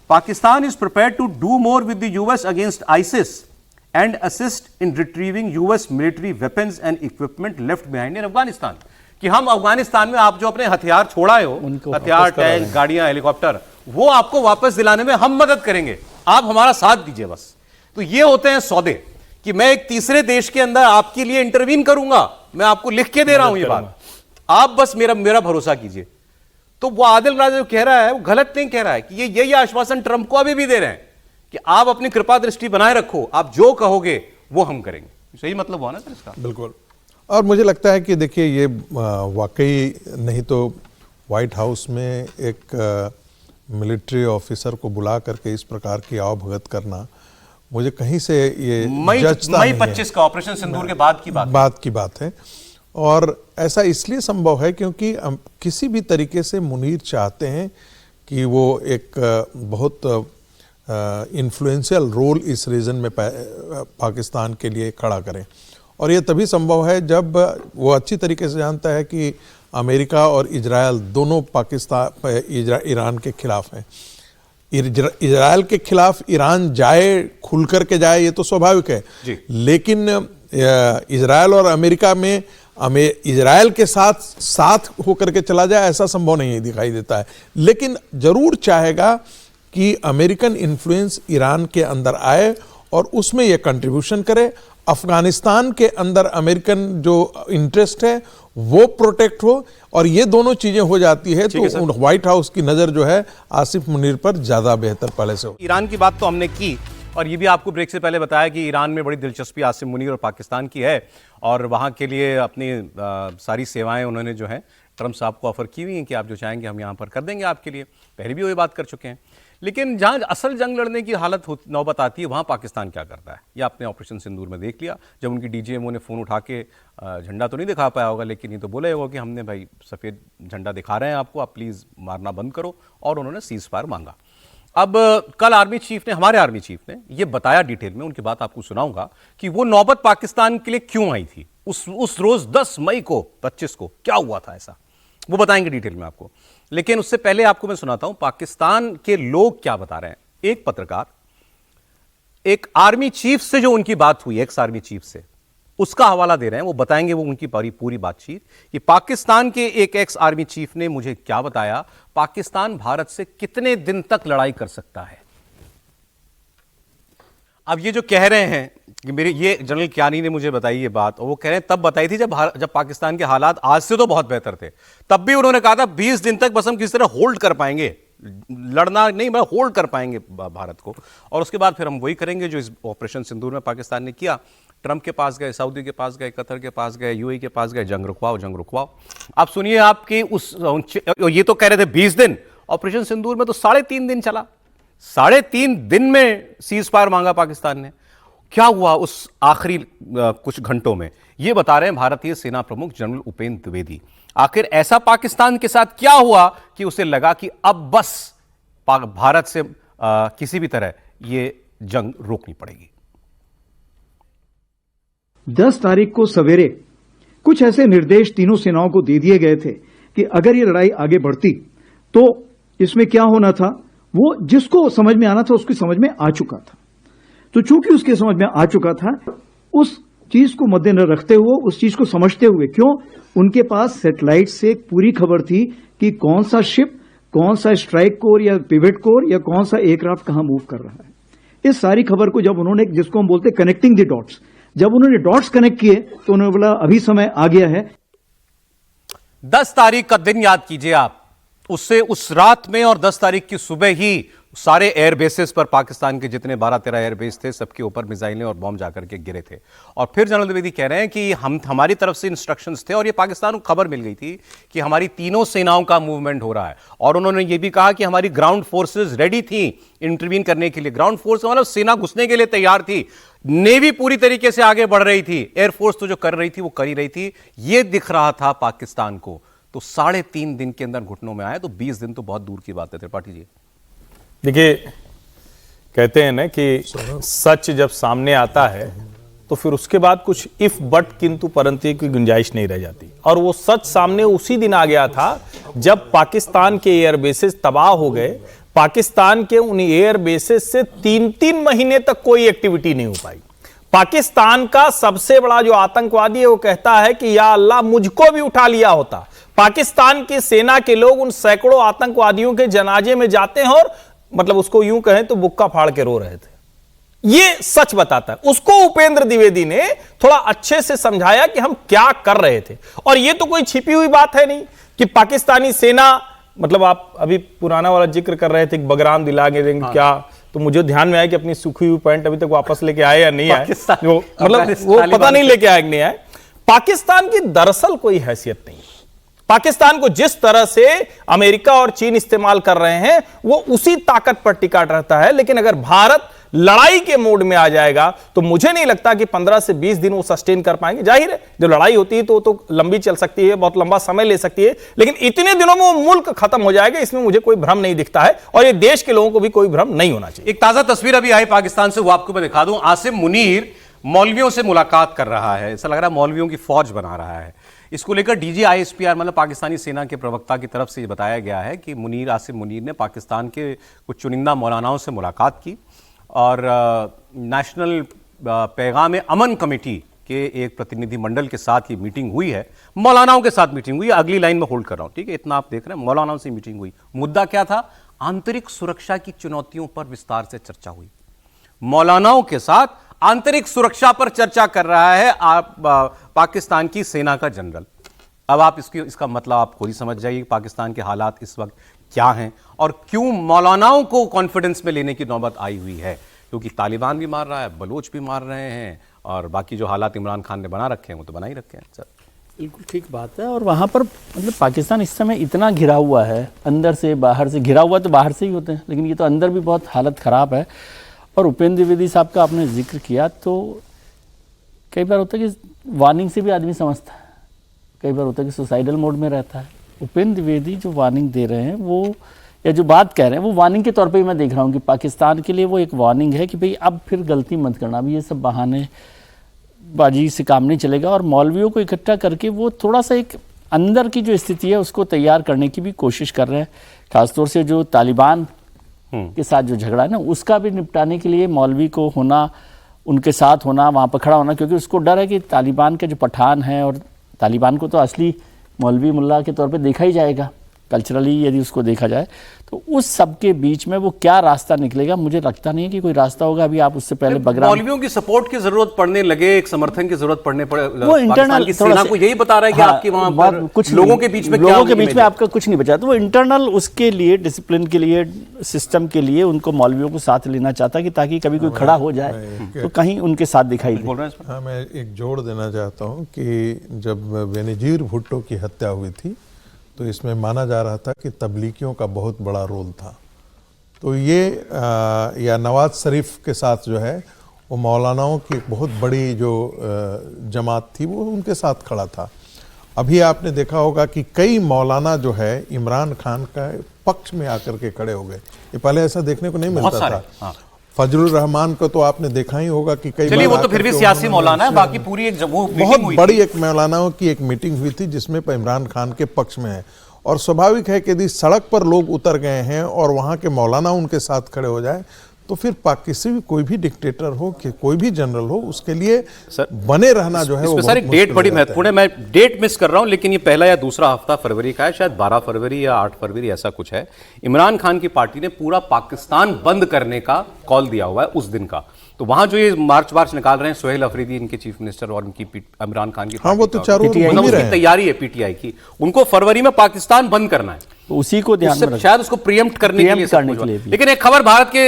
Pakistan is prepared to do more with the US against ISIS and assist in retrieving US military weapons and equipment left behind in Afghanistan, कि हम अफगानिस्तान में आप जो अपने हथियार छोड़ाए हो, हथियार, टैंक, गाड़ियां, हेलीकॉप्टर, वो आपको वापस दिलाने में हम मदद करेंगे, आप हमारा साथ दीजिए बस। तो ये होते हैं सौदे, कि मैं एक तीसरे देश के अंदर आपके लिए इंटरवीन करूंगा, मैं आपको लिख के दे रहा हूं ये बात, आप बस मेरा भरोसा कीजिए। तो वो आदिल राजा जो कह रहा है वो गलत नहीं कह रहा है, कि ये आश्वासन ट्रंप को अभी भी दे रहे हैं कि आप अपनी कृपा दृष्टि बनाए रखो, आप जो कहोगे वो हम करेंगे। सही मतलब हुआ ना सर इसका?
बिल्कुल। और मुझे लगता है कि देखिए ये वाकई, नहीं तो व्हाइट हाउस में एक मिलिट्री ऑफिसर को बुला करके इस प्रकार की आवभगत करना, मुझे कहीं से ये
मई 25 का ऑपरेशन सिंदूर के बाद की बात है। और ऐसा इसलिए संभव है क्योंकि किसी भी तरीके से मुनीर चाहते हैं कि वो एक बहुत इन्फ्लुएंशियल रोल इस रीजन में पाकिस्तान के लिए खड़ा करें, और ये तभी संभव है जब वो अच्छी तरीके से जानता है कि अमेरिका और इजराइल दोनों ईरान के खिलाफ हैं। इजराइल के खिलाफ ईरान जाए, खुल करके जाए, ये तो स्वाभाविक है, लेकिन इजराइल और अमेरिका में इजराइल के साथ होकर के चला जाए ऐसा संभव नहीं दिखाई देता है। लेकिन जरूर चाहेगा कि अमेरिकन इन्फ्लुएंस ईरान के अंदर आए और उसमें यह कंट्रीब्यूशन करे,
अफगानिस्तान के अंदर अमेरिकन जो इंटरेस्ट है वो प्रोटेक्ट हो, और ये दोनों चीजें हो जाती है तो व्हाइट हाउस की नजर जो है आसिफ मुनीर पर ज्यादा बेहतर पहले से हो।
ईरान की बात तो हमने की, और ये भी आपको ब्रेक से पहले बताया कि ईरान में बड़ी दिलचस्पी आसिफ मुनीर और पाकिस्तान की है, और वहाँ के लिए अपनी सारी सेवाएं उन्होंने जो है ट्रंप साहब को ऑफर की हुई हैं कि आप जो चाहेंगे हम यहाँ पर कर देंगे आपके लिए। पहले भी वो ये बात कर चुके हैं। लेकिन जहाँ असल जंग लड़ने की हालत नौबत आती है, वहाँ पाकिस्तान क्या करता है, ये आपने ऑपरेशन सिंदूर में देख लिया। जब उनकी डीजीएमओ ने फ़ोन उठा के झंडा तो नहीं दिखा पाया होगा, लेकिन ये तो बोला होगा कि हमने भाई सफ़ेद झंडा दिखा रहे हैं आपको, आप प्लीज़ मारना बंद करो, और उन्होंने सीज़ फायर मांगा। अब कल आर्मी चीफ ने, हमारे आर्मी चीफ ने ये बताया डिटेल में, उनकी बात आपको सुनाऊंगा कि वो नौबत पाकिस्तान के लिए क्यों आई थी उस रोज 10 मई को 25 को क्या हुआ था ऐसा, वो बताएंगे डिटेल में आपको। लेकिन उससे पहले आपको मैं सुनाता हूं पाकिस्तान के लोग क्या बता रहे हैं। एक पत्रकार एक आर्मी चीफ से जो उनकी बात हुई, एक्स आर्मी चीफ से, उसका हवाला दे रहे हैं, वो बताएंगे वो उनकी पूरी बातचीत कि पाकिस्तान के एक एक्स आर्मी चीफ ने मुझे क्या बताया, पाकिस्तान भारत से कितने दिन तक लड़ाई कर सकता है। अब ये जो कह रहे हैं कि मेरे, ये जनरल कियानी ने मुझे बताई ये बात, और वो कह रहे हैं तब बताई थी जब पाकिस्तान के हालात आज से तो बहुत बेहतर थे, तब भी उन्होंने कहा था 20 दिन तक बस हम किसी तरह होल्ड कर पाएंगे, लड़ना नहीं, मैं होल्ड कर पाएंगे भारत को, और उसके बाद फिर हम वही करेंगे जो इस ऑपरेशन सिंदूर में पाकिस्तान ने किया। ट्रंप के पास गए, सऊदी के पास गए, कतर के पास गए, यूएई के पास गए, जंग रुकवाओ। आप सुनिए, आपकी ये तो कह रहे थे 20 दिन, ऑपरेशन सिंदूर में तो 3.5 दिन चला, 3.5 दिन में सीज फायर मांगा पाकिस्तान ने। क्या हुआ उस आखिरी कुछ घंटों में, ये बता रहे हैं भारतीय सेना प्रमुख जनरल उपेंद्र द्विवेदी। आखिर ऐसा पाकिस्तान के साथ क्या हुआ कि उसे लगा कि अब बस भारत से किसी भी तरह ये जंग रोकनी पड़ेगी।
10 तारीख को सवेरे कुछ ऐसे निर्देश तीनों सेनाओं को दे दिए गए थे कि अगर ये लड़ाई आगे बढ़ती तो इसमें क्या होना था, वो जिसको समझ में आना था उसकी समझ में आ चुका था। तो चूंकि उसके समझ में आ चुका था, उस चीज को मद्देनजर रखते हुए, उस चीज को समझते हुए, क्यों, उनके पास सैटेलाइट से एक पूरी खबर थी कि कौन सा शिप, कौन सा स्ट्राइक कोर या पिवट कोर या कौन सा एयरक्राफ्ट कहां मूव कर रहा है। इस सारी खबर को जब उन्होंने, जिसको हम बोलते कनेक्टिंग द डॉट्स, जब उन्होंने डॉट्स कनेक्ट किए तो उन्होंने बोला अभी समय आ गया है।
10 तारीख का दिन याद कीजिए आप, उससे उस रात में और 10 तारीख की सुबह ही सारे एयर बेसेस पर पाकिस्तान के जितने 12-13 एयर बेस थे सबके ऊपर मिसाइलें और बॉम्ब जाकर के गिरे थे। और फिर जनरल द्विवेदी कह रहे हैं कि हमारी तरफ से इंस्ट्रक्शंस थे, और ये पाकिस्तान को खबर मिल गई थी कि हमारी तीनों सेनाओं का मूवमेंट हो रहा है, और उन्होंने ये भी कहा कि हमारी ग्राउंड फोर्सेज रेडी थी इंटरवीन करने के लिए। ग्राउंड फोर्स मतलब सेना घुसने के लिए तैयार थी, नेवी पूरी तरीके से आगे बढ़ रही थी, एयरफोर्स तो जो कर रही थी वो कर ही रही थी, ये दिख रहा था पाकिस्तान को। तो 3.5 दिन के अंदर घुटनों में आए, तो 20 दिन तो बहुत दूर की बात है। त्रिपाठी जी
देखिए, कहते हैं ना कि सच जब सामने आता है तो फिर उसके बाद कुछ इफ बट किंतु परंतु की गुंजाइश नहीं रह जाती, और वो सच सामने उसी दिन आ गया था जब पाकिस्तान के एयर बेसेस तबाह हो गए। पाकिस्तान के उन एयर बेसेस से 3-3 महीने तक कोई एक्टिविटी नहीं हो पाई। पाकिस्तान का सबसे बड़ा जो आतंकवादी है वो कहता है कि या अल्लाह मुझको भी उठा लिया होता। पाकिस्तान की सेना के लोग उन सैकड़ों आतंकवादियों के जनाजे में जाते हैं और मतलब उसको यूं कहें तो बुक्का फाड़ के रो रहे थे। ये सच बताता है। उसको उपेंद्र द्विवेदी ने थोड़ा अच्छे से समझाया कि हम क्या कर रहे थे, और ये तो कोई छिपी हुई बात है नहीं कि पाकिस्तानी सेना, मतलब आप अभी पुराना वाला जिक्र कर रहे थे कि बगराम दिला के देंगे क्या, तो मुझे ध्यान में आया कि अपनी सूखी हुई पैंट अभी तक वापस लेके आए या नहीं आए, मतलब वो पता नहीं लेके आए कि नहीं आए। पाकिस्तान की दरअसल कोई हैसियत नहीं। पाकिस्तान को जिस तरह से अमेरिका और चीन इस्तेमाल कर रहे हैं वो उसी ताकत पर टिका रहता है, लेकिन अगर भारत लड़ाई के मोड में आ जाएगा तो मुझे नहीं लगता कि 15 से 20 दिन वो सस्टेन कर पाएंगे। जाहिर है जो लड़ाई होती है तो लंबी चल सकती है, बहुत लंबा समय ले सकती है, लेकिन इतने दिनों में वो मुल्क खत्म हो जाएगा, इसमें मुझे कोई भ्रम नहीं दिखता है, और ये देश के लोगों को भी कोई भ्रम नहीं होना चाहिए।
एक ताजा तस्वीर अभी आई पाकिस्तान से, वो आपको मैं दिखा दूं। आसिम मुनीर मौलवियों से मुलाकात कर रहा है, ऐसा लग रहा है मौलवियों की फौज बना रहा है। इसको लेकर DGISPR मतलब पाकिस्तानी सेना के प्रवक्ता की तरफ से बताया गया है कि आसिम मुनीर ने पाकिस्तान के कुछ चुनिंदा मौलानाओं से मुलाकात की, और नेशनल पैगाम अमन कमेटी के एक प्रतिनिधि मंडल के साथ ये मीटिंग हुई है। मौलानाओं के साथ मीटिंग हुई है, अगली लाइन में होल्ड कर रहा हूं, ठीक है, इतना आप देख रहे हैं। मौलानाओं से मीटिंग हुई, मुद्दा क्या था, आंतरिक सुरक्षा की चुनौतियों पर विस्तार से चर्चा हुई। मौलानाओं के साथ आंतरिक सुरक्षा पर चर्चा कर रहा है पाकिस्तान की सेना का जनरल। अब आप इसका मतलब आप खुद ही समझ जाइए पाकिस्तान के हालात इस वक्त क्या हैं और क्यों मौलानाओं को कॉन्फिडेंस में लेने की नौबत आई हुई है, क्योंकि तालिबान भी मार रहा है, बलोच भी मार रहे हैं और बाकी जो हालात इमरान खान ने बना रखे हैं वो तो बना ही रखे हैं। सर
बिल्कुल ठीक बात है। और वहाँ पर मतलब पाकिस्तान इस समय इतना घिरा हुआ है, अंदर से बाहर से। घिरा हुआ तो बाहर से ही होते हैं, लेकिन ये तो अंदर भी बहुत हालत ख़राब है। और उपेंद्र द्विवेदी साहब का आपने जिक्र किया, तो कई बार होता है कि वार्निंग से भी आदमी समझता है, कई बार होता है कि सुसाइडल मोड में रहता है। उपेंद्र द्विवेदी जो वार्निंग दे रहे हैं वो, या जो बात कह रहे हैं वो वार्निंग के तौर पे मैं देख रहा हूँ कि पाकिस्तान के लिए वो एक वार्निंग है कि भाई अब फिर गलती मत करना, अब ये सब बहाने बाजी से काम नहीं चलेगा। और मौलवियों को इकट्ठा करके वो थोड़ा सा एक अंदर की जो स्थिति है उसको तैयार करने की भी कोशिश कर रहे हैं। खासतौर से जो तालिबान के साथ जो झगड़ा है ना, उसका भी निपटाने के लिए मौलवी को होना, उनके साथ होना, वहाँ पर खड़ा होना, क्योंकि उसको डर है कि तालिबान के जो पठान हैं, और तालिबान को तो असली मौलवी मुल्ला के तौर पे देखा ही जाएगा कल्चरली यदि उसको देखा जाए, तो उस सब के बीच में वो क्या रास्ता निकलेगा, मुझे लगता नहीं है कि कोई रास्ता होगा। अभी आप उससे पहले बगराम,
मौलवियों की सपोर्ट की जरूरत पड़ने लगे, एक समर्थन की जरूरत पड़ने पड़े,
वो इंटरनल
की सेना को यही बता रहा है कि आपकी वहां पर
कुछ
लोगों के बीच में
लोगों के बीच में आपका कुछ नहीं बचा, तो वो इंटरनल उसके लिए, डिसिप्लिन के लिए, सिस्टम के लिए उनको मौलवियों को साथ लेना चाहता कि ताकि कभी कोई खड़ा हो जाए तो कहीं उनके साथ दिखाई दे।
हाँ, मैं एक जोड़ देना चाहता हूँ कि जब बेनजीर भुट्टो की हत्या हुई थी तो इसमें माना जा रहा था कि तबलीगियों का बहुत बड़ा रोल था। तो ये या नवाज शरीफ के साथ जो है वो मौलानाओं की एक बहुत बड़ी जो जमात थी वो उनके साथ खड़ा था। अभी आपने देखा होगा कि कई मौलाना जो है इमरान खान का पक्ष में आकर के खड़े हो गए, ये पहले ऐसा देखने को नहीं मिलता था।
हाँ।
फजलुर रहमान को तो आपने देखा ही होगा कि कई
चलिए वो तो फिर भी सियासी मौलाना है, बाकी पूरी एक
बहुत बड़ी एक मौलानाओं की एक मीटिंग हुई थी जिसमें इमरान खान के पक्ष में है। और स्वाभाविक है कि यदि सड़क पर लोग उतर गए हैं और वहां के मौलाना उनके साथ खड़े हो जाए तो फिर किसी भी कोई भी डिक्टेटर हो कि कोई भी जनरल हो उसके लिए बने रहना जो है वो
सर एक डेट बड़ी महत्वपूर्ण है। मैं डेट मिस कर रहा हूं, लेकिन ये पहला या दूसरा हफ्ता फरवरी का है, शायद 12 फरवरी या 8 फरवरी ऐसा कुछ है। इमरान खान की पार्टी ने पूरा पाकिस्तान बंद करने का कॉल दिया हुआ है उस दिन का। तो वहां जो ये मार्च निकाल रहे हैं सोहेल अफरीदी, इनके चीफ मिनिस्टर, और इनकी इमरान खान की,
हाँ, वो तो चारों
उसकी तैयारी है पीटीआई की, उनको फरवरी में पाकिस्तान बंद करना है,
उसी को ध्यान में
शायद उसको प्रीएम्प्ट करने के लिए। लेकिन एक खबर भारत के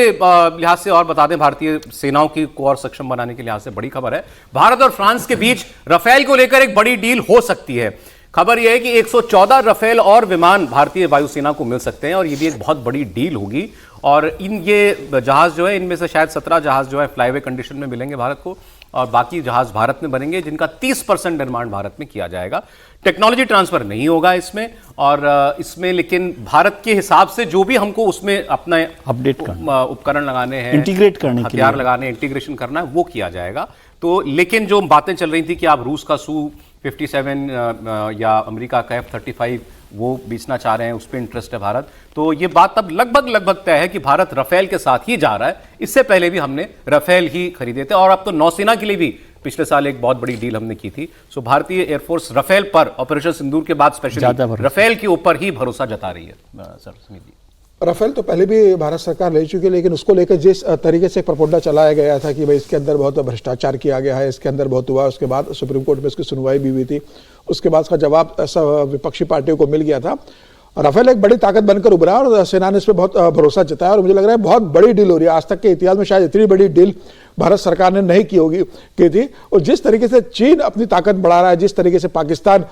लिहाज से और बता दें, भारतीय सेनाओं की को और सक्षम बनाने के लिहाज से बड़ी खबर है। भारत और फ्रांस के बीच राफेल को लेकर एक बड़ी डील हो सकती है। खबर यह है कि 114 राफेल और विमान भारतीय वायुसेना को मिल सकते हैं और ये भी एक बहुत बड़ी डील होगी। और ये जहाज जो है, इनमें से शायद 17 जहाज जो है फ्लाईवे कंडीशन में मिलेंगे भारत को, और बाकी जहाज भारत में बनेंगे जिनका 30% निर्माण भारत में किया जाएगा। टेक्नोलॉजी ट्रांसफर नहीं होगा इसमें, और इसमें लेकिन भारत के हिसाब से जो भी हमको उसमें अपना
अपडेट
उपकरण लगाने हैं,
इंटीग्रेट करने,
हथियार लगाने, इंटीग्रेशन करना है, वो किया जाएगा। तो लेकिन जो बातें चल रही थी कि आप रूस का Su-57 या अमेरिका का F-35 वो बेचना चाह रहे हैं, उस पर इंटरेस्ट है भारत, तो ये बात अब लगभग तय है कि भारत राफेल के साथ ही जा रहा है। इससे पहले भी हमने राफेल ही खरीदे थे, और अब तो नौसेना के लिए भी पिछले साल एक बहुत बड़ी डील हमने की थी। सो भारतीय एयरफोर्स राफेल पर ऑपरेशन सिंदूर के बाद स्पेशली राफेल के ऊपर ही भरोसा जता रही है। सर समीर जी,
राफेल तो पहले भी भारत सरकार ले चुकी है, लेकिन उसको लेकर जिस तरीके से प्रपोडा चलाया गया था कि भाई इसके अंदर बहुत भ्रष्टाचार किया गया है, इसके अंदर बहुत हुआ, उसके बाद सुप्रीम कोर्ट में इसकी सुनवाई भी हुई थी, उसके बाद इसका जवाब विपक्षी पार्टियों को मिल गया था। राफेल एक बड़ी ताकत बनकर उभरा और सेना ने इस पर बहुत भरोसा जताया, और मुझे लग रहा है बहुत बड़ी डील हो रही है। आज तक के इतिहास में शायद इतनी बड़ी डील भारत सरकार ने नहीं की थी। और जिस तरीके से चीन अपनी ताकत बढ़ा रहा है, जिस तरीके से पाकिस्तान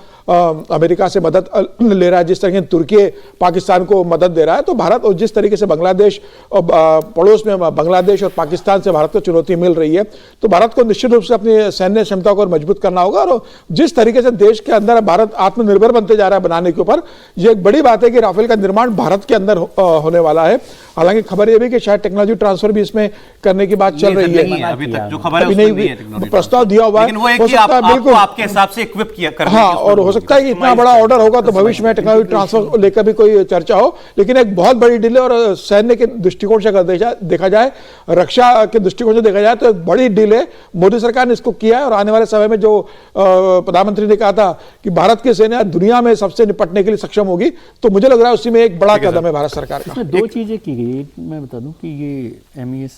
अमेरिका से मदद ले रहा है, जिस तरीके से तुर्की पाकिस्तान को मदद दे रहा है, तो भारत, और जिस तरीके से बांग्लादेश पड़ोस में बांग्लादेश और पाकिस्तान से भारत को चुनौती मिल रही है, तो भारत को निश्चित रूप से अपनी सैन्य क्षमता को मजबूत करना होगा। और जिस तरीके से देश के अंदर भारत आत्मनिर्भर बनते जा रहा है बनाने के ऊपर, ये एक बड़ी बात है कि राफेल का निर्माण भारत के अंदर होने वाला है। हालांकि खबर यह भी कि शायद टेक्नोलॉजी ट्रांसफर भी इसमें करने की बात चल रही है।
अभी तक जो खबर है उसमें नहीं है,
प्रस्ताव दिया हुआ है,
हो सकता है बिल्कुल आपके हिसाब से इक्विप किया करने,
हाँ, और हो सकता है कि इतना बड़ा ऑर्डर होगा तो भविष्य में टेक्नोलॉजी ट्रांसफर लेकर भी कोई चर्चा हो। लेकिन एक बहुत बड़ी डील है, और सैन्य के दृष्टिकोण से अगर देखा जाए, रक्षा के दृष्टिकोण से देखा जाए, तो एक बड़ी डील है। मोदी सरकार ने इसको किया है, और आने वाले समय में जो प्रधानमंत्री ने कहा था कि भारत की सेना दुनिया में सबसे निपटने के लिए सक्षम होगी, तो मुझे लग रहा है उसी में एक बड़ा कदम है भारत सरकार का।
दो चीजें की गई, मैं बता दूं कि ये MEA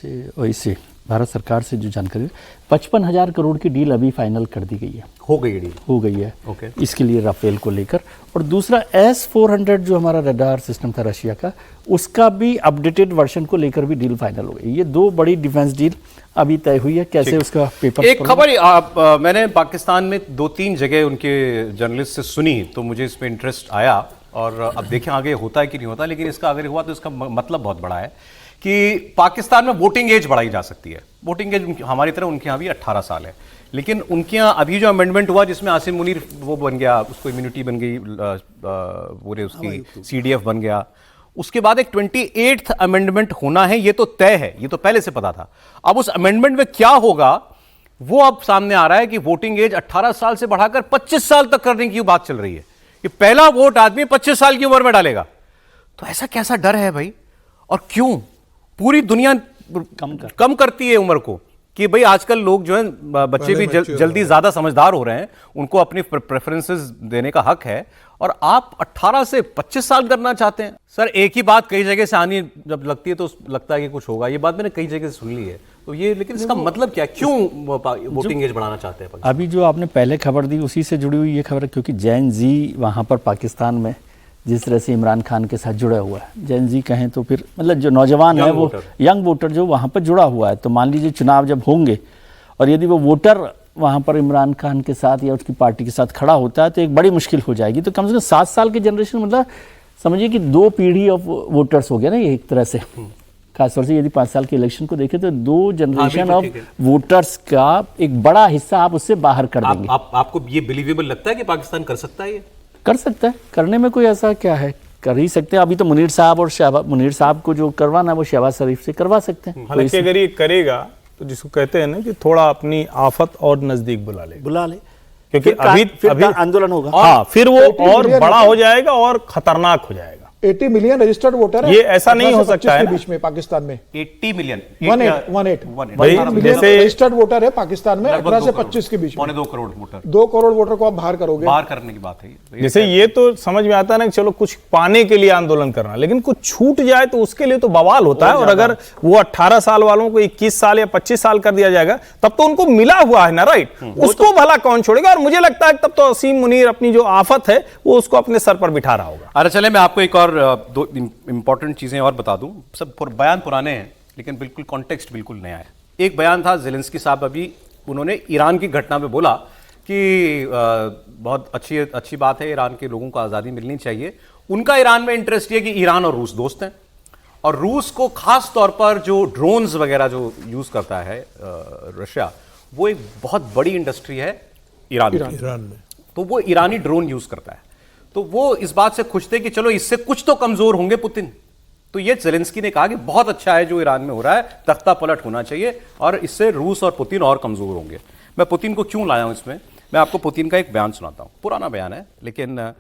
से भारत सरकार से जो जानकारी 55,000 करोड़ की डील अभी फाइनल कर दी गई है,
हो गई डील,
हो गई है
ओके।
इसके लिए राफेल को लेकर। और दूसरा S-400 जो हमारा रडार सिस्टम था रशिया का, उसका भी अपडेटेड वर्जन को लेकर भी डील फाइनल हो गई। ये दो बड़ी डिफेंस डील अभी तय हुई है। कैसे उसका पेपर,
एक खबर मैंने पाकिस्तान में 2-3 जगह उनके जर्नलिस्ट से सुनी तो मुझे इसमें इंटरेस्ट आया, और अब देखें आगे होता है कि नहीं होता, लेकिन इसका अगर हुआ तो इसका मतलब बहुत बड़ा है कि पाकिस्तान में वोटिंग एज बढ़ाई जा सकती है। वोटिंग एज हमारी तरह उनके यहाँ भी 18 साल है, लेकिन उनके यहाँ अभी जो अमेंडमेंट हुआ जिसमें आसिम मुनीर वो बन गया, उसको इम्यूनिटी बन गई, पूरे उसकी CDF बन गया, उसके बाद एक 28th अमेंडमेंट होना है, ये तो तय है, ये तो पहले से पता था। अब उस अमेंडमेंट में क्या होगा वो अब सामने आ रहा है कि वोटिंग एज 18 साल से बढ़ाकर 25 साल तक करने की बात चल रही है कि पहला वोट आदमी 25 साल की उम्र में डालेगा। तो ऐसा कैसा डर है भाई, और क्यों? पूरी दुनिया कम करती है उम्र को कि भाई आजकल लोग जो है बच्चे भी जल्दी ज्यादा समझदार हो रहे हैं, उनको अपनी प्रेफरेंसेस देने का हक है, और आप 18 से 25 साल करना चाहते हैं। सर एक ही बात कई जगह से आनी जब लगती है तो लगता है कि कुछ होगा, ये बात मैंने कई जगह से सुन ली है, तो ये लेकिन इसका मतलब क्या, क्यों वोटिंग एज बढ़ाना चाहते हैं?
अभी जो आपने पहले खबर दी उसी से जुड़ी हुई ये खबर है, क्योंकि जैन जी वहाँ पर पाकिस्तान में जिस तरह से इमरान खान के साथ जुड़ा हुआ है, जैन जी कहें तो फिर मतलब जो नौजवान है वो यंग वोटर जो वहाँ पर जुड़ा हुआ है, तो मान लीजिए चुनाव जब होंगे और यदि वो वोटर वहाँ पर इमरान खान के साथ या उसकी पार्टी के साथ खड़ा होता है तो एक बड़ी मुश्किल हो जाएगी। तो कम से कम 7 साल की जनरेशन, मतलब समझिए कि 2 पीढ़ी ऑफ वोटर्स हो गया ना ये एक तरह से। खासतौर से यदि 5 साल के इलेक्शन को देखें तो 2 जनरेशन ऑफ वोटर्स का एक बड़ा हिस्सा आप उससे बाहर कर देंगे।
आपको ये बिलीवेबल लगता है कि पाकिस्तान कर सकता है? ये
कर सकता है, करने में कोई ऐसा क्या है, कर ही सकते हैं। अभी तो मुनीर साहब और मुनीर साहब को जो करवाना वो शहबाज शरीफ से करवा सकते हैं।
हालांकि अगर ये करेगा तो जिसको कहते हैं ना कि थोड़ा अपनी आफत और नजदीक बुला ले, क्योंकि अभी
आंदोलन होगा,
हाँ फिर वो और बड़ा हो जाएगा और खतरनाक हो जाएगा।
80 मिलियन रजिस्टर्ड वोटर है,
ये ऐसा नहीं हो सकता है
बीच में पाकिस्तान में
80 मिलियन
18 मिलियन रजिस्टर्ड वोटर है पाकिस्तान में 18 से 25 के बीच में।
2 करोड़ वोटर,
2 करोड़ वोटर को आप बाहर करोगे,
बाहर करने की बात है।
जैसे ये तो समझ में आता है ना कि चलो कुछ पाने के लिए आंदोलन करना, लेकिन कुछ छूट जाए तो उसके लिए तो बवाल होता है। और अगर वो 18 साल वालों को 21 साल या 25 साल कर दिया जाएगा तब तो उनको मिला हुआ है ना, राइट, उसको भला कौन छोड़ेगा। और मुझे लगता है तब तो असीम मुनीर अपनी जो आफत है वो उसको अपने सर पर बिठा रहा होगा।
अरे चले मैं आपको एक और 2 इंपॉर्टेंट चीजें और बता दूं। सब बयान पुराने हैं लेकिन बिल्कुल कॉन्टेक्स्ट बिल्कुल नया है। एक बयान था ज़ेलेंस्की साहब, अभी उन्होंने ईरान की घटना में बोला कि बहुत अच्छी बात है, ईरान के लोगों को आज़ादी मिलनी चाहिए। उनका ईरान में इंटरेस्ट ये कि ईरान और रूस दोस्त हैं, और रूस को खास तौर पर जो ड्रोन्स वगैरह जो यूज़ करता है रशिया, वो एक बहुत बड़ी इंडस्ट्री है ईरान में, तो वो ईरानी ड्रोन यूज़ करता है। तो वो इस बात से खुश थे कि चलो इससे कुछ तो कमज़ोर होंगे पुतिन। तो ये ज़ेलेंस्की ने कहा कि बहुत अच्छा है जो ईरान में हो रहा है, तख्ता पलट होना चाहिए, और इससे रूस और पुतिन और कमज़ोर होंगे। मैं पुतिन को क्यों लाया हूं इसमें, मैं आपको पुतिन का एक बयान सुनाता हूं। पुराना बयान है लेकिन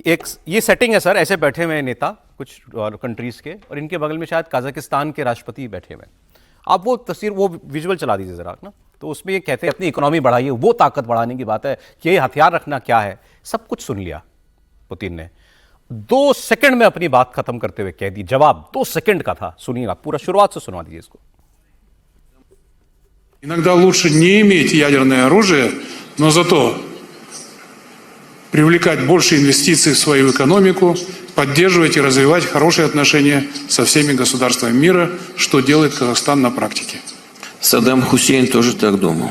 एक ये सेटिंग है सर, ऐसे बैठे हुए नेता कुछ कंट्रीज़ के, और इनके बगल में शायद कजाकिस्तान के राष्ट्रपति बैठे हुए। आप वो तस्वीर, वो विजुअल चला दीजिए ज़रा ना। तो उसमें ये कहते हैं अपनी इकोनॉमी बढ़ाइए, वो ताकत बढ़ाने की बात है कि ये हथियार रखना क्या है। सब कुछ सुन लिया पुतिन ने, 2 सेकंड में अपनी बात खत्म करते हुए कह दी, जवाब 2 सेकंड का था। सुनिए आप, पूरा शुरुआत से सुनवा दीजिए इसको।
Иногда лучше не иметь ядерное оружие, но зато привлекать больше инвестиций в свою экономику, поддерживать и развивать хорошие отношения со всеми государствами мира, что делает Казахстан на практике.
Саддам Хусейн тоже так думал.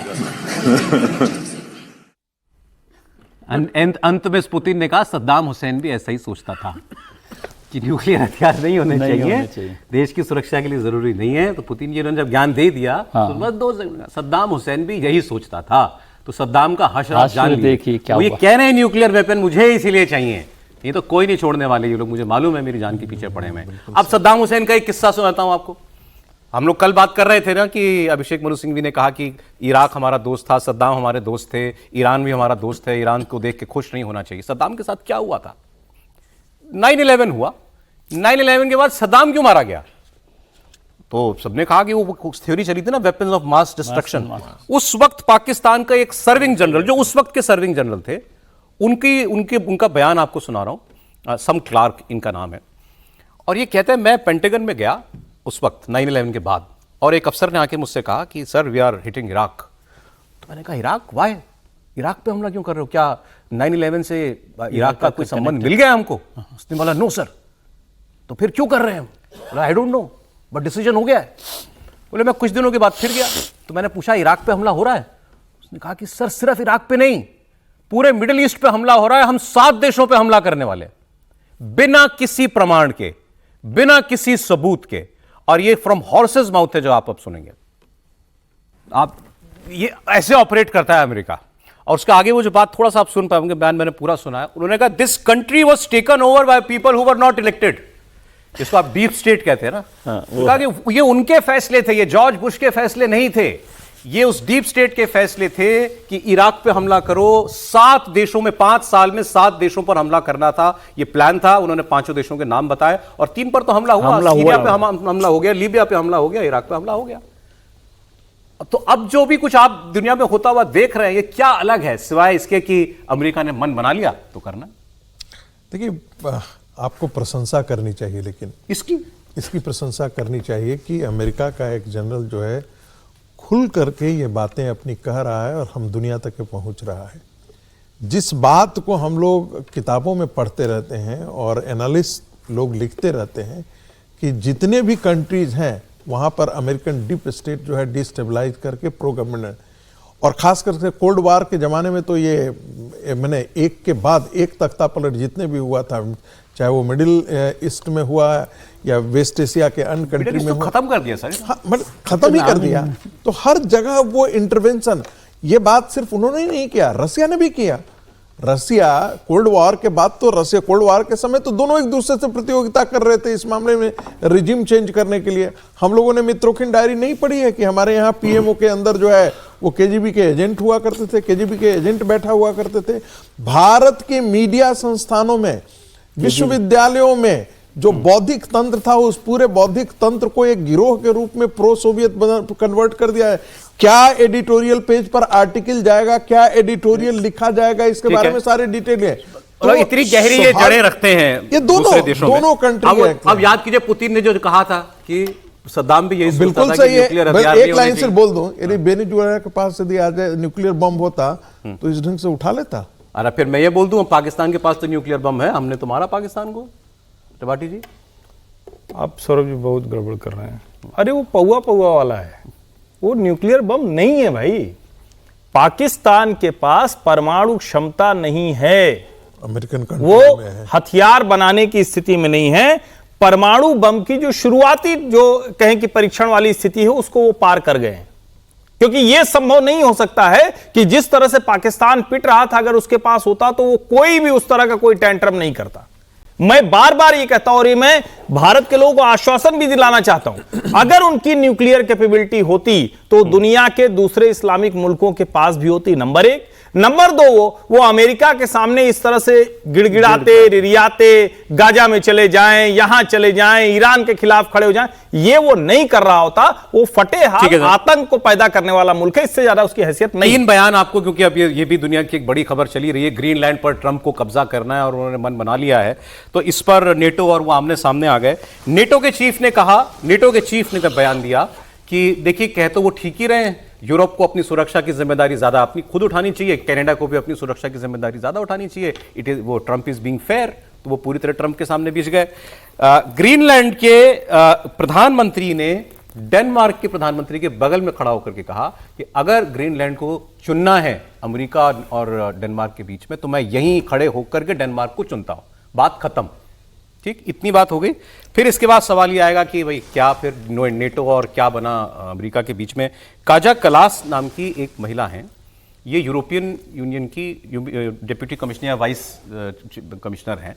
अंत में पुतिन ने कहा सद्दाम हुसैन भी ऐसा ही सोचता था कि न्यूक्लियर हथियार नहीं होने चाहिए, देश की सुरक्षा के लिए जरूरी नहीं है। तो पुतिन जी ने जब ज्ञान दे दिया तो बस 2 सेकंड, सद्दाम हुसैन भी यही सोचता था। तो सद्दाम का हश्र जान लीजिए, वो ये कह रहे हैं न्यूक्लियर वेपन मुझे इसीलिए चाहिए, ये तो कोई नहीं छोड़ने वाले ये लोग, मुझे मालूम है, मेरी जान के पीछे पड़े हैं। अब सद्दाम हुसैन का एक किस्सा सुनाता हूं आपको। हम लोग कल बात कर रहे थे ना कि अभिषेक मनु सिंघवी ने कहा कि इराक हमारा दोस्त था, सद्दाम हमारे दोस्त थे, ईरान भी हमारा दोस्त है, ईरान को देख के खुश नहीं होना चाहिए। सद्दाम के साथ क्या हुआ था? 9/11 हुआ, 9/11 के बाद सद्दाम क्यों मारा गया? तो सबने कहा कि वो थ्योरी चली थी ना, वेपन्स ऑफ मास डिस्ट्रक्शन। उस वक्त पाकिस्तान का एक सर्विंग जनरल, जो उस वक्त के सर्विंग जनरल थे, उनका बयान आपको सुना रहा हूं। सम क्लार्क इनका नाम है, और ये कहते हैं मैं पेंटागन में गया उस वक्त 9/11 के बाद, और एक अफसर ने आके मुझसे कहा कि sir we are hitting Iraq. तो मैंने कहा इराक, वाई? इराक पे हमला क्यों कर रहे हो? क्या 9/11 से इराक का कोई संबंध मिल गया हमको? उसने बोला नो सर। तो फिर क्यों कर रहे हैं हम? बोला I don't know, but decision हो गया है। बोले मैं कुछ दिनों के बाद फिर गया, तो मैंने पूछा इराक पे हमला हो रहा है? उसने कहा कि सर सिर्फ इराक पे नहीं, पूरे मिडिल ईस्ट पे हमला हो रहा है, हम 7 देशों पे हमला करने वाले, बिना किसी प्रमाण के, बिना किसी सबूत के। और ये फ्रॉम हॉर्सेस माउथ है जो आप अब सुनेंगे। आप ये ऐसे ऑपरेट करता है अमेरिका। और उसके आगे वो जो बात थोड़ा सा आप सुन पाएंगे, बयान मैंने पूरा सुना है। उन्होंने कहा this country was taken over by people who were not elected, जिसको आप डीप स्टेट कहते हैं ना। कहा कि ये उनके फैसले थे, ये जॉर्ज बुश के फैसले नहीं थे, ये उस डीप स्टेट के फैसले थे कि इराक पे हमला करो। 7 देशों में 5 साल में 7 देशों पर हमला करना था, ये प्लान था। उन्होंने 5 देशों के नाम बताए और 3 पर तो हमला हुआ। सीरिया पे हमला हो गया, लीबिया पे हमला हो गया, इराक पे हमला हो गया। तो अब जो भी कुछ आप दुनिया में होता हुआ देख रहे हैं, ये क्या अलग है सिवाय इसके कि अमेरिका ने मन बना लिया तो करना?
देखिए, आपको प्रशंसा करनी चाहिए, लेकिन इसकी प्रशंसा करनी चाहिए कि अमेरिका का एक जनरल जो है खुल करके ये बातें अपनी कह रहा है और हम दुनिया तक पहुंच रहा है। जिस बात को हम लोग किताबों में पढ़ते रहते हैं और एनालिस्ट लोग लिखते रहते हैं कि जितने भी कंट्रीज हैं वहाँ पर अमेरिकन डीप स्टेट जो है डिस्टेबलाइज करके प्रो गवर्नमेंट, और खास करके कोल्ड वार के ज़माने में तो ये मैंने एक के बाद एक तख्ता पलट जितने भी हुआ था, चाहे वो मिडिल ईस्ट में हुआ या वेस्ट एशिया के अन्य कंट्री में हुआ,
खत्म कर दिया सर।
हाँ, मतलब खत्म ही कर दिया। तो हर जगह वो इंटरवेंशन, ये बात सिर्फ उन्होंने ही नहीं किया, रसिया ने भी किया। रसिया कोल्ड वॉर के बाद तो रसिया कोल्ड वॉर के समय तो दोनों एक दूसरे से प्रतियोगिता कर रहे थे इस मामले में रिजिम चेंज करने के लिए। हम लोगों ने मित्रों डायरी नहीं पढ़ी है कि हमारे यहाँ पीएमओ के अंदर जो है वो केजीबी के एजेंट हुआ करते थे, केजीबी के एजेंट बैठा हुआ करते थे। भारत के मीडिया संस्थानों में, विश्वविद्यालयों में जो बौद्धिक तंत्र था, उस पूरे बौद्धिक तंत्र को एक गिरोह के रूप में प्रो सोवियत कन्वर्ट कर दिया है। क्या एडिटोरियल पेज पर आर्टिकल जाएगा, क्या एडिटोरियल लिखा जाएगा, इसके बारे में सारे डिटेल है।
तो इतनी गहरी ये जड़ें रखते हैं
ये दोनों कंट्री।
अब याद कीजिए पुतिन ने जो कहा था कि सद्दाम भी यही
बिल्कुल सही है। एक लाइन से बोल दूं, यदि वेनेजुएला के पास यदि आज न्यूक्लियर बम होता तो इस ढंग से उठा लेता।
अरे फिर मैं ये बोल दूं, पाकिस्तान के पास तो न्यूक्लियर बम है, हमने तो मारा पाकिस्तान को। त्रिपाठी जी,
आप सौरभ जी बहुत गड़बड़ कर रहे हैं। अरे वो पौवा वाला है, वो न्यूक्लियर बम नहीं है भाई। पाकिस्तान के पास परमाणु क्षमता नहीं है,
अमेरिकन
वो हथियार बनाने की स्थिति में नहीं है। परमाणु बम की जो शुरुआती जो कहें कि परीक्षण वाली स्थिति है उसको वो पार कर गए हैं, क्योंकि यह संभव नहीं हो सकता है कि जिस तरह से पाकिस्तान पिट रहा था अगर उसके पास होता तो वो कोई भी उस तरह का कोई टेंट्रम नहीं करता। मैं बार बार ये कहता हूं और ये मैं भारत के लोगों को आश्वासन भी दिलाना चाहता हूं, अगर उनकी न्यूक्लियर कैपेबिलिटी होती तो दुनिया के दूसरे इस्लामिक मुल्कों के पास भी होती, नंबर 1। नंबर 2, वो अमेरिका के सामने इस तरह से गिड़गिड़ाते रिरियाते गाजा में चले जाएं, यहां चले जाएं, ईरान के खिलाफ खड़े हो जाएं, ये वो नहीं कर रहा होता। वो फटे हाथ आतंक को पैदा करने वाला मुल्क है, इससे ज्यादा उसकी हैसियत नहीं।
3 बयान आपको, क्योंकि अब ये भी दुनिया की एक बड़ी खबर चली रही है, ग्रीनलैंड पर ट्रंप को कब्जा करना है और उन्होंने मन बना लिया है, तो इस पर नेटो और वो आमने सामने आ गए। नेटो के चीफ ने बयान दिया कि देखिए कह तो वो ठीक ही रहे हैं, यूरोप को अपनी सुरक्षा की जिम्मेदारी ज्यादा अपनी खुद उठानी चाहिए, कनाडा को भी अपनी सुरक्षा की जिम्मेदारी ज्यादा उठानी चाहिए। वो ट्रंप इज बीइंग फेयर, तो वो पूरी तरह ट्रंप के सामने बिछ गए। ग्रीनलैंड के प्रधानमंत्री ने डेनमार्क के प्रधानमंत्री के बगल में खड़ा होकर के कहा कि अगर ग्रीनलैंड को चुनना है अमेरिका और डेनमार्क के बीच में तो मैं यहीं खड़े होकर के डेनमार्क को चुनता हूं, बात खत्म। ठीक, इतनी बात हो गई। फिर इसके बाद सवाल ये आएगा कि भाई क्या फिर नेटो और क्या बना अमेरिका के बीच में। काजा कलास नाम की एक महिला हैं, ये यूरोपियन यूनियन की डिप्यूटी कमिश्नर या वाइस कमिश्नर हैं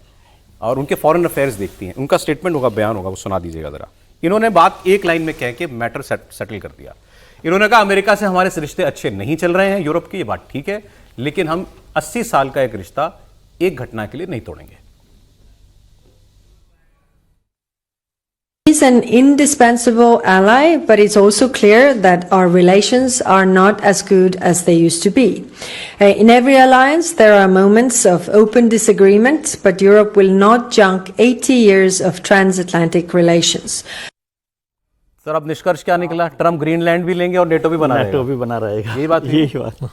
और उनके फॉरेन अफेयर्स देखती हैं। उनका स्टेटमेंट होगा, बयान होगा, वो सुना दीजिएगा जरा। इन्होंने बात एक लाइन में कह के मैटर सेटल कर दिया। इन्होंने कहा अमेरिका से हमारे रिश्ते अच्छे नहीं चल रहे हैं यूरोप की, ये बात ठीक है, लेकिन हम 80 साल का एक रिश्ता एक घटना के लिए नहीं तोड़ेंगे।
Is an indispensable ally, but it's also clear that our relations are not as good as they used to be. In every alliance, there are moments of open disagreement, but Europe will not junk 80 years of transatlantic relations.
Sir अब निष्कर्ष क्या निकला? Trump Greenland भी लेंगे और NATO भी बना
NATO भी बना रहेगा,
यही बात
यही बात।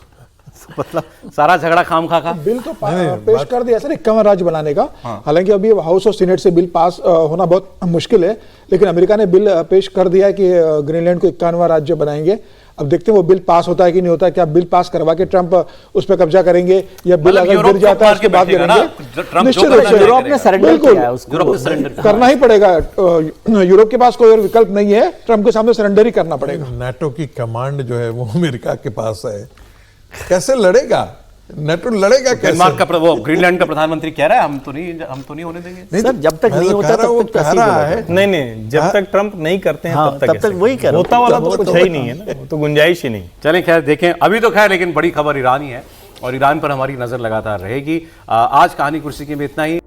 मतलब सारा झगड़ा खाम खा
बिल तो पेश कर दिया सर 51 राज्य बनाने का। हालांकि अभी हाउस और सीनेट से बिल पास होना बहुत मुश्किल है, लेकिन अमेरिका ने बिल पेश कर दिया है कि ग्रीनलैंड को 51वां राज्य बनाएंगे। अब देखते हैं वो बिल पास होता है कि नहीं होता है। क्या बिल पास करवा के ट्रंप उस पर कब्जा करेंगे या बिल अगर गिर जाता है उसके बाद करेंगे? निश्चित रूप से यूरोप ने सरेंडर किया है, उसको करना ही पड़ेगा। यूरोप के पास कोई और विकल्प नहीं है, ट्रंप के सामने सरेंडर ही करना पड़ेगा।
नाटो की कमांड जो है वो अमेरिका के पास है, कैसे लड़ेगा नेटो? लड़ेगा कैसे?
डेनमार्क का वो ग्रीनलैंड का प्रधानमंत्री कह रहा है हम तो नहीं होने देंगे।
नहीं, सर जब तक नहीं होता तब तक
कह रहा है।
नहीं, जब तक ट्रंप नहीं करते हैं
तब तक वही कर
होता वाला तो कुछ है ही नहीं है ना, वो तो गुंजाइश ही नहीं।
चलें खैर देखें, अभी तो खैर लेकिन बड़ी खबर ईरान ही है और ईरान पर हमारी नजर लगातार रहेगी। आज कहानी कुर्सी के में इतना ही।